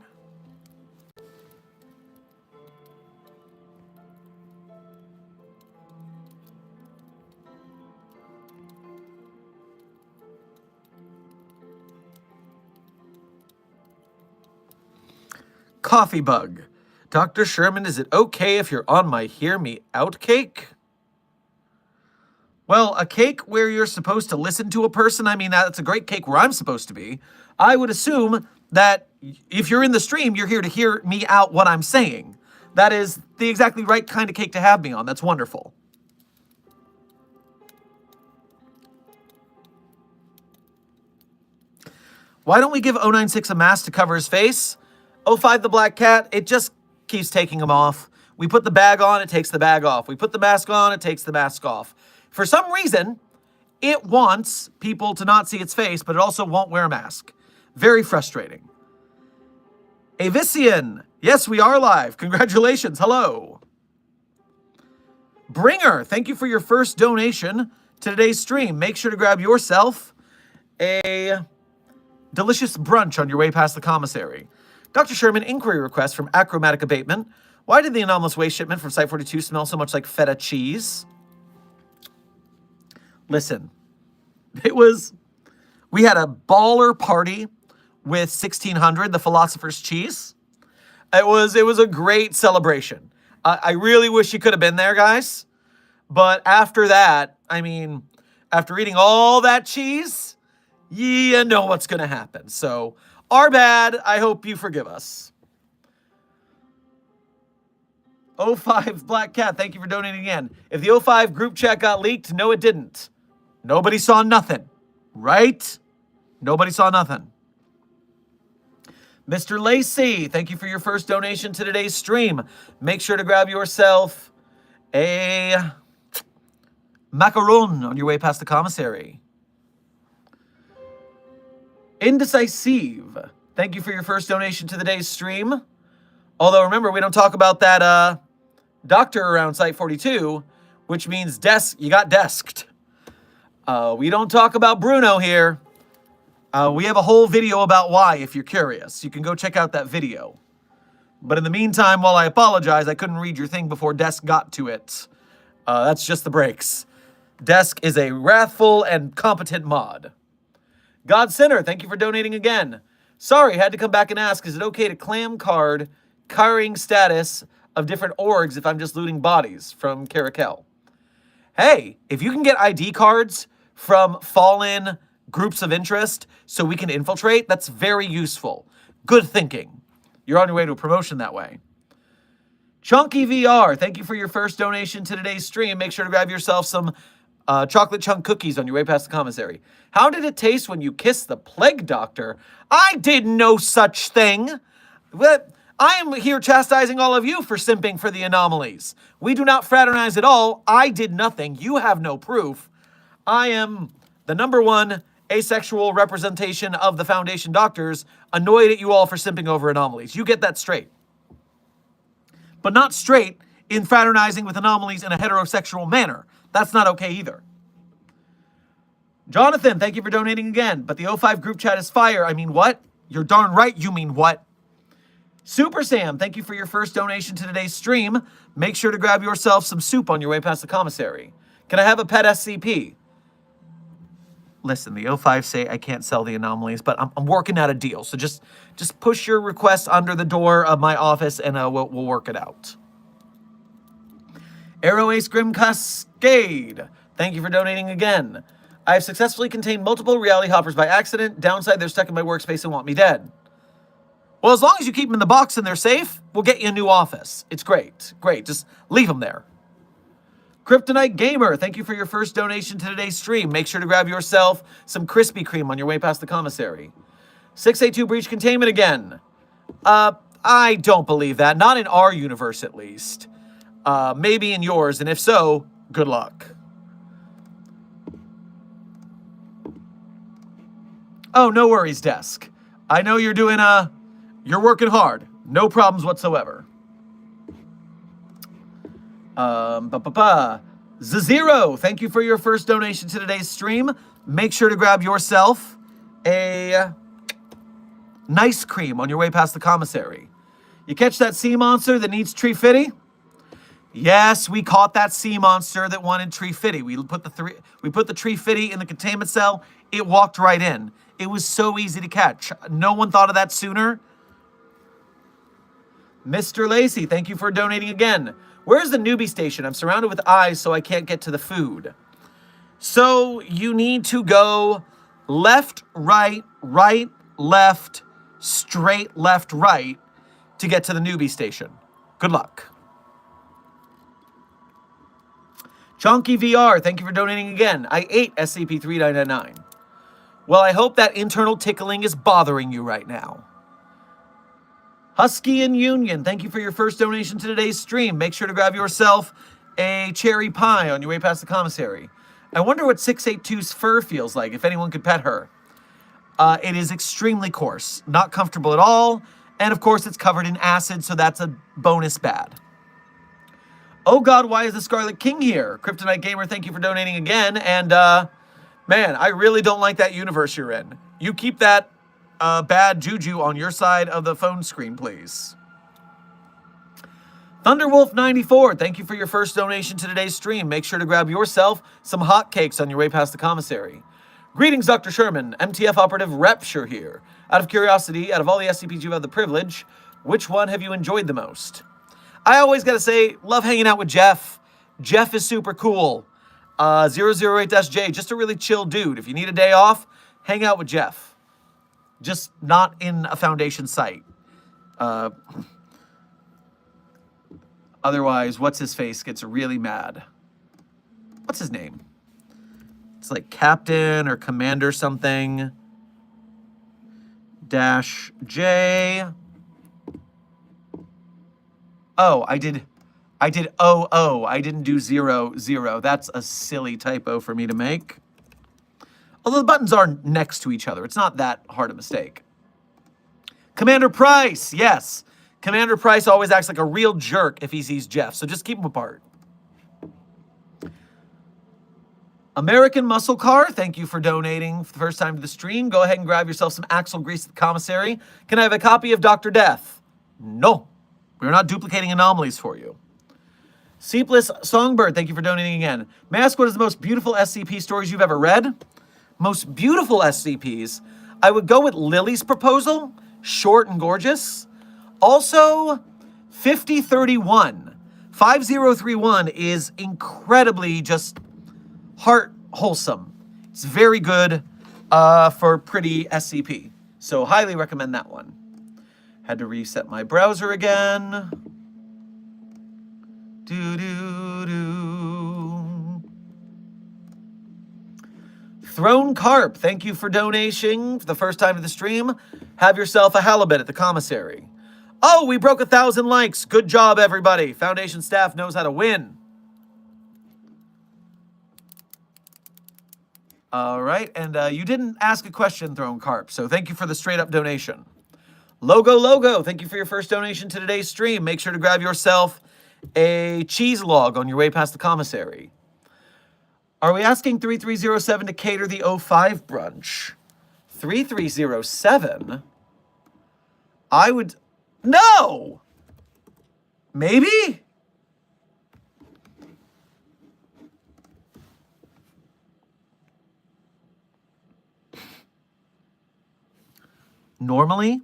Coffee Bug. Dr. Sherman, is it okay if you're on my Hear Me Out cake? Well, a cake where you're supposed to listen to a person, I mean, that's a great cake where I'm supposed to be. I would assume that if you're in the stream, you're here to hear me out what I'm saying. That is the exactly right kind of cake to have me on. That's wonderful. Why don't we give 096 a mask to cover his face? 05 the Black Cat, it just keeps taking them off. We put the bag on, it takes the bag off. We put the mask on, it takes the mask off. For some reason, it wants people to not see its face, but it also won't wear a mask. Very frustrating. Avician, yes, we are live. Congratulations, hello. Bringer, thank you for your first donation to today's stream. Make sure to grab yourself a delicious brunch on your way past the commissary. Dr. Sherman, inquiry request from Achromatic Abatement. Why did the anomalous waste shipment from Site42 smell so much like feta cheese? Listen, we had a baller party with 1600, the Philosopher's Cheese. It was a great celebration. I really wish you could have been there, guys. But after that, I mean, after eating all that cheese, you know what's going to happen. So, our bad. I hope you forgive us. 05 Black Cat, thank you for donating again. If the 05 group chat got leaked, no, it didn't. Nobody saw nothing, right? Nobody saw nothing. Mr. Lacey, thank you for your first donation to today's stream. Make sure to grab yourself a macaron on your way past the commissary. Indecisive, thank you for your first donation to the day's stream. Although, remember, we don't talk about that doctor around Site 42, which means you got desked. We don't talk about Bruno here. We have a whole video about why, if you're curious. You can go check out that video. But in the meantime, while I apologize, I couldn't read your thing before Desk got to it. That's just the breaks. Desk is a wrathful and competent mod. God Sinner, thank you for donating again. Sorry, had to come back and ask, is it okay to clam card carrying status of different orgs if I'm just looting bodies? From Caracal. Hey, if you can get ID cards from fallen groups of interest so we can infiltrate, that's very useful. Good thinking. You're on your way to a promotion that way. Chunky VR, thank you for your first donation to today's stream. Make sure to grab yourself some chocolate chunk cookies on your way past the commissary. How did it taste when you kissed the plague doctor? I did no such thing. But I am here chastising all of you for simping for the anomalies. We do not fraternize at all. I did nothing. You have no proof. I am the #1 asexual representation of the Foundation Doctors, annoyed at you all for simping over anomalies. You get that straight. But not straight in fraternizing with anomalies in a heterosexual manner. That's not okay either. Jonathan, thank you for donating again. But the O5 group chat is fire. I mean what? You're darn right you mean what? Super Sam, thank you for your first donation to today's stream. Make sure to grab yourself some soup on your way past the commissary. Can I have a pet SCP? Listen, the O5 say I can't sell the anomalies, but I'm working out a deal. So just push your request under the door of my office and we'll work it out. Arrow Ace Grim Cascade, thank you for donating again. I have successfully contained multiple reality hoppers by accident. Downside, they're stuck in my workspace and want me dead. Well, as long as you keep them in the box and they're safe, we'll get you a new office. It's great. Great. Just leave them there. Kryptonite Gamer, thank you for your first donation to today's stream. Make sure to grab yourself some Krispy Kreme on your way past the commissary. 682 Breach Containment again. I don't believe that. Not in our universe, at least. Maybe in yours, and if so, good luck. Oh, no worries, Desk. I know you're doing, you're working hard. No problems whatsoever. Zero, thank you for your first donation to today's stream. Make sure to grab yourself a nice cream on your way past the commissary. You catch that sea monster that needs tree fitty? Yes, we caught that sea monster that wanted tree fitty. We put the tree fitty in the containment cell. It walked right in. It was so easy to catch. No one thought of that sooner. Mr. Lacey, thank you for donating again. Where's the newbie station? I'm surrounded with eyes, so I can't get to the food. So you need to go left, right, right, left, straight, left, right to get to the newbie station. Good luck. Chunky VR, thank you for donating again. I ate SCP-3999. Well, I hope that internal tickling is bothering you right now. Husky and Union, thank you for your first donation to today's stream. Make sure to grab yourself a cherry pie on your way past the commissary. I wonder what 682's fur feels like, if anyone could pet her. It is extremely coarse, not comfortable at all, and of course it's covered in acid, so that's a bonus bad. Oh God, why is the Scarlet King here? Kryptonite Gamer, thank you for donating again, and man, I really don't like that universe you're in. You keep that bad juju on your side of the phone screen, please. Thunderwolf94, thank you for your first donation to today's stream. Make sure to grab yourself some hotcakes on your way past the commissary. Greetings, Dr. Sherman. MTF Operative Repture here. Out of curiosity, out of all the SCPs you've had the privilege, which one have you enjoyed the most? I always gotta say, love hanging out with Jeff. Jeff is super cool. 008-J, just a really chill dude. If you need a day off, hang out with Jeff. Just not in a Foundation site. Otherwise, what's-his-face gets really mad. What's his name? It's like Captain or Commander something. -J. Oh, I did 00. I didn't do 00. That's a silly typo for me to make. Although the buttons are next to each other. It's not that hard a mistake. Commander Price, yes. Commander Price always acts like a real jerk if he sees Jeff, so just keep them apart. American Muscle Car, thank you for donating for the first time to the stream. Go ahead and grab yourself some axle grease at the commissary. Can I have a copy of Dr. Death? No. We're not duplicating anomalies for you. Seepless Songbird, thank you for donating again. May I ask what is the most beautiful SCP stories you've ever read? Most beautiful SCPs? I would go with Lily's Proposal, short and gorgeous. Also, 5031. 5031 is incredibly just heart wholesome. It's very good for pretty SCP. So highly recommend that one. Had to reset my browser again. Throne Carp, thank you for donating for the first time to the stream. Have yourself a halibut at the commissary. Oh, we broke 1,000 likes. Good job, everybody. Foundation staff knows how to win. All right, and you didn't ask a question, Throne Carp, so thank you for the straight-up donation. Logo, thank you for your first donation to today's stream. Make sure to grab yourself a cheese log on your way past the commissary. Are we asking 3307 to cater the 05 brunch? 3307? I would... No! Maybe? Normally,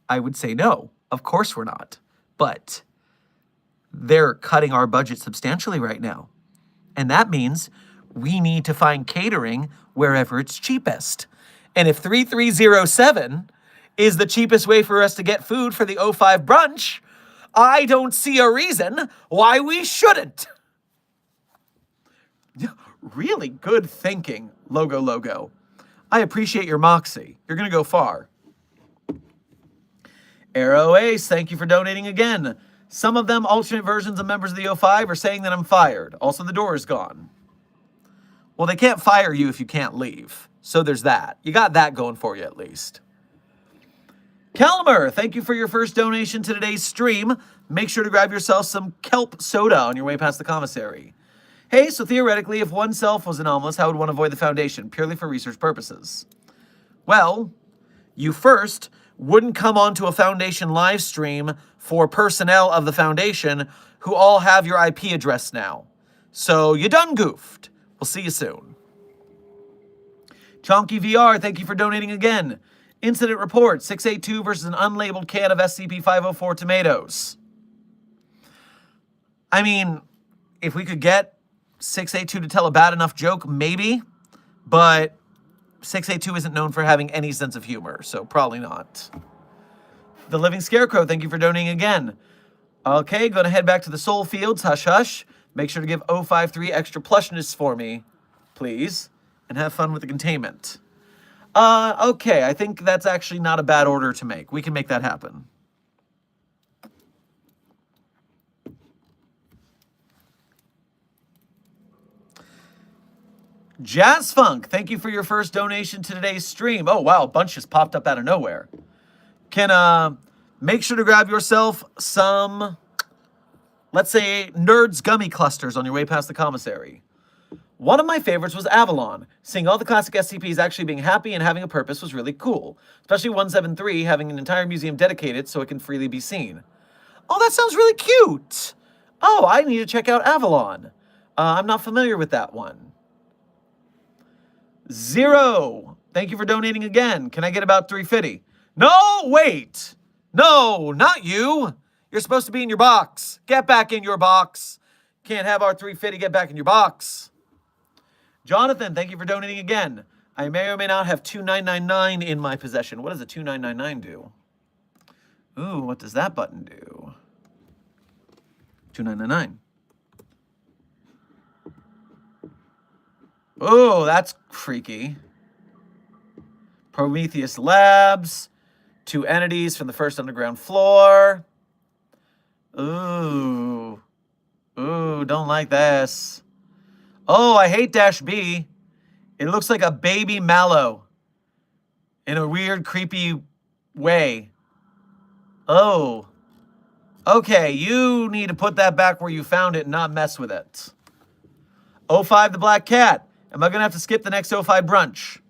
I would say no. Of course we're not. But they're cutting our budget substantially right now. And that means we need to find catering wherever it's cheapest. And if 3307 is the cheapest way for us to get food for the 05 brunch, I don't see a reason why we shouldn't. Really good thinking, Logo. I appreciate your moxie. You're going to go far. Arrow Ace, thank you for donating again. Some of them, alternate versions of members of the 05, are saying that I'm fired. Also, the door is gone. Well, they can't fire you if you can't leave. So there's that. You got that going for you at least. Calmer, thank you for your first donation to today's stream. Make sure to grab yourself some kelp soda on your way past the commissary. Hey, so theoretically, if oneself was anomalous, how would one avoid the Foundation, purely for research purposes? Well, you first wouldn't come onto a Foundation live stream for personnel of the Foundation who all have your IP address now. So you done goofed. We'll see you soon. Chonky VR, thank you for donating again. Incident report, 682 versus an unlabeled can of SCP-504 tomatoes. I mean, if we could get 682 to tell a bad enough joke, maybe. But 682 isn't known for having any sense of humor, so probably not. The Living Scarecrow, thank you for donating again. Okay, gonna head back to the Soul Fields, hush hush. Make sure to give 053 extra plushness for me, please. And have fun with the containment. Okay, I think that's actually not a bad order to make. We can make that happen. Jazz Funk, thank you for your first donation to today's stream. Oh, wow, a bunch just popped up out of nowhere. Can, make sure to grab yourself some, let's say, Nerds Gummy Clusters on your way past the commissary. One of my favorites was Avalon. Seeing all the classic SCPs actually being happy and having a purpose was really cool. Especially 173 having an entire museum dedicated so it can freely be seen. Oh, that sounds really cute. Oh, I need to check out Avalon. I'm not familiar with that one. Zero, thank you for donating again. Can I get about 350? No, wait. No, not you. You're supposed to be in your box. Get back in your box. Can't have our 350, get back in your box. Jonathan, thank you for donating again. I may or may not have 2999 in my possession. What does a 2999 do? Ooh, what does that button do? 2999. Oh, that's freaky. Prometheus Labs. 2 entities from the first underground floor. Ooh. Ooh, don't like this. Oh, I hate -B. It looks like a baby mallow in a weird, creepy way. Oh. Okay, you need to put that back where you found it and not mess with it. O5 the Black Cat. Am I going to have to skip the next O5 brunch?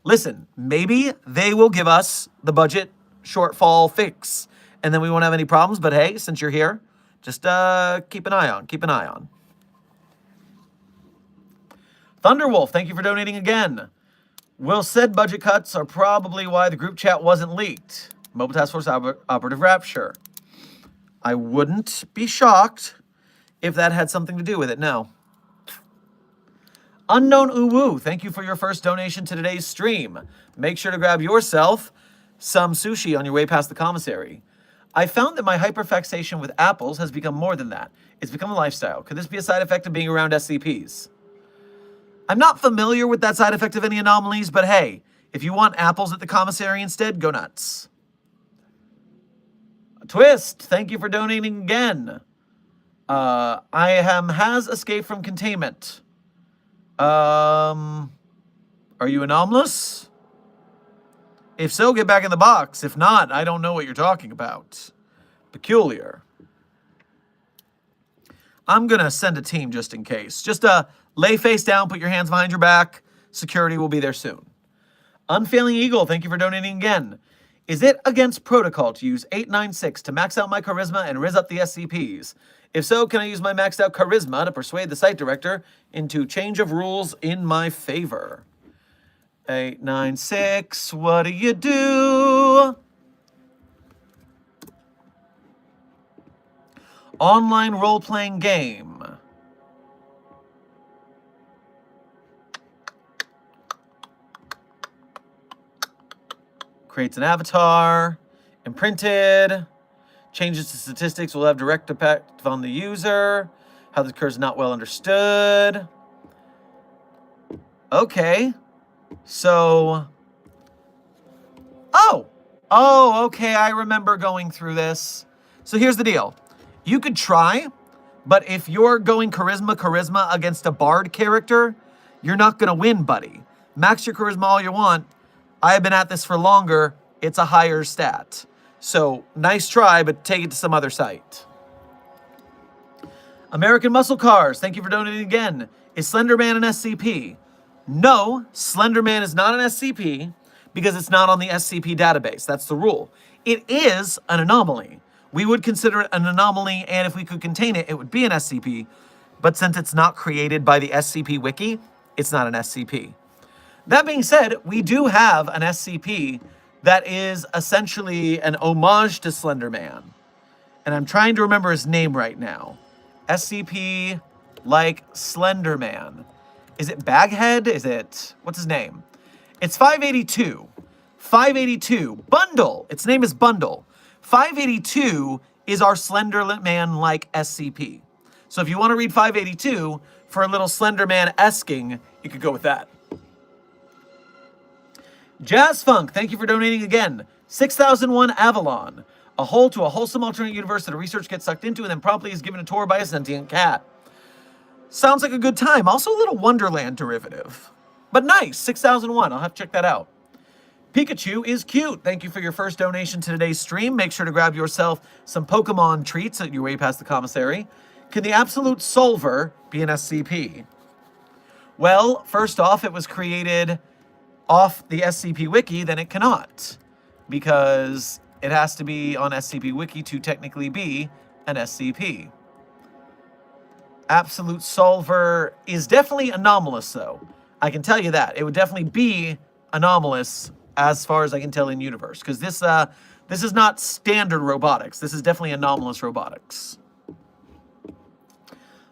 Listen, maybe they will give us the budget shortfall fix, and then we won't have any problems. But hey, since you're here, just keep an eye on. Keep an eye on. Thunderwolf, thank you for donating again. Will said budget cuts are probably why the group chat wasn't leaked. Mobile Task Force Operative Rapture. I wouldn't be shocked if that had something to do with it. No. Unknown Uwu, thank you for your first donation to today's stream. Make sure to grab yourself some sushi on your way past the commissary. I found that my hyperfixation with apples has become more than that. It's become a lifestyle. Could this be a side effect of being around SCPs? I'm not familiar with that side effect of any anomalies, but hey, if you want apples at the commissary instead, go nuts. Twist, thank you for donating again. has escaped from containment. Are you anomalous? If so, get back in the box. If not, I don't know what you're talking about. Peculiar. I'm gonna send a team just in case. Just lay face down, put your hands behind your back. Security will be there soon. Unfailing Eagle, thank you for donating again. Is it against protocol to use 896 to max out my charisma and riz up the SCPs? If so, can I use my maxed out charisma to persuade the site director into change of rules in my favor? 896, what do you do? Online role-playing game. Creates an avatar. Imprinted. Changes to statistics will have direct impact on the user. How this occurs not well understood. Okay. So. Oh, okay. I remember going through this. So here's the deal. You could try, but if you're going charisma against a bard character, you're not going to win, buddy. Max your charisma all you want. I have been at this for longer. It's a higher stat. So, nice try, but take it to some other site. American Muscle Cars, thank you for donating again. Is Slenderman an SCP? No, Slenderman is not an SCP because it's not on the SCP database. That's the rule. It is an anomaly. We would consider it an anomaly, and if we could contain it, it would be an SCP. But since it's not created by the SCP Wiki, it's not an SCP. That being said, we do have an SCP that is essentially an homage to Slenderman. And I'm trying to remember his name right now. SCP like Slenderman. Is it Baghead? Is it... what's his name? It's 582. 582. Bundle. Its name is Bundle. 582 is our Slenderman-like SCP. So if you want to read 582 for a little Slenderman-esking, you could go with that. Jazz Funk, thank you for donating again. 6001 Avalon. A hole to a wholesome alternate universe that a researcher gets sucked into and then promptly is given a tour by a sentient cat. Sounds like a good time. Also a little Wonderland derivative. But nice, 6001. I'll have to check that out. Pikachu is cute. Thank you for your first donation to today's stream. Make sure to grab yourself some Pokemon treats on your way past the commissary. Can the Absolute Solver be an SCP? Well, first off, it was created off the SCP Wiki, then it cannot. Because it has to be on SCP Wiki to technically be an SCP. Absolute Solver is definitely anomalous, though. I can tell you that. It would definitely be anomalous as far as I can tell in universe. Because this is not standard robotics. This is definitely anomalous robotics.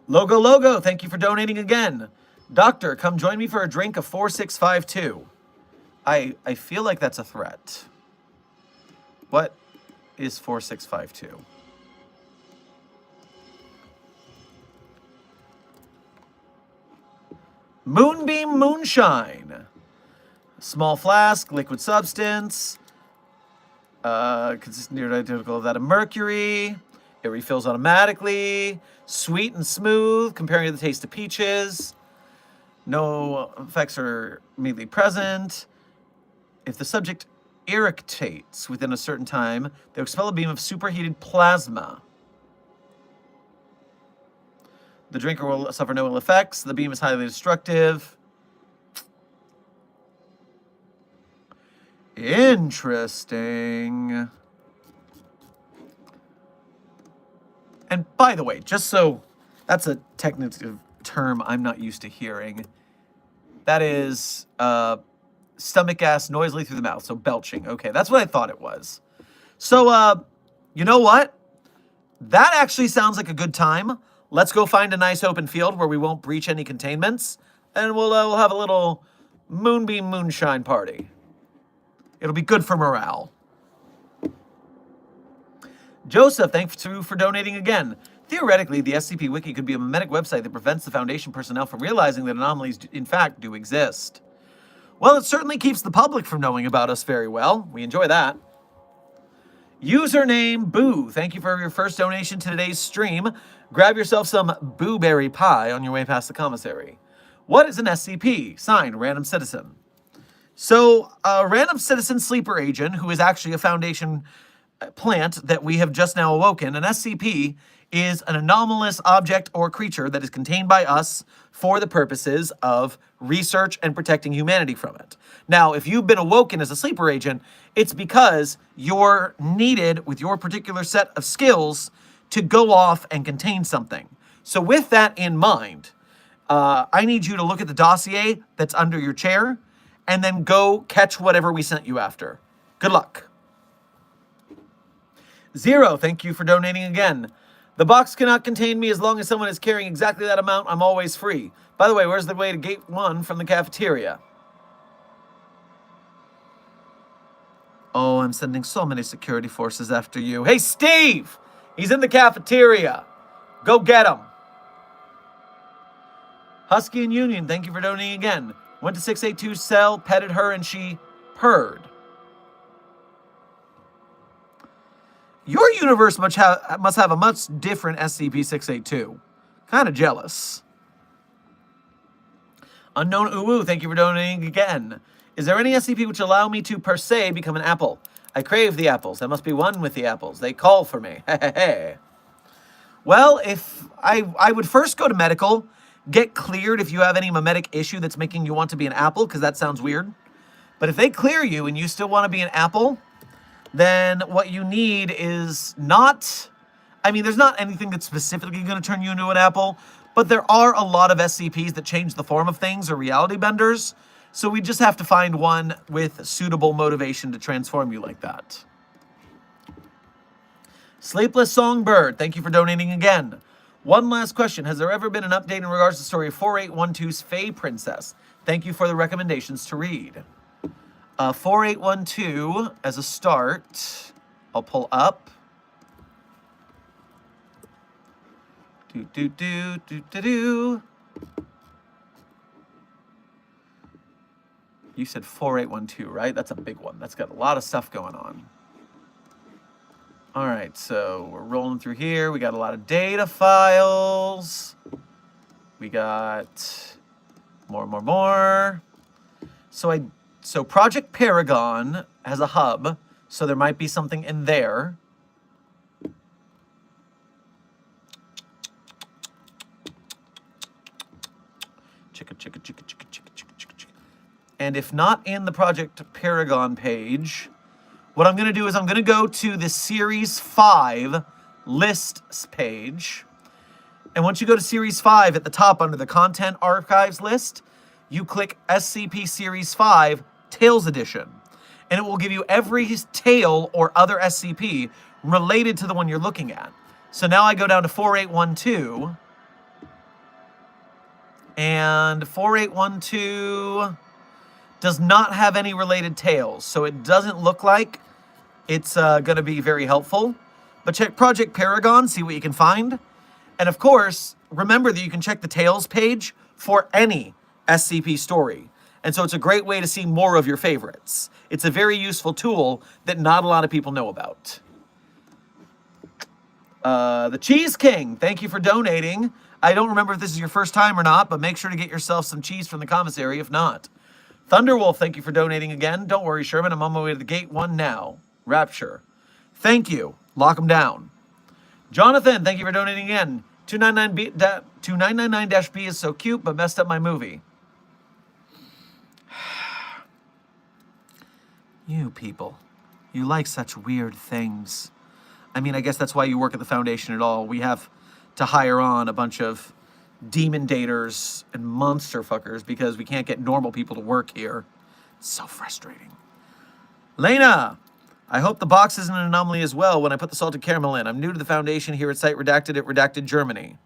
Logo, thank you for donating again. Doctor, come join me for a drink of 4652. I feel like that's a threat. What is 4652? Moonbeam Moonshine. Small flask, liquid substance. Consistent near identical of that of mercury. It refills automatically. Sweet and smooth, comparing to the taste of peaches. No effects are immediately present. If the subject irritates within a certain time, they'll expel a beam of superheated plasma. The drinker will suffer no ill effects. The beam is highly destructive. Interesting. And by the way, just so that's a technical term I'm not used to hearing. That is stomach gas noisily through the mouth, so belching. Okay, that's what I thought it was. So, you know what? That actually sounds like a good time. Let's go find a nice open field where we won't breach any containments, and we'll have a little moonbeam moonshine party. It'll be good for morale. Joseph, thanks for donating again. Theoretically, the SCP Wiki could be a memetic website that prevents the Foundation personnel from realizing that anomalies, in fact, do exist. Well, it certainly keeps the public from knowing about us very well. We enjoy that. Username Boo, thank you for your first donation to today's stream. Grab yourself some booberry pie on your way past the commissary. What is an SCP? Signed, Random Citizen. So, a Random Citizen sleeper agent, who is actually a Foundation plant that we have just now awoken, an SCP is an anomalous object or creature that is contained by us for the purposes of research and protecting humanity from it. Now, if you've been awoken as a sleeper agent, it's because you're needed with your particular set of skills to go off and contain something. So with that in mind, I need you to look at the dossier that's under your chair and then go catch whatever we sent you after. Good luck. Zero, thank you for donating again. The box cannot contain me as long as someone is carrying exactly that amount. I'm always free. By the way, where's the way to gate 1 from the cafeteria? Oh, I'm sending so many security forces after you. Hey, Steve! He's in the cafeteria. Go get him. Husky and Union, thank you for donating again. Went to 682's cell, petted her, and she purred. Your universe must have a much different SCP-682. Kind of jealous. Unknown Uwu, thank you for donating again. Is there any SCP which allow me to, per se, become an apple? I crave the apples. I must be one with the apples. They call for me. Well, if I would first go to medical, get cleared if you have any memetic issue that's making you want to be an apple, because that sounds weird. But if they clear you and you still want to be an apple, then what you need is not... I mean, there's not anything that's specifically going to turn you into an apple, but there are a lot of SCPs that change the form of things or reality benders, so we just have to find one with suitable motivation to transform you like that. Sleepless Songbird, thank you for donating again. One last question. Has there ever been an update in regards to the story of 4812's Fae Princess? Thank you for the recommendations to read. 4812, as a start, I'll pull up. You said 4812, right? That's a big one. That's got a lot of stuff going on. All right, so we're rolling through here. We got a lot of data files. We got more. So Project Paragon has a hub, so there might be something in there. And if not in the Project Paragon page, what I'm going to do is I'm going to go to the Series 5 lists page. And once you go to Series 5 at the top under the Content Archives list, you click SCP Series 5 Tales Edition. And it will give you every tale or other SCP related to the one you're looking at. So now I go down to 4812. And 4812 does not have any related tales, so it doesn't look like it's going to be very helpful. But check Project Paragon, see what you can find. And of course, remember that you can check the tales page for any SCP story. And so it's a great way to see more of your favorites. It's a very useful tool that not a lot of people know about. The Cheese King, thank you for donating. I don't remember if this is your first time or not, but make sure to get yourself some cheese from the commissary if not. Thunderwolf, thank you for donating again. Don't worry, Sherman, I'm on my way to the gate 1 now. Rapture, thank you. Lock them down. Jonathan, thank you for donating again. 2999-B is so cute, but messed up my movie. You people, you like such weird things. I mean, I guess that's why you work at the Foundation at all. We have to hire on a bunch of demon daters and monster fuckers because we can't get normal people to work here. It's so frustrating. Lena, I hope the box isn't an anomaly as well when I put the salted caramel in. I'm new to the Foundation here at Site Redacted at Redacted Germany.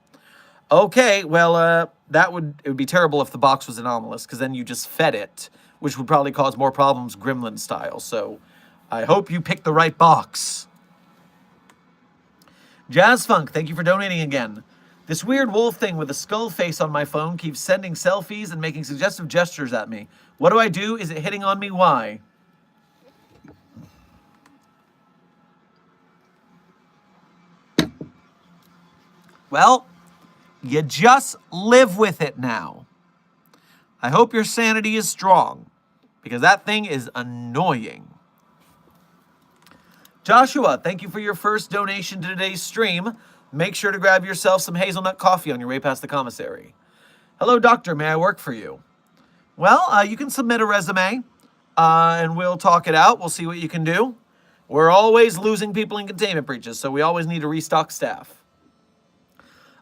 Okay, well, it would be terrible if the box was anomalous, because then you just fed it, which would probably cause more problems Gremlin style. So I hope you picked the right box. Jazz Funk, thank you for donating again. This weird wolf thing with a skull face on my phone keeps sending selfies and making suggestive gestures at me. What do I do? Is it hitting on me? Why? Well, you just live with it now. I hope your sanity is strong, because that thing is annoying. Joshua, thank you for your first donation to today's stream. Make sure to grab yourself some hazelnut coffee on your way past the commissary. Hello, doctor. May I work for you? Well, you can submit a resume, and we'll talk it out. We'll see what you can do. We're always losing people in containment breaches, so we always need to restock staff.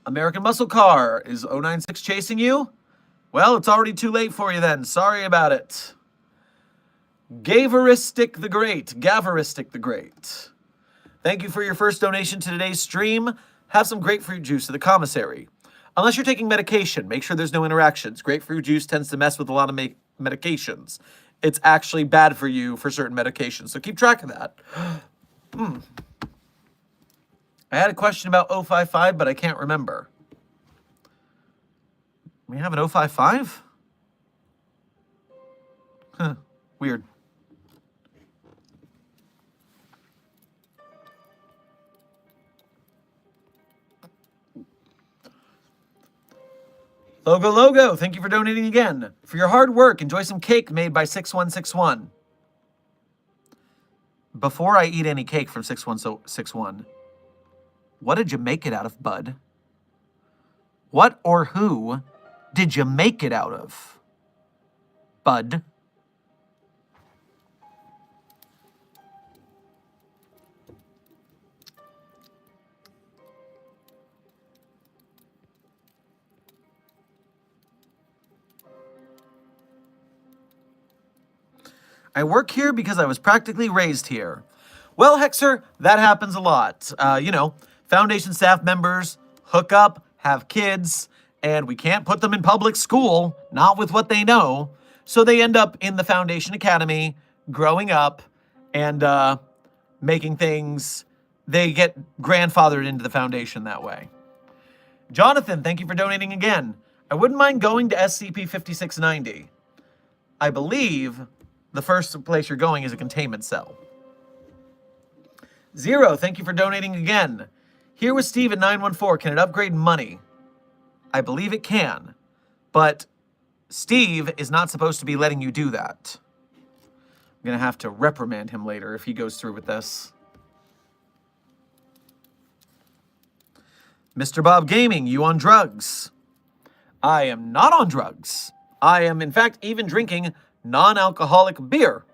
American Muscle Car, is 096 chasing you? Well, it's already too late for you then. Sorry about it. Gavaristic the Great. Thank you for your first donation to today's stream. Have some grapefruit juice at the commissary. Unless you're taking medication, make sure there's no interactions. Grapefruit juice tends to mess with a lot of medications. It's actually bad for you for certain medications, so keep track of that. I had a question about 055, but I can't remember. We have an 055? Huh, weird. Logo, thank you for donating again. For your hard work, enjoy some cake made by 6161. Before I eat any cake from 6161, what did you make it out of, bud? What or who did you make it out of, bud? I work here because I was practically raised here. Well, Hexer, that happens a lot. Foundation staff members hook up, have kids, and we can't put them in public school, not with what they know. So they end up in the Foundation Academy, growing up, and making things. They get grandfathered into the Foundation that way. Jonathan, thank you for donating again. I wouldn't mind going to SCP-5690. I believe the first place you're going is a containment cell. Zero, thank you for donating again. Here with Steve at 914, can it upgrade money? I believe it can, but Steve is not supposed to be letting you do that. I'm going to have to reprimand him later if he goes through with this. Mr. Bob Gaming, you on drugs? I am not on drugs. I am, in fact, even drinking non-alcoholic beer.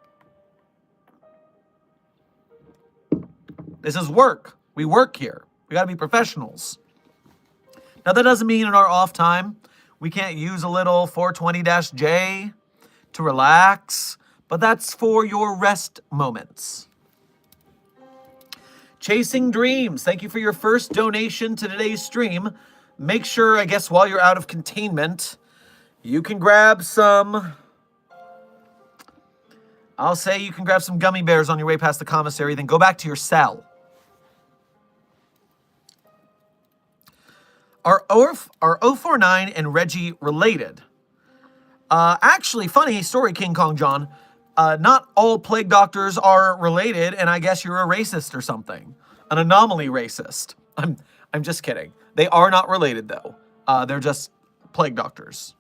This is work. We work here. We got to be professionals. Now, that doesn't mean in our off time we can't use a little 420-J to relax, but that's for your rest moments. Chasing Dreams, thank you for your first donation to today's stream. Make sure, I guess, while you're out of containment, you can grab some... I'll say you can grab some gummy bears on your way past the commissary, then go back to your cell. Are 049 and Reggie related? Actually, funny story, King Kong John. Not all plague doctors are related, and I guess you're a racist or something. An anomaly racist. I'm just kidding. They are not related, though. They're just plague doctors.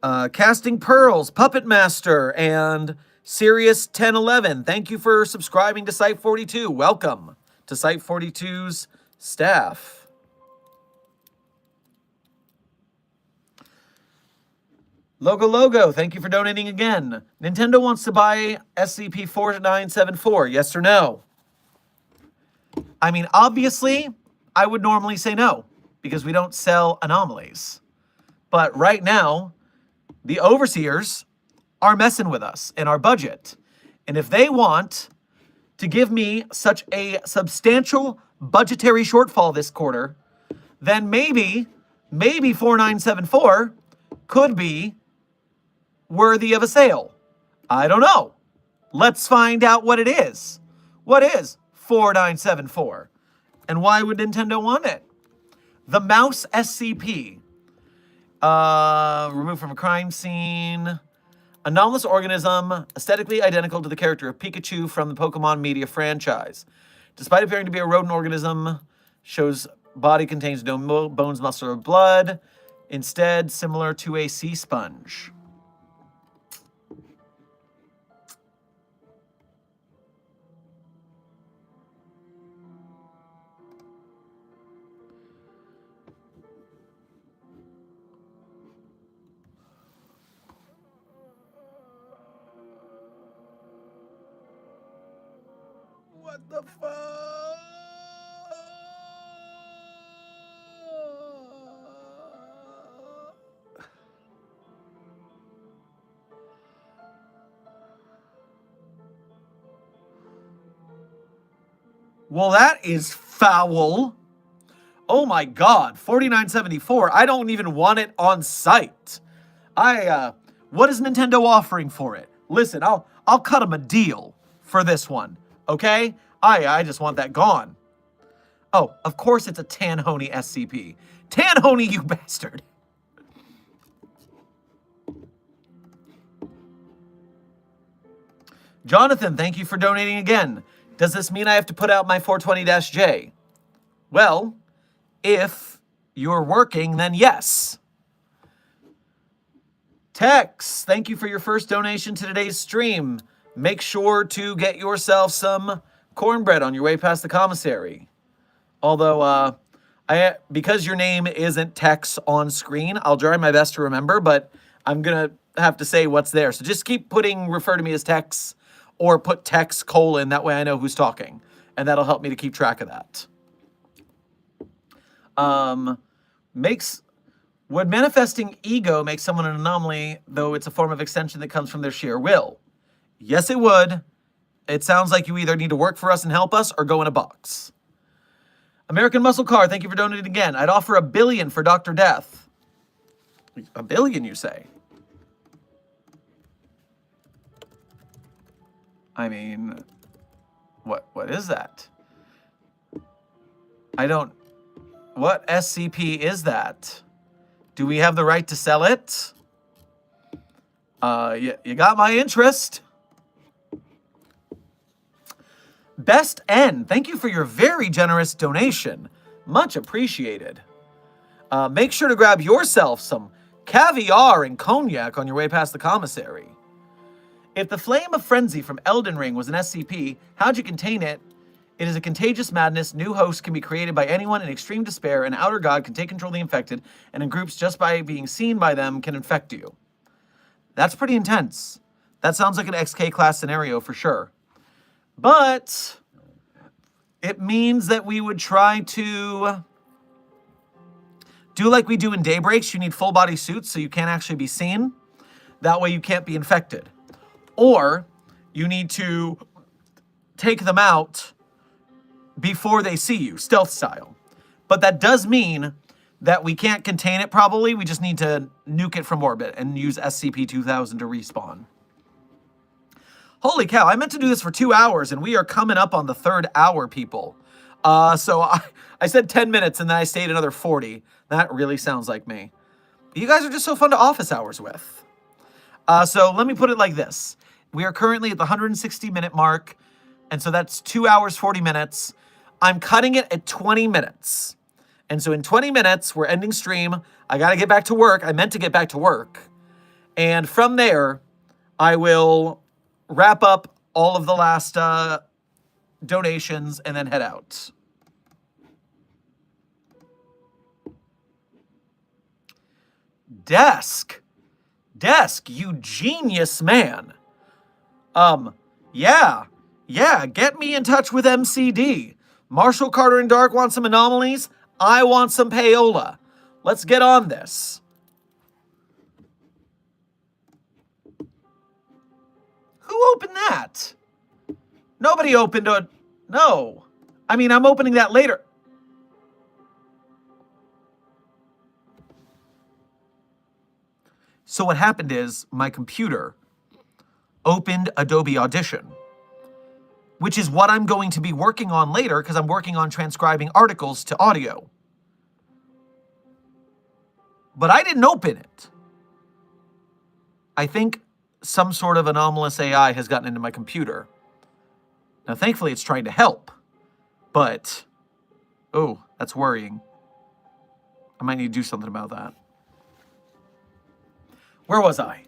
Casting Pearls, Puppet Master, and Sirius 1011. Thank you for subscribing to Site 42. Welcome to Site 42's staff. Logo, thank you for donating again. Nintendo wants to buy SCP-4974, yes or no? I mean, obviously, I would normally say no, because we don't sell anomalies. But right now, the overseers are messing with us and our budget. And if they want to give me such a substantial budgetary shortfall this quarter, then maybe 4974 could be worthy of a sale. I don't know. Let's find out what it is. What is 4974? And why would Nintendo want it? The Mouse SCP. Removed from a crime scene. Anomalous organism, aesthetically identical to the character of Pikachu from the Pokemon media franchise. Despite appearing to be a rodent organism, shows body contains no bones, muscle, or blood. Instead, similar to a sea sponge. What the fuck? Well, that is foul. Oh my God, 4974. I don't even want it on site. What is Nintendo offering for it? Listen, I'll cut them a deal for this one. Okay? I just want that gone. Oh, of course it's a Tanhoney SCP. Tanhoney, you bastard. Jonathan, thank you for donating again. Does this mean I have to put out my 420-J? Well, if you're working, then yes. Tex, thank you for your first donation to today's stream. Make sure to get yourself some cornbread on your way past the commissary. Although, because your name isn't Tex on screen, I'll try my best to remember, but I'm going to have to say what's there. So just keep refer to me as Tex, or put Tex : that way I know who's talking. And that'll help me to keep track of that. Would manifesting ego make someone an anomaly, though it's a form of extension that comes from their sheer will? Yes, it would. It sounds like you either need to work for us and help us, or go in a box. American Muscle Car, thank you for donating again. I'd offer $1 billion for Dr. Death. $1 billion, you say? I mean, what is that? What SCP is that? Do we have the right to sell it? You got my interest. Best N, thank you for your very generous donation. Much appreciated. Make sure to grab yourself some caviar and cognac on your way past the commissary. If the Flame of Frenzy from Elden Ring was an SCP, how'd you contain it? It is a contagious madness. New hosts can be created by anyone in extreme despair. An outer god can take control of the infected, and in groups just by being seen by them can infect you. That's pretty intense. That sounds like an XK class scenario for sure. But it means that we would try to do like we do in Daybreaks. You need full body suits so you can't actually be seen. That way you can't be infected. Or you need to take them out before they see you, stealth style. But that does mean that we can't contain it probably. We just need to nuke it from orbit and use SCP-2000 to respawn. Holy cow, I meant to do this for 2 hours, and we are coming up on the 3rd hour, people. So I said 10 minutes, and then I stayed another 40. That really sounds like me. You guys are just so fun to office hours with. So let me put it like this. We are currently at the 160-minute mark. And so that's 2 hours, 40 minutes. I'm cutting it at 20 minutes. And so in 20 minutes, we're ending stream. I got to get back to work. I meant to get back to work. And from there, I will wrap up all of the last donations and then head out. Desk, you genius man. Yeah, get me in touch with MCD. Marshall, Carter, and Dark want some anomalies. I want some payola. Let's get on this. Who opened that? Nobody opened it. No. I mean, I'm opening that later. So what happened is my computer opened Adobe Audition, which is what I'm going to be working on later because I'm working on transcribing articles to audio. But I didn't open it. I think some sort of anomalous AI has gotten into my computer. Now, thankfully, it's trying to help. But, oh, that's worrying. I might need to do something about that. Where was I?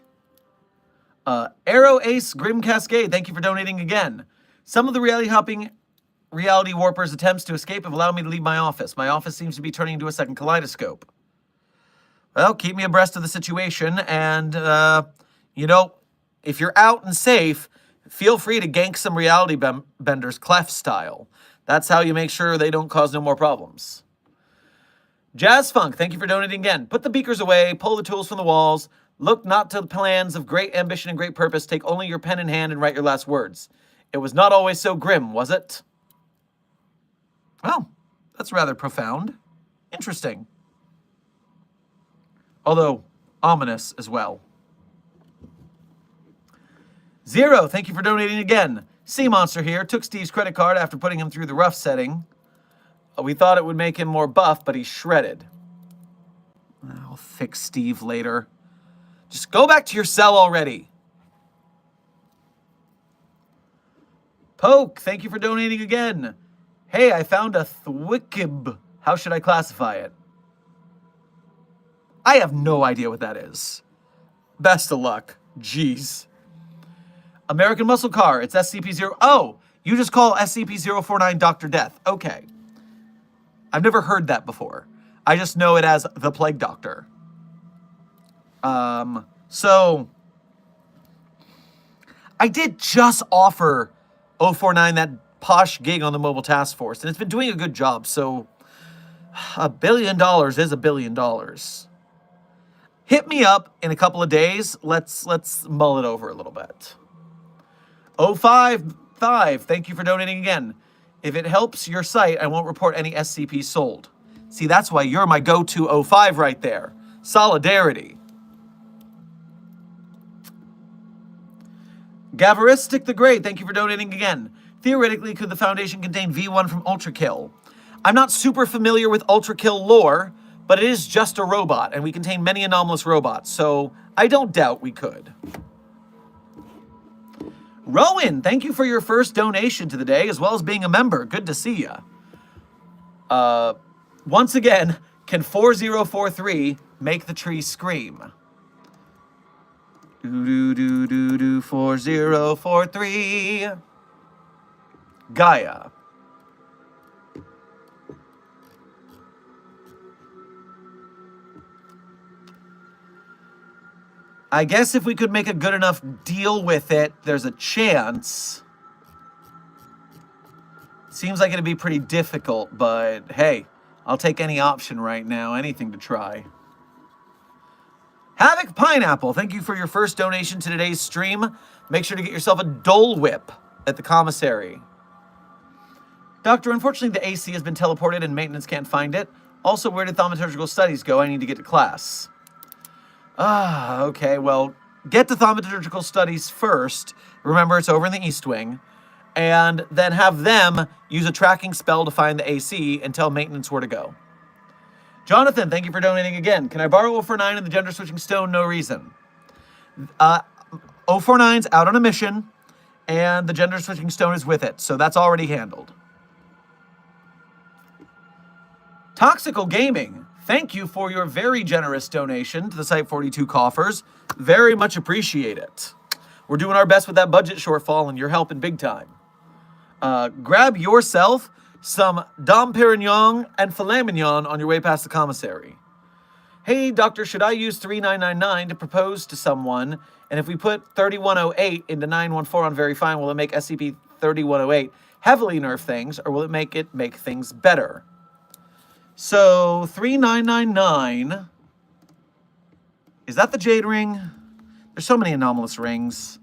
Arrow Ace Grim Cascade, thank you for donating again. Some of the reality warpers' attempts to escape have allowed me to leave my office. My office seems to be turning into a second kaleidoscope. Well, keep me abreast of the situation, and, you know, if you're out and safe, feel free to gank some reality benders, Clef style. That's how you make sure they don't cause no more problems. Jazz Funk, thank you for donating again. Put the beakers away, pull the tools from the walls, look not to the plans of great ambition and great purpose, take only your pen in hand and write your last words. It was not always so grim, was it? Well, that's rather profound. Interesting. Although, ominous as well. Zero, thank you for donating again. Sea Monster here, took Steve's credit card after putting him through the rough setting. We thought it would make him more buff, but he's shredded. I'll fix Steve later. Just go back to your cell already. Poke, thank you for donating again. Hey, I found a thwikib. How should I classify it? I have no idea what that is. Best of luck. Jeez. American Muscle Car, it's SCP-0... Oh, you just call SCP-049 Dr. Death. Okay. I've never heard that before. I just know it as the Plague Doctor. So... I did just offer 049 that posh gig on the Mobile Task Force, and it's been doing a good job, so... $1 billion is $1 billion. Hit me up in a couple of days. Let's mull it over a little bit. 055, thank you for donating again. If it helps your site, I won't report any SCP sold. See, that's why you're my go-to 05 right there. Solidarity. Gavaristic the Great, thank you for donating again. Theoretically, could the Foundation contain V1 from Ultrakill? I'm not super familiar with Ultrakill lore, but it is just a robot, and we contain many anomalous robots, so I don't doubt we could. Rowan, thank you for your first donation to the day, as well as being a member. Good to see ya. Once again, can 4043 make the tree scream? Do 4043. Gaia. I guess if we could make a good enough deal with it, there's a chance. Seems like it'd be pretty difficult, but hey, I'll take any option right now, anything to try. Havoc Pineapple, thank you for your first donation to today's stream. Make sure to get yourself a Dole Whip at the commissary. Doctor, unfortunately the AC has been teleported and maintenance can't find it. Also, where did thaumaturgical studies go? I need to get to class. Okay, well, get to thaumaturgical studies first. Remember, it's over in the East Wing. And then have them use a tracking spell to find the AC and tell maintenance where to go. Jonathan, thank you for donating again. Can I borrow 049 and the gender switching stone? No reason. 049's out on a mission, and the gender switching stone is with it, so that's already handled. Toxical Gaming, thank you for your very generous donation to the Site 42 coffers. Very much appreciate it. We're doing our best with that budget shortfall, and you're helping big time. Grab yourself some Dom Perignon and filet mignon on your way past the commissary. Hey, doctor, should I use 3999 to propose to someone? And if we put 3108 into 914 on very fine, will it make SCP 3108 heavily nerf things, or will it make things better? So 3999, is that the Jade ring? There's so many anomalous rings.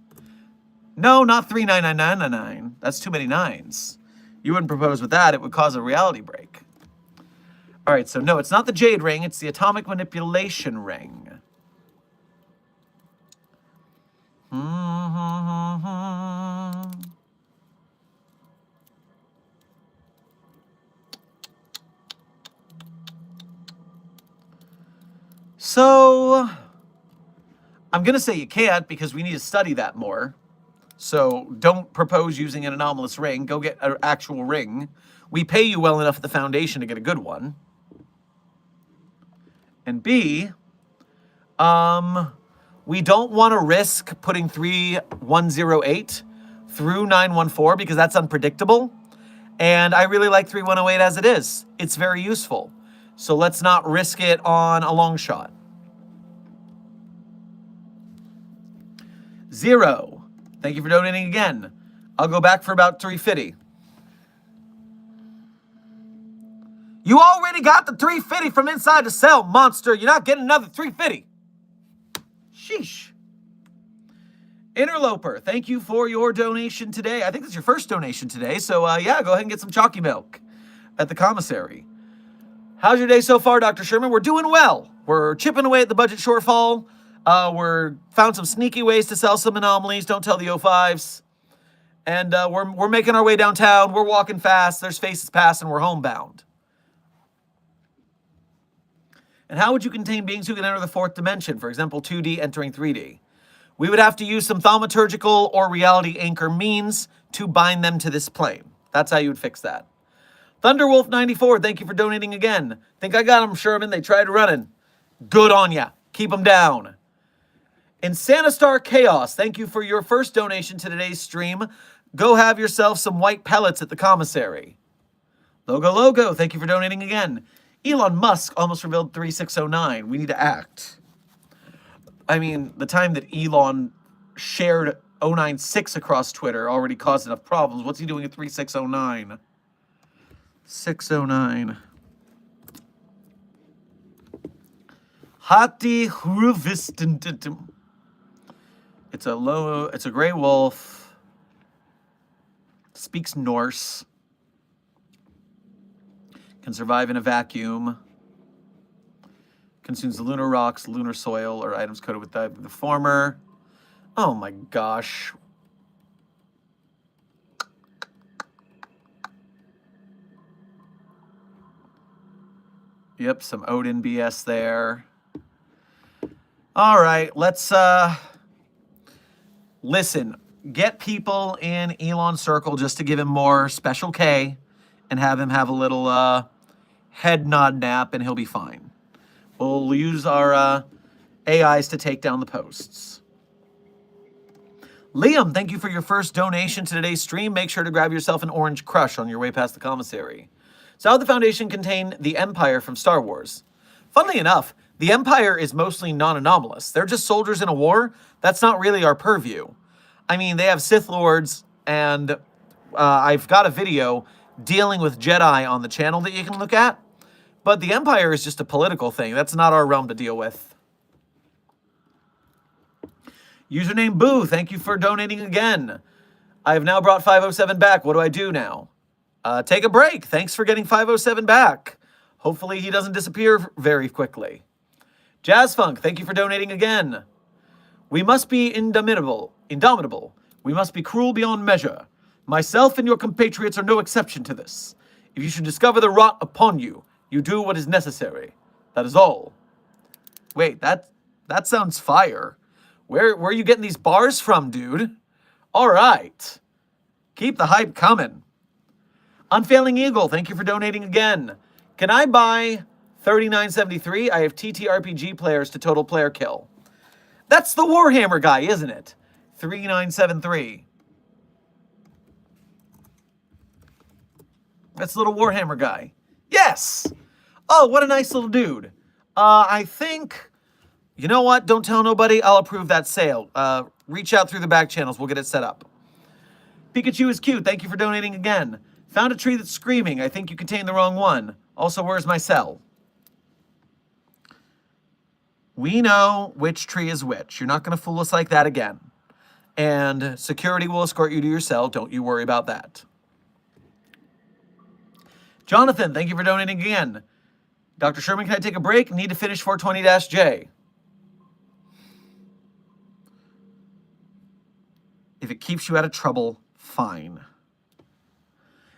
No, not 399999. That's too many nines. You wouldn't propose with that. It would cause a reality break. All right, so no, it's not the Jade ring. It's the atomic manipulation ring. So, I'm going to say you can't because we need to study that more. So, don't propose using an anomalous ring. Go get an actual ring. We pay you well enough at the Foundation to get a good one. And B, we don't want to risk putting 3108 through 914 because that's unpredictable. And I really like 3108 as it is. It's very useful. So let's not risk it on a long shot. Zero, thank you for donating again. I'll go back for about 350. You already got the 350 from inside the cell, monster. You're not getting another 350. Sheesh. Interloper, thank you for your donation today. I think it's your first donation today. So, yeah, go ahead and get some chalky milk at the commissary. How's your day so far, Dr. Sherman? We're doing well. We're chipping away at the budget shortfall. We're found some sneaky ways to sell some anomalies. Don't tell the O5s. And we're making our way downtown. We're walking fast. There's faces passing. We're homebound. And how would you contain beings who can enter the fourth dimension? For example, 2D entering 3D. We would have to use some thaumaturgical or reality anchor means to bind them to this plane. That's how you would fix that. Thunderwolf94, thank you for donating again. Think I got them, Sherman. They tried running. Good on ya. Keep them down. Insanistar Chaos, thank you for your first donation to today's stream. Go have yourself some white pellets at the commissary. Logo, thank you for donating again. Elon Musk almost revealed 3609. We need to act. I mean, the time that Elon shared 096 across Twitter already caused enough problems. What's he doing at 3609? 609. Hati Hruvistentum. It's a gray wolf. Speaks Norse. Can survive in a vacuum. Consumes the lunar rocks, lunar soil, or items coated with the former. Oh my gosh. Yep, some Odin BS there. All right, let's listen. Get people in Elon's circle just to give him more special K and have him have a little head nod nap and he'll be fine. We'll use our AIs to take down the posts. Liam, thank you for your first donation to today's stream. Make sure to grab yourself an orange crush on your way past the commissary. So how did the Foundation contain the Empire from Star Wars? Funnily enough, the Empire is mostly non-anomalous. They're just soldiers in a war. That's not really our purview. I mean, they have Sith Lords, and I've got a video dealing with Jedi on the channel that you can look at. But the Empire is just a political thing. That's not our realm to deal with. Username Boo, thank you for donating again. I have now brought 507 back. What do I do now? Take a break. Thanks for getting 507 back. Hopefully he doesn't disappear very quickly. Jazzfunk, thank you for donating again. We must be indomitable. We must be cruel beyond measure. Myself and your compatriots are no exception to this. If you should discover the rot upon you, you do what is necessary. That is all. Wait, that sounds fire. Where are you getting these bars from, dude? All right. Keep the hype coming. Unfailing Eagle, thank you for donating again. Can I buy 3973? I have TTRPG players to total player kill. That's the Warhammer guy, isn't it? 3973. That's the little Warhammer guy. Yes! Oh, what a nice little dude. I think, you know what? Don't tell nobody. I'll approve that sale. Reach out through the back channels. We'll get it set up. Pikachu is cute. Thank you for donating again. Found a tree that's screaming. I think you contained the wrong one. Also, where's my cell? We know which tree is which. You're not going to fool us like that again. And security will escort you to your cell. Don't you worry about that. Jonathan, thank you for donating again. Dr. Sherman, can I take a break? Need to finish 420-J. If it keeps you out of trouble, fine.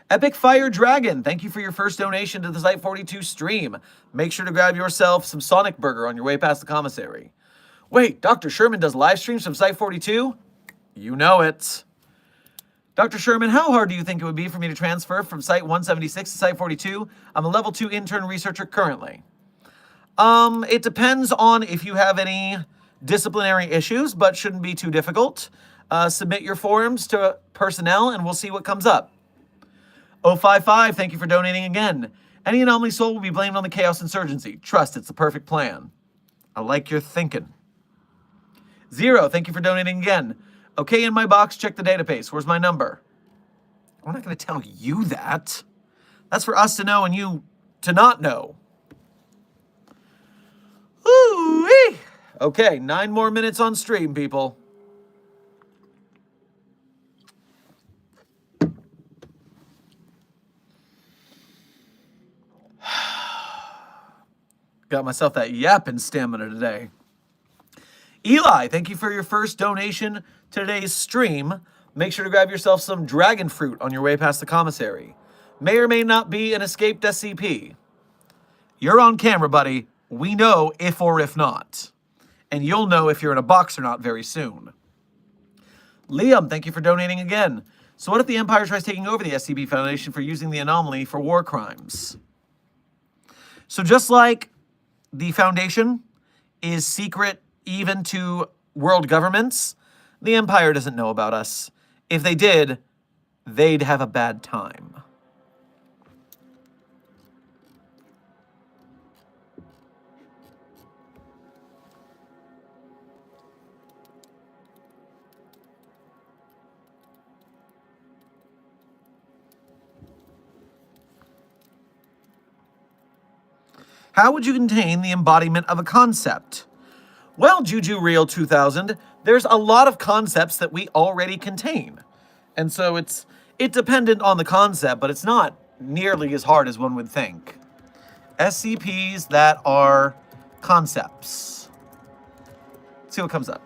Epic Fire Dragon, thank you for your first donation to the Site 42 stream. Make sure to grab yourself some Sonic Burger on your way past the commissary. Wait, Dr. Sherman does live streams from Site 42? You know it. Dr. Sherman, how hard do you think it would be for me to transfer from Site 176 to Site 42? I'm a level 2 intern researcher currently. It depends on if you have any disciplinary issues, but shouldn't be too difficult. Submit your forms to personnel and we'll see what comes up. 055, thank you for donating again. Any anomaly soul will be blamed on the Chaos Insurgency. Trust, it's the perfect plan. I like your thinking. 0, thank you for donating again. Okay, in my box, check the database. Where's my number? I'm not going to tell you that. That's for us to know and you to not know. Ooh-wee. Okay, 9 more minutes on stream, people. Got myself that yapping stamina today. Eli, thank you for your first donation to today's stream. Make sure to grab yourself some dragon fruit on your way past the commissary. May or may not be an escaped SCP. You're on camera, buddy. We know if or if not. And you'll know if you're in a box or not very soon. Liam, thank you for donating again. So what if the Empire tries taking over the SCP Foundation for using the anomaly for war crimes? So just like the Foundation is secret even to world governments, the Empire doesn't know about us. If they did, they'd have a bad time. How would you contain the embodiment of a concept? Well, Juju Real 2000, there's a lot of concepts that we already contain. And so it's dependent on the concept, but it's not nearly as hard as one would think. SCPs that are concepts. Let's see what comes up.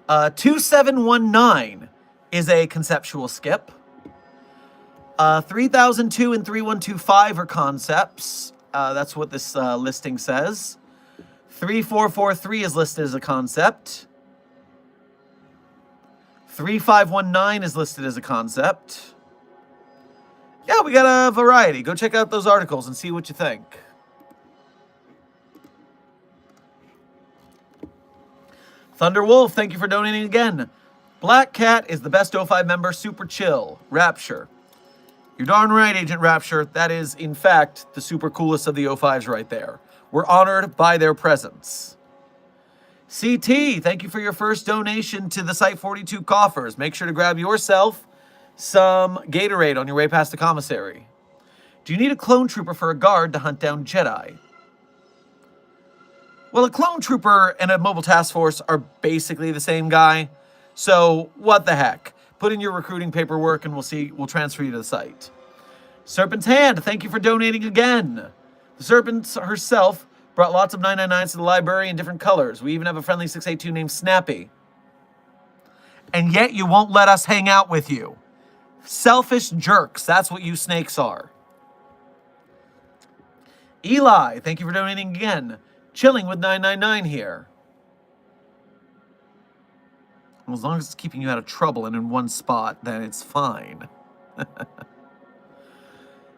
Uh, 2719 is a conceptual skip. 3002 and 3125 are concepts. That's what this listing says. 3443 is listed as a concept. 3519 is listed as a concept. Yeah, we got a variety. Go check out those articles and see what you think. Thunderwolf, thank you for donating again. Black Cat is the best O5 member, super chill. Rapture. You're darn right, Agent Rapture. That is, in fact, the super coolest of the O5s right there. We're honored by their presence. CT, thank you for your first donation to the Site 42 coffers. Make sure to grab yourself some Gatorade on your way past the commissary. Do you need a clone trooper for a guard to hunt down Jedi? Well, a clone trooper and a mobile task force are basically the same guy. So, what the heck? Put in your recruiting paperwork and we'll transfer you to the site. Serpent's Hand, thank you for donating again. The Serpent herself brought lots of 999s to the library in different colors. We even have a friendly 682 named Snappy. And yet you won't let us hang out with you. Selfish jerks, that's what you snakes are. Eli, thank you for donating again. Chilling with 999 here. Well, as long as it's keeping you out of trouble and in one spot, then it's fine.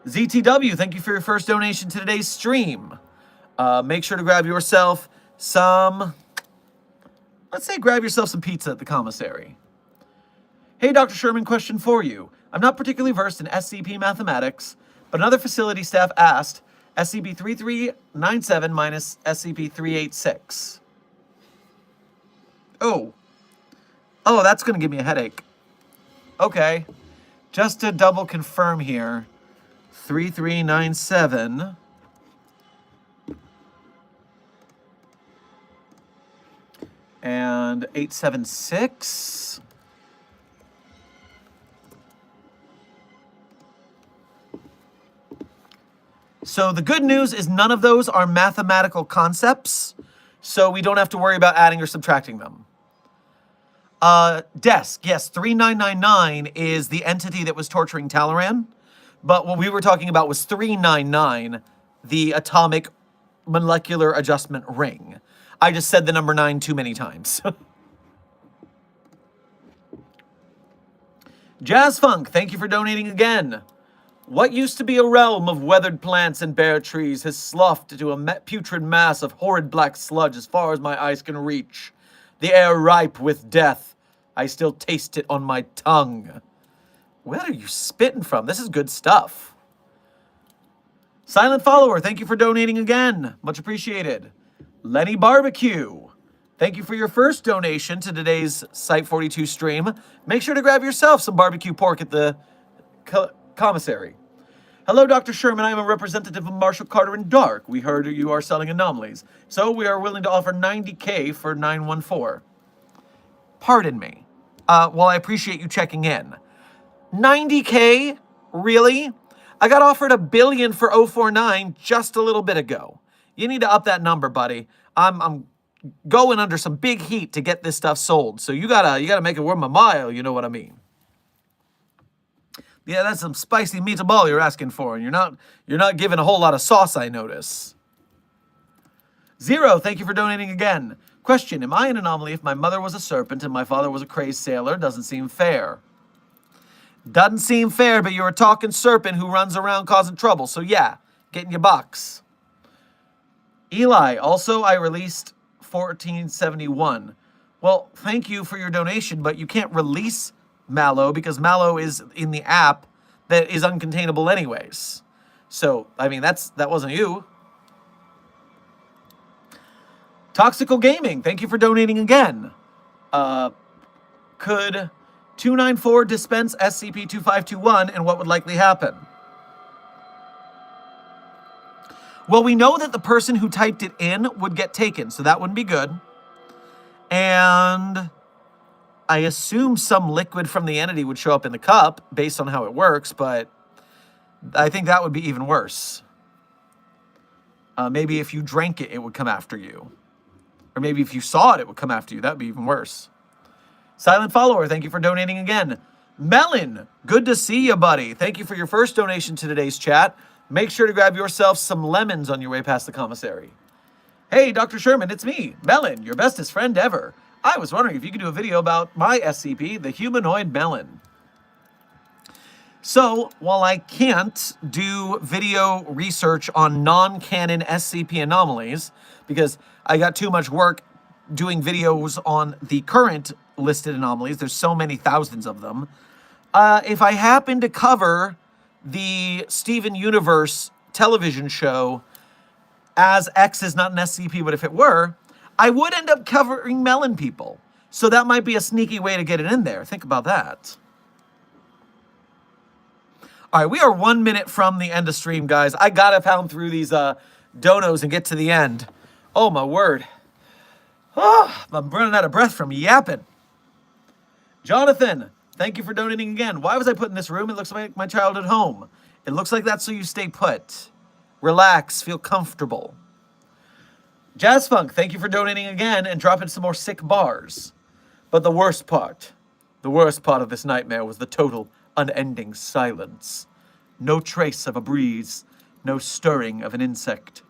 ZTW, thank you for your first donation to today's stream. Make sure to grab yourself some... Let's say grab yourself some pizza at the commissary. Hey, Dr. Sherman, question for you. I'm not particularly versed in SCP mathematics, but another facility staff asked SCP-3397 minus SCP-386. Oh, that's going to give me a headache. Okay. Just to double confirm here, 3397 and 876. So the good news is none of those are mathematical concepts, so we don't have to worry about adding or subtracting them. Desk, yes, 3999 is the entity that was torturing Talaran, but what we were talking about was 399, the atomic molecular adjustment ring. I just said the number 9 too many times. Jazz Funk, thank you for donating again. What used to be a realm of weathered plants and bare trees has sloughed into a putrid mass of horrid black sludge as far as my eyes can reach. The air ripe with death. I still taste it on my tongue. Where are you spitting from? This is good stuff. Silent Follower, thank you for donating again. Much appreciated. Lenny Barbecue, thank you for your first donation to today's Site 42 stream. Make sure to grab yourself some barbecue pork at the commissary. Hello, Dr. Sherman. I am a representative of Marshall Carter and Dark. We heard you are selling anomalies, so we are willing to offer $90K for 914. Pardon me. Well, I appreciate you checking in. $90K? Really? I got offered $1 billion for 049 just a little bit ago. You need to up that number, buddy. I'm going under some big heat to get this stuff sold, so you gotta make it worth my mile. You know what I mean? Yeah, that's some spicy meatball you're asking for, and you're not giving a whole lot of sauce, I notice. Zero, thank you for donating again. Question, am I an anomaly if my mother was a serpent and my father was a crazed sailor? Doesn't seem fair. Doesn't seem fair, but you're a talking serpent who runs around causing trouble, so yeah, get in your box. Eli, also I released 1471. Well, thank you for your donation, but you can't release Mallow because Mallow is in the app that is uncontainable anyways. So, I mean, that wasn't you. Toxical Gaming, thank you for donating again. Could 294 dispense SCP-2521 and what would likely happen? Well, we know that the person who typed it in would get taken, so that wouldn't be good. And I assume some liquid from the entity would show up in the cup based on how it works, but I think that would be even worse. Maybe if you drank it, it would come after you. Or maybe if you saw it, it would come after you. That would be even worse. Silent Follower, thank you for donating again. Melon, good to see you, buddy. Thank you for your first donation to today's chat. Make sure to grab yourself some lemons on your way past the commissary. Hey, Dr. Sherman, it's me, Melon, your bestest friend ever. I was wondering if you could do a video about my SCP, the humanoid melon. So, while I can't do video research on non-canon SCP anomalies, because I got too much work doing videos on the current listed anomalies, there's so many thousands of them, if I happen to cover the Steven Universe television show as X is not an SCP, but if it were, I would end up covering melon people. So that might be a sneaky way to get it in there. Think about that. All right, we are 1 minute from the end of stream, guys. I gotta pound through these donos and get to the end. Oh, my word. Oh, I'm running out of breath from yapping. Jonathan, thank you for donating again. Why was I put in this room? It looks like my childhood home. It looks like that's so you stay put. Relax, feel comfortable. Jazzfunk, thank you for donating again and dropping some more sick bars. But the worst part of this nightmare was the total, unending silence. No trace of a breeze, no stirring of an insect.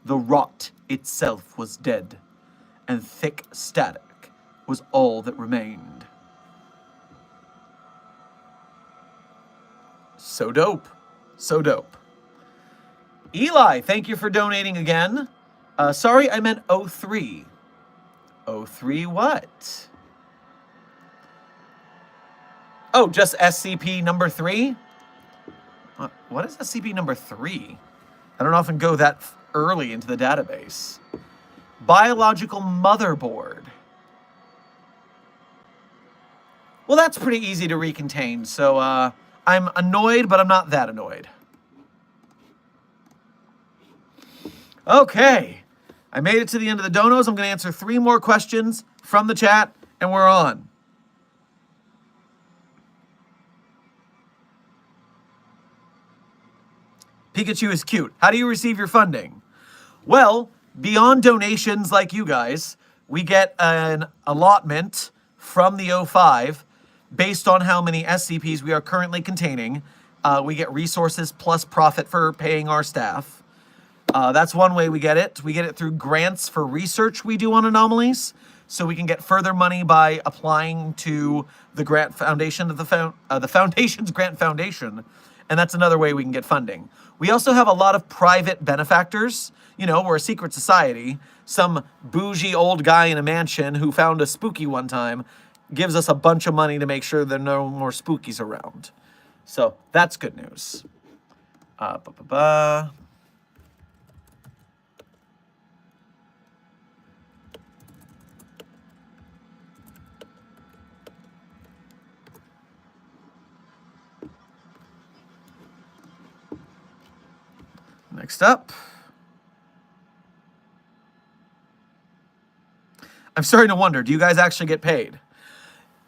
The rot itself was dead, and thick static was all that remained. So dope. So dope. Eli, thank you for donating again. Sorry, I meant 03. 03 what? Oh, just SCP number 3? What is SCP number 3? I don't often go that early into the database. Biological motherboard. Well, that's pretty easy to recontain, so I'm annoyed, but I'm not that annoyed. Okay. I made it to the end of the donos. I'm going to answer 3 more questions from the chat, and we're on. Pikachu is cute. How do you receive your funding? Well, beyond donations like you guys, we get an allotment from the O5 based on how many SCPs we are currently containing. We get resources plus profit for paying our staff. That's one way we get it. We get it through grants for research we do on anomalies, so we can get further money by applying to the grant foundation of the foundation's grant foundation, and that's another way we can get funding. We also have a lot of private benefactors. You know, we're a secret society. Some bougie old guy in a mansion who found a spooky one time gives us a bunch of money to make sure there are no more spookies around. So that's good news. Next up. I'm starting to wonder, do you guys actually get paid?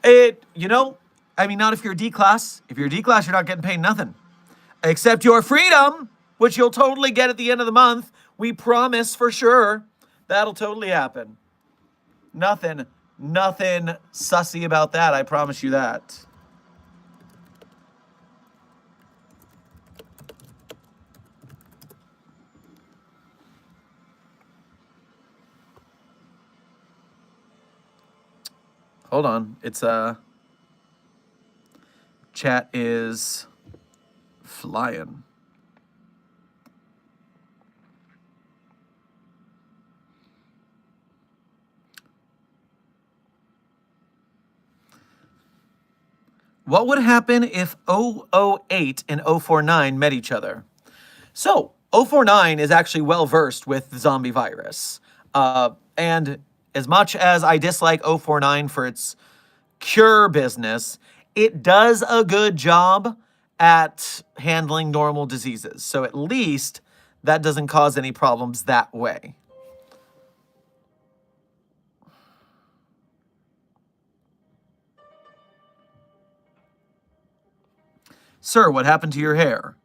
You know, I mean, not if you're a D class. If you're a D class, you're not getting paid nothing. Except your freedom, which you'll totally get at the end of the month. We promise for sure. That'll totally happen. Nothing sussy about that, I promise you that. Hold on, it's chat is flying. What would happen if 008 and 049 met each other? So, 049 is actually well versed with the zombie virus. And as much as I dislike 049 for its cure business, it does a good job at handling normal diseases. So at least that doesn't cause any problems that way. Sir, what happened to your hair?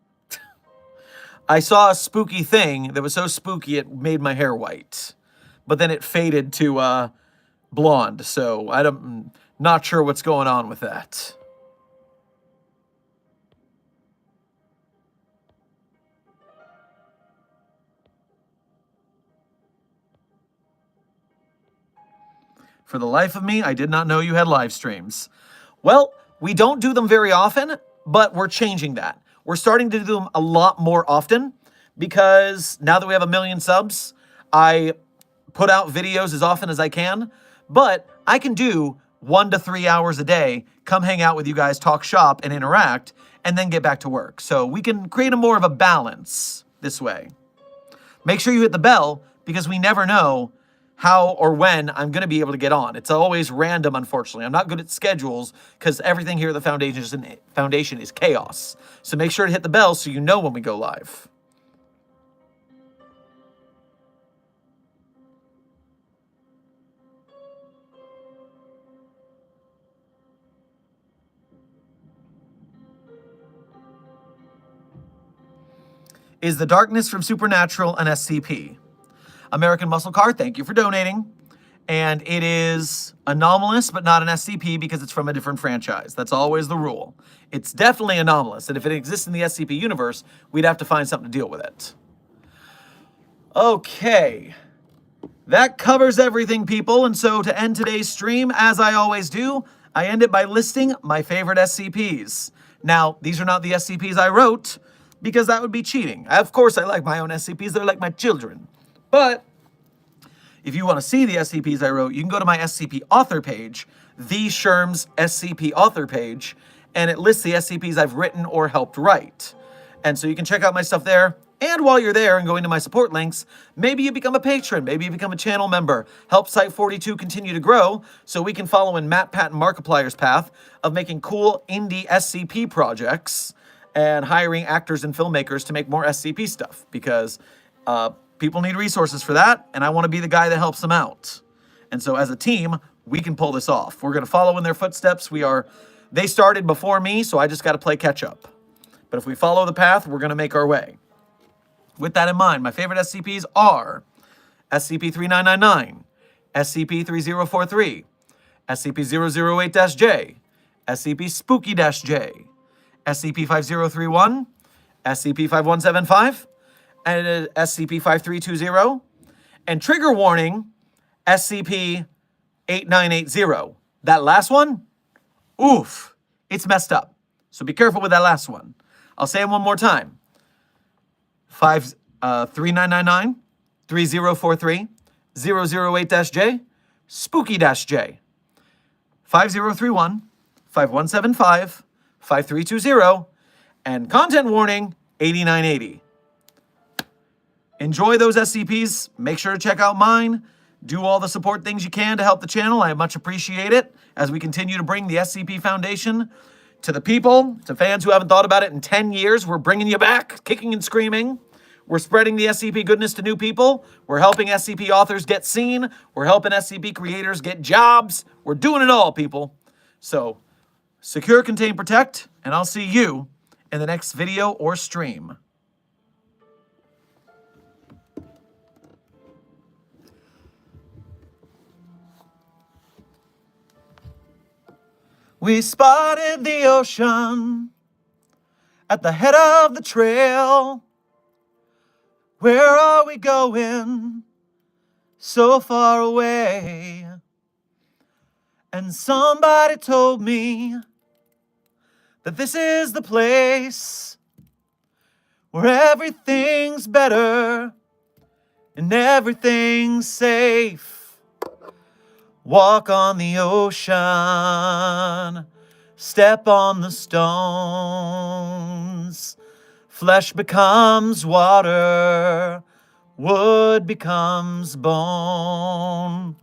I saw a spooky thing that was so spooky it made my hair white. But then it faded to blonde, so I'm not sure what's going on with that. For the life of me, I did not know you had live streams. Well, we don't do them very often, but we're changing that. We're starting to do them a lot more often because now that we have 1 million subs, I put out videos as often as I can, but I can do 1 to 3 hours a day, come hang out with you guys, talk shop and interact, and then get back to work. So we can create a more of a balance this way. Make sure you hit the bell because we never know how or when I'm going to be able to get on. It's always random, unfortunately. I'm not good at schedules because everything here at the foundation is chaos. So make sure to hit the bell so you know when we go live. Is the darkness from Supernatural an SCP? American Muscle Car, thank you for donating. And it is anomalous, but not an SCP because it's from a different franchise. That's always the rule. It's definitely anomalous, and if it exists in the SCP universe, we'd have to find something to deal with it. Okay. That covers everything, people. And so to end today's stream, as I always do, I end it by listing my favorite SCPs. Now, these are not the SCPs I wrote, because that would be cheating. Of course, I like my own SCPs. They're like my children. But if you want to see the SCPs I wrote, you can go to my SCP author page, the Sherm's SCP author page, and it lists the SCPs I've written or helped write. And so you can check out my stuff there. And while you're there and going to my support links, maybe you become a patron, maybe you become a channel member, help Site 42 continue to grow so we can follow in Matt, Pat, and Markiplier's path of making cool indie SCP projects and hiring actors and filmmakers to make more SCP stuff, because people need resources for that, and I want to be the guy that helps them out. And so as a team, we can pull this off. We're going to follow in their footsteps. They started before me, so I just got to play catch up. But if we follow the path, we're going to make our way. With that in mind, my favorite SCPs are SCP-3999, SCP-3043, SCP-008-J, SCP-Spooky-J, SCP-5031, SCP-5175, and SCP-5320, and trigger warning, SCP-8980. That last one, oof, it's messed up. So be careful with that last one. I'll say it one more time. 3999, 3043, 008-J, Spooky-J, 5031, 5175, 5320, and content warning, 8980. Enjoy those SCPs. Make sure to check out mine. Do all the support things you can to help the channel. I much appreciate it as we continue to bring the SCP Foundation to the people, to fans who haven't thought about it in 10 years. We're bringing you back, kicking and screaming. We're spreading the SCP goodness to new people. We're helping SCP authors get seen. We're helping SCP creators get jobs. We're doing it all, people. So, secure, contain, protect, and I'll see you in the next video or stream. We spotted the ocean at the head of the trail. Where are we going? So far away. And somebody told me that this is the place where everything's better and everything's safe. Walk on the ocean, step on the stones. Flesh becomes water, wood becomes bone.